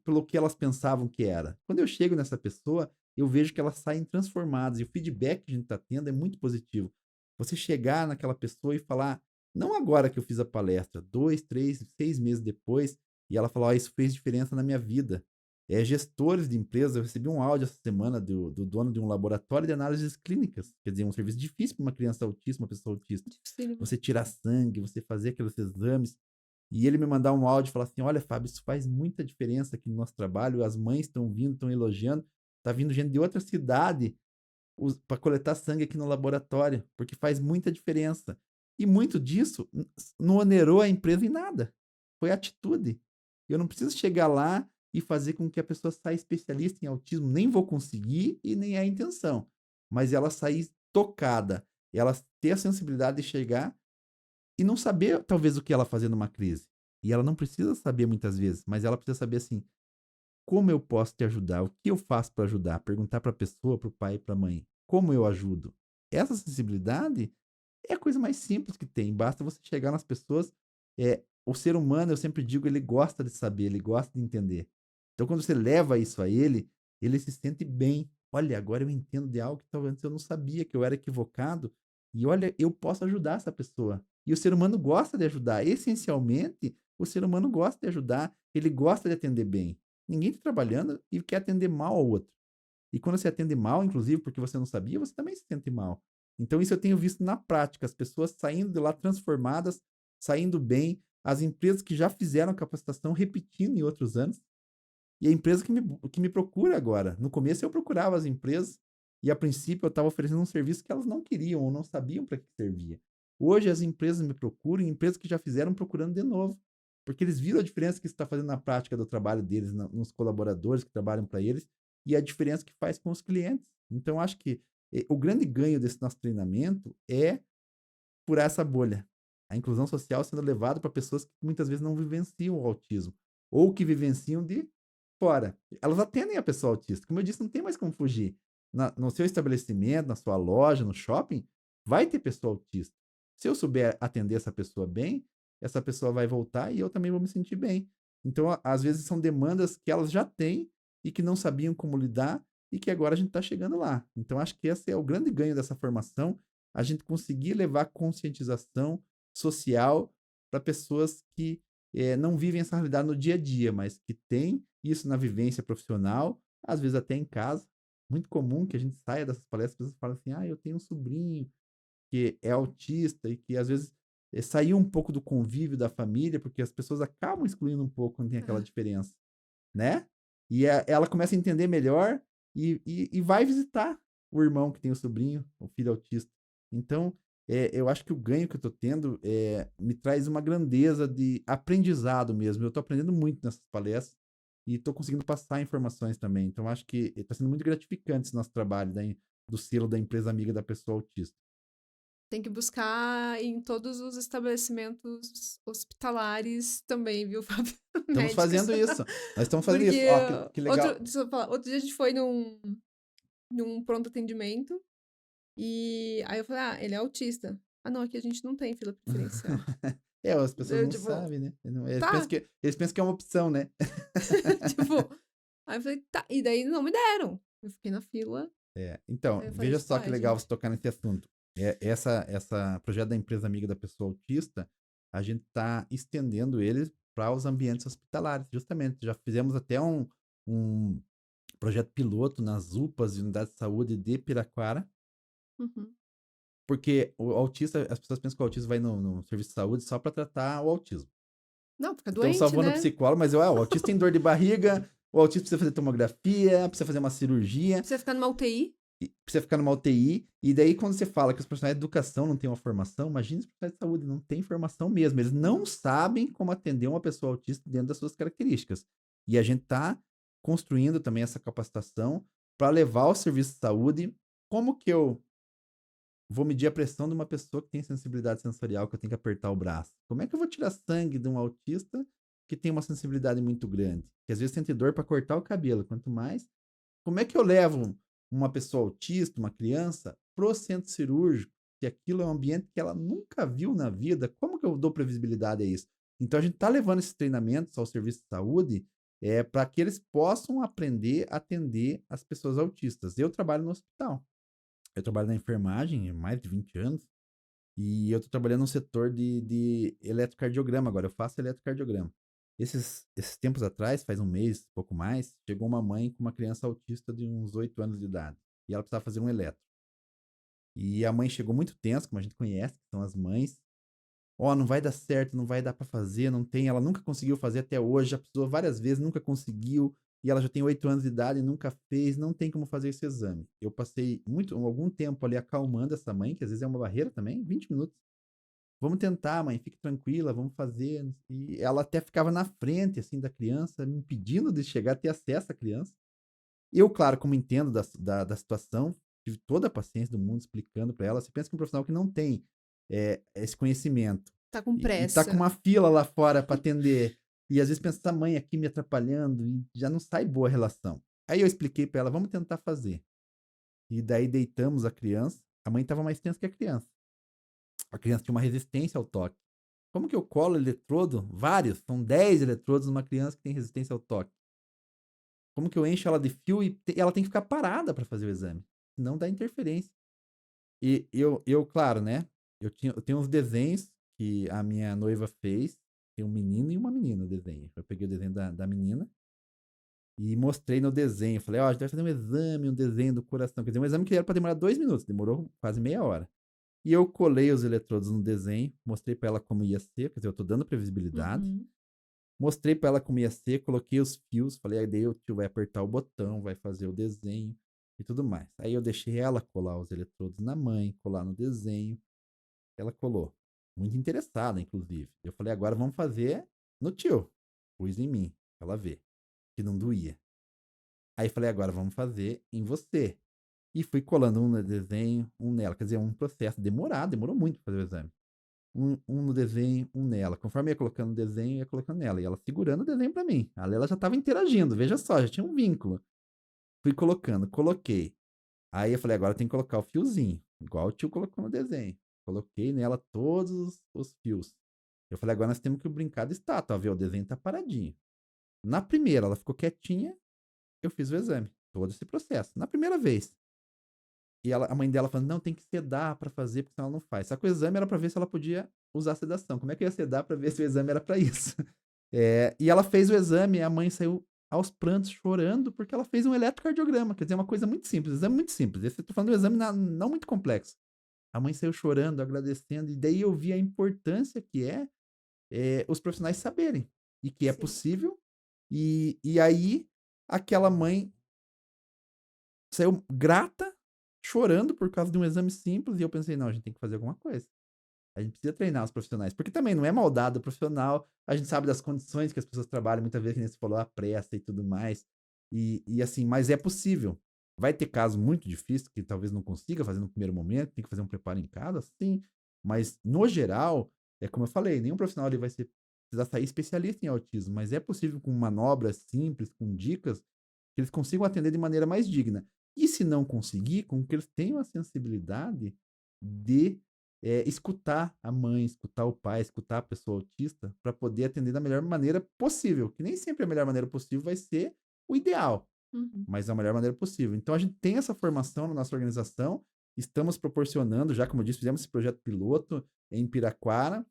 pelo que elas pensavam que era. Quando eu chego nessa pessoa, eu vejo que elas saem transformadas e o feedback que a gente está tendo é muito positivo. Você chegar naquela pessoa e falar, não agora que eu fiz a palestra, 2, 3, 6 meses depois, e ela falar, isso fez diferença na minha vida. Gestores de empresas, eu recebi um áudio essa semana do dono de um laboratório de análises clínicas, quer dizer, um serviço difícil para uma criança autista, uma pessoa autista. Dificílimo. Você tirar sangue, você fazer aqueles exames, e ele me mandar um áudio e falar assim: olha, Fábio, isso faz muita diferença aqui no nosso trabalho. As mães estão vindo, estão elogiando. Tá vindo gente de outra cidade para coletar sangue aqui no laboratório, porque faz muita diferença. E muito disso não onerou a empresa em nada. Foi atitude. Eu não preciso chegar lá e fazer com que a pessoa saia especialista em autismo. Nem vou conseguir e nem é a intenção, mas ela sair tocada, ela ter a sensibilidade de chegar e não saber, talvez, o que ela fazer numa crise. E ela não precisa saber muitas vezes, mas ela precisa saber assim: como eu posso te ajudar? O que eu faço para ajudar? Perguntar para a pessoa, para o pai e para a mãe: como eu ajudo? Essa sensibilidade é a coisa mais simples que tem. Basta você chegar nas pessoas. O ser humano, eu sempre digo, ele gosta de saber, ele gosta de entender. Então, quando você leva isso a ele, ele se sente bem. Olha, agora eu entendo de algo que talvez eu não sabia, que eu era equivocado. E olha, eu posso ajudar essa pessoa. E o ser humano gosta de ajudar. Essencialmente, o ser humano gosta de ajudar, ele gosta de atender bem. Ninguém está trabalhando e quer atender mal ao outro. E quando você atende mal, inclusive, porque você não sabia, você também se sente mal. Então, isso eu tenho visto na prática, as pessoas saindo de lá transformadas, saindo bem, as empresas que já fizeram a capacitação repetindo em outros anos, e a empresa que me procura agora. No começo eu procurava as empresas, e a princípio eu estava oferecendo um serviço que elas não queriam ou não sabiam para que servia. Hoje as empresas me procuram, e empresas que já fizeram procurando de novo, porque eles viram a diferença que isso está fazendo na prática do trabalho deles, nos colaboradores que trabalham para eles, e a diferença que faz com os clientes. Então, acho que o grande ganho desse nosso treinamento é furar essa bolha. A inclusão social sendo levada para pessoas que muitas vezes não vivenciam o autismo, ou que vivenciam de fora. Elas atendem a pessoa autista. Como eu disse, não tem mais como fugir. No seu estabelecimento, na sua loja, no shopping, vai ter pessoa autista. Se eu souber atender essa pessoa bem, essa pessoa vai voltar e eu também vou me sentir bem. Então, às vezes, são demandas que elas já têm e que não sabiam como lidar e que agora a gente está chegando lá. Então, acho que esse é o grande ganho dessa formação, a gente conseguir levar conscientização social para pessoas que não vivem essa realidade no dia a dia, mas que têm isso na vivência profissional, às vezes até em casa. Muito comum que a gente saia dessas palestras, as pessoas falam assim: ah, eu tenho um sobrinho que é autista e que às vezes saiu um pouco do convívio da família, porque as pessoas acabam excluindo um pouco quando tem aquela É. diferença, né? E ela começa a entender melhor e vai visitar o irmão que tem o sobrinho, o filho autista. Então, eu acho que o ganho que eu tô tendo me traz uma grandeza de aprendizado mesmo. Eu tô aprendendo muito nessas palestras e tô conseguindo passar informações também. Então, acho que tá sendo muito gratificante esse nosso trabalho do selo da empresa amiga da pessoa autista. Tem que buscar em todos os estabelecimentos hospitalares também, viu, Fábio? Estamos Médicos. fazendo isso. Nós estamos fazendo isso. Porque Ó, que legal. deixa eu falar, outro dia a gente foi num pronto atendimento e aí eu falei, ah, ele é autista. Ah, não, aqui a gente não tem fila preferencial. As pessoas Eu, não tipo, sabem, né? Eles pensam tá, que é uma opção, né? tipo, aí eu falei, tá, e daí não me deram. Eu fiquei na fila, Então, aí eu falei, veja tipo, só que ai, legal você gente. tocar nesse assunto. Essa projeto da empresa amiga da pessoa autista, a gente está estendendo ele para os ambientes hospitalares, justamente. Já fizemos até um projeto piloto nas UPAs e unidades de saúde de Piraquara, Uhum. porque o autista, as pessoas pensam que o autista vai no serviço de saúde só para tratar o autismo. Não, fica Então, só doente, vou no né? psicólogo, mas o autista tem dor de barriga, o autista precisa fazer tomografia, precisa fazer uma cirurgia, Precisa ficar numa UTI. e precisa ficar numa UTI. E daí, quando você fala que os profissionais de educação não têm uma formação, imagina os profissionais de saúde, não têm formação mesmo. Eles não Não. sabem como atender uma pessoa autista dentro das suas características. E a gente está construindo também essa capacitação para levar o serviço de saúde. Como que eu vou medir a pressão de uma pessoa que tem sensibilidade sensorial, que eu tenho que apertar o braço? Como é que eu vou tirar sangue de um autista que tem uma sensibilidade muito grande? Que às vezes sente dor para cortar o cabelo, quanto mais. Como é que eu levo uma pessoa autista, uma criança, pro centro cirúrgico, que aquilo é um ambiente que ela nunca viu na vida? Como que eu dou previsibilidade a isso? Então a gente está levando esses treinamentos ao serviço de saúde para que eles possam aprender a atender as pessoas autistas. Eu trabalho no hospital. Eu trabalho na enfermagem há mais de 20 anos e eu estou trabalhando no setor de eletrocardiograma agora. Eu faço eletrocardiograma. Esses tempos atrás, faz um mês, pouco mais, chegou uma mãe com uma criança autista de uns 8 anos de idade. E ela precisava fazer um eletro. E a mãe chegou muito tensa, como a gente conhece, que são as mães. Ó, não vai dar certo, não vai dar para fazer, não tem. Ela nunca conseguiu fazer até hoje, já precisou várias vezes, nunca conseguiu. E ela já tem 8 anos de idade e nunca fez, não tem como fazer esse exame. Eu passei algum tempo ali acalmando essa mãe, que às vezes é uma barreira também, 20 minutos. Vamos tentar, mãe, fique tranquila, vamos fazer. E ela até ficava na frente, assim, da criança, me impedindo de chegar a ter acesso à criança. Eu, claro, como entendo da situação, tive toda a paciência do mundo explicando para ela. Você pensa que um profissional que não tem esse conhecimento Tá com e tá com pressa. uma fila lá fora para atender, e às vezes pensa, essa mãe aqui me atrapalhando, e já não sai boa a relação. Aí eu expliquei para ela, vamos tentar fazer. E daí deitamos a criança, a mãe estava mais tensa que a criança. A criança tinha uma resistência ao toque. Como que eu colo eletrodo? Vários, são 10 eletrodos numa criança que tem resistência ao toque. Como que eu encho ela de fio e ela tem que ficar parada para fazer o exame, senão dá interferência. E eu claro, né, eu tenho uns desenhos que a minha noiva fez, tem um menino e uma menina no desenho. Eu peguei o desenho da menina e mostrei no desenho, falei: "Ó, a gente vai fazer um exame, um desenho do coração", quer dizer, um exame que era para demorar 2 minutos, demorou quase meia hora. E eu colei os eletrodos no desenho, mostrei para ela como ia ser, quer dizer, eu tô dando previsibilidade. Uhum. Mostrei pra ela como ia ser, coloquei os fios, falei: "Aí daí o tio vai apertar o botão, vai fazer o desenho e tudo mais". Aí eu deixei ela colar os eletrodos na mãe, colar no desenho, ela colou. Muito interessada, inclusive. Eu falei: "Agora vamos fazer no tio". Pus em mim, pra ela ver, que não doía. Aí falei: "Agora vamos fazer em você". E fui colando um no desenho, um nela, quer dizer, um processo demorado, demorou muito pra fazer o exame. Um no desenho, um nela. Conforme ia colocando o desenho, ia colocando nela. E ela segurando o desenho pra mim. Ali ela já estava interagindo, veja só, já tinha um vínculo. Fui colocando, coloquei. Aí eu falei, agora tem que colocar o fiozinho, igual o tio colocou no desenho. Coloquei nela todos os fios. Eu falei, agora nós temos que brincar de estátua, ó, ver, o desenho tá paradinho. Na primeira, ela ficou quietinha, eu fiz o exame. Todo esse processo. Na primeira vez. E ela, a mãe dela falando, não, tem que sedar pra fazer, porque senão ela não faz. Só que o exame era pra ver se ela podia usar sedação. Como é que eu ia sedar pra ver se o exame era pra isso? E ela fez o exame e a mãe saiu aos prantos chorando porque ela fez um eletrocardiograma. Quer dizer, uma coisa muito simples, exame muito simples. Esse eu tô falando de um exame não muito complexo. A mãe saiu chorando, agradecendo, e daí eu vi a importância que os profissionais saberem e que é Sim. possível. E aí aquela mãe saiu grata, chorando por causa de um exame simples, e eu pensei, não, a gente tem que fazer alguma coisa. A gente precisa treinar os profissionais, porque também não é maldade do profissional, a gente sabe das condições que as pessoas trabalham, muitas vezes, que nem você falou, a pressa e tudo mais. E assim, mas é possível. Vai ter casos muito difíceis que talvez não consiga fazer no primeiro momento, tem que fazer um preparo em casa, sim. Mas, no geral, é como eu falei, nenhum profissional ele vai precisar sair especialista em autismo, mas é possível com manobras simples, com dicas, que eles consigam atender de maneira mais digna. E se não conseguir, com que eles tenham a sensibilidade de escutar a mãe, escutar o pai, escutar a pessoa autista, para poder atender da melhor maneira possível. Que nem sempre a melhor maneira possível vai ser o ideal, Uhum. mas a melhor maneira possível. Então a gente tem essa formação na nossa organização, estamos proporcionando, já como eu disse, fizemos esse projeto piloto em Piraquara.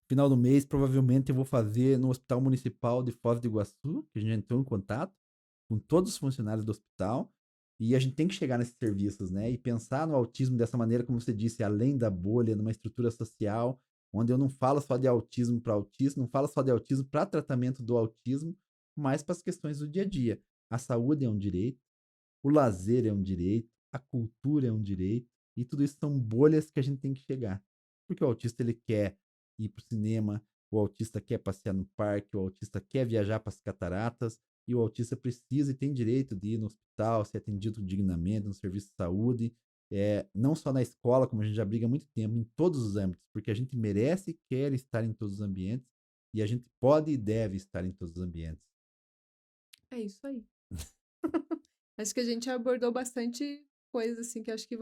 Final do mês, provavelmente eu vou fazer no Hospital Municipal de Foz do Iguaçu, que a gente entrou em contato com todos os funcionários do hospital. E a gente tem que chegar nesses serviços, né? E pensar no autismo dessa maneira, como você disse, além da bolha, numa estrutura social, onde eu não falo só de autismo para autismo, não falo só de autismo para tratamento do autismo, mas para as questões do dia a dia. A saúde é um direito, o lazer é um direito, a cultura é um direito, e tudo isso são bolhas que a gente tem que chegar. Porque o autista ele quer ir para o cinema, o autista quer passear no parque, o autista quer viajar para as cataratas, e o autista precisa e tem direito de ir no hospital, ser atendido dignamente, no serviço de saúde, não só na escola, como a gente já briga há muito tempo, em todos os âmbitos, porque a gente merece e quer estar em todos os ambientes, e a gente pode e deve estar em todos os ambientes. É isso aí. Acho que a gente abordou bastante coisas assim que acho que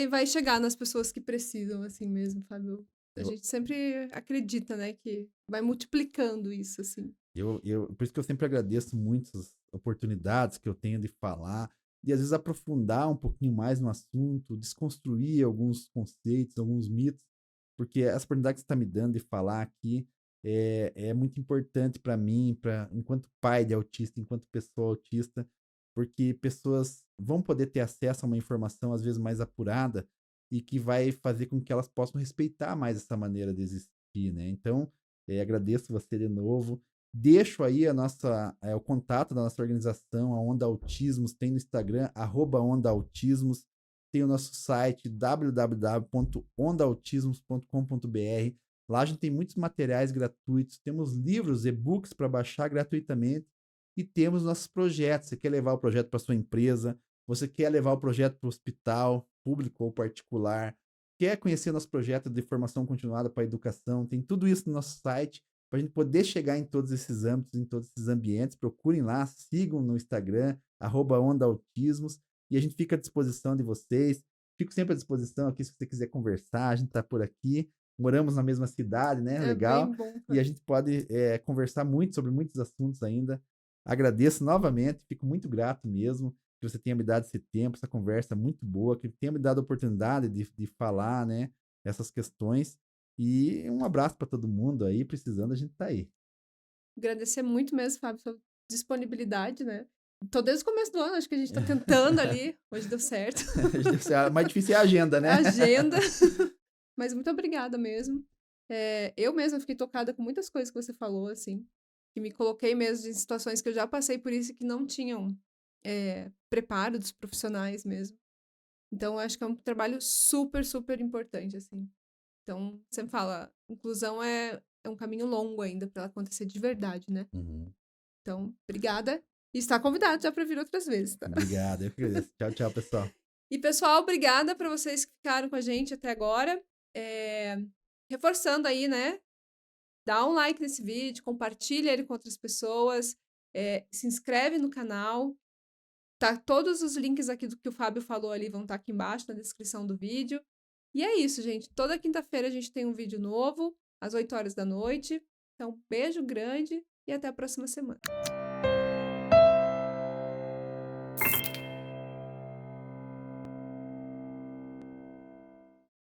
vai chegar nas pessoas que precisam assim mesmo, Fábio. A Eu, gente sempre acredita, né, que vai multiplicando isso assim. por isso que eu sempre agradeço muito as oportunidades que eu tenho de falar, e às vezes aprofundar um pouquinho mais no assunto, desconstruir alguns conceitos, alguns mitos, porque essa oportunidade que você está me dando de falar aqui é muito importante para mim, enquanto pai de autista, enquanto pessoa autista, porque pessoas vão poder ter acesso a uma informação às vezes mais apurada e que vai fazer com que elas possam respeitar mais essa maneira de existir, né? Então, agradeço você de novo. Deixo aí o contato da nossa organização, a Onda Autismos, tem no Instagram, @Onda Autismos. tem o nosso site www.ondautismos.com.br. Lá a gente tem muitos materiais gratuitos, temos livros, e-books para baixar gratuitamente e temos nossos projetos. Você quer levar o projeto para sua empresa, você quer levar o projeto para o hospital, público ou particular, quer conhecer nosso projeto de formação continuada para a educação, tem tudo isso no nosso site para a gente poder chegar em todos esses âmbitos, em todos esses ambientes. Procurem lá, sigam no Instagram, @ondautismos, e a gente fica à disposição de vocês. Fico sempre à disposição aqui se você quiser conversar, a gente está por aqui. Moramos na mesma cidade, né? É Legal. bem bom. E a gente pode conversar muito sobre muitos assuntos ainda. Agradeço novamente, fico muito grato mesmo que você tenha me dado esse tempo, essa conversa muito boa, que tenha me dado a oportunidade de falar, né, essas questões. E um abraço para todo mundo aí, precisando, a gente tá aí. Agradecer muito mesmo, Fábio, sua disponibilidade, né? Tô desde o começo do ano, acho que a gente tá tentando ali, hoje deu certo. Mais difícil é a agenda, né? Agenda. Mas muito obrigada mesmo. Eu mesma fiquei tocada com muitas coisas que você falou, assim, que me coloquei mesmo em situações que eu já passei por isso e que não tinham preparo dos profissionais mesmo. Então, eu acho que é um trabalho super, super importante, assim. Então, você me fala, inclusão é um caminho longo ainda para ela acontecer de verdade, né? Uhum. Então, obrigada. E está convidado já para vir outras vezes, tá? Obrigado, eu que agradeço. Tchau, tchau, pessoal. E, pessoal, obrigada para vocês que ficaram com a gente até agora. Reforçando aí, né? Dá um like nesse vídeo, compartilha ele com outras pessoas, se inscreve no canal. Tá, todos os links aqui do que o Fábio falou ali vão estar aqui embaixo na descrição do vídeo. E é isso, gente. Toda quinta-feira a gente tem um vídeo novo, às 8 horas da noite. Então, beijo grande e até a próxima semana.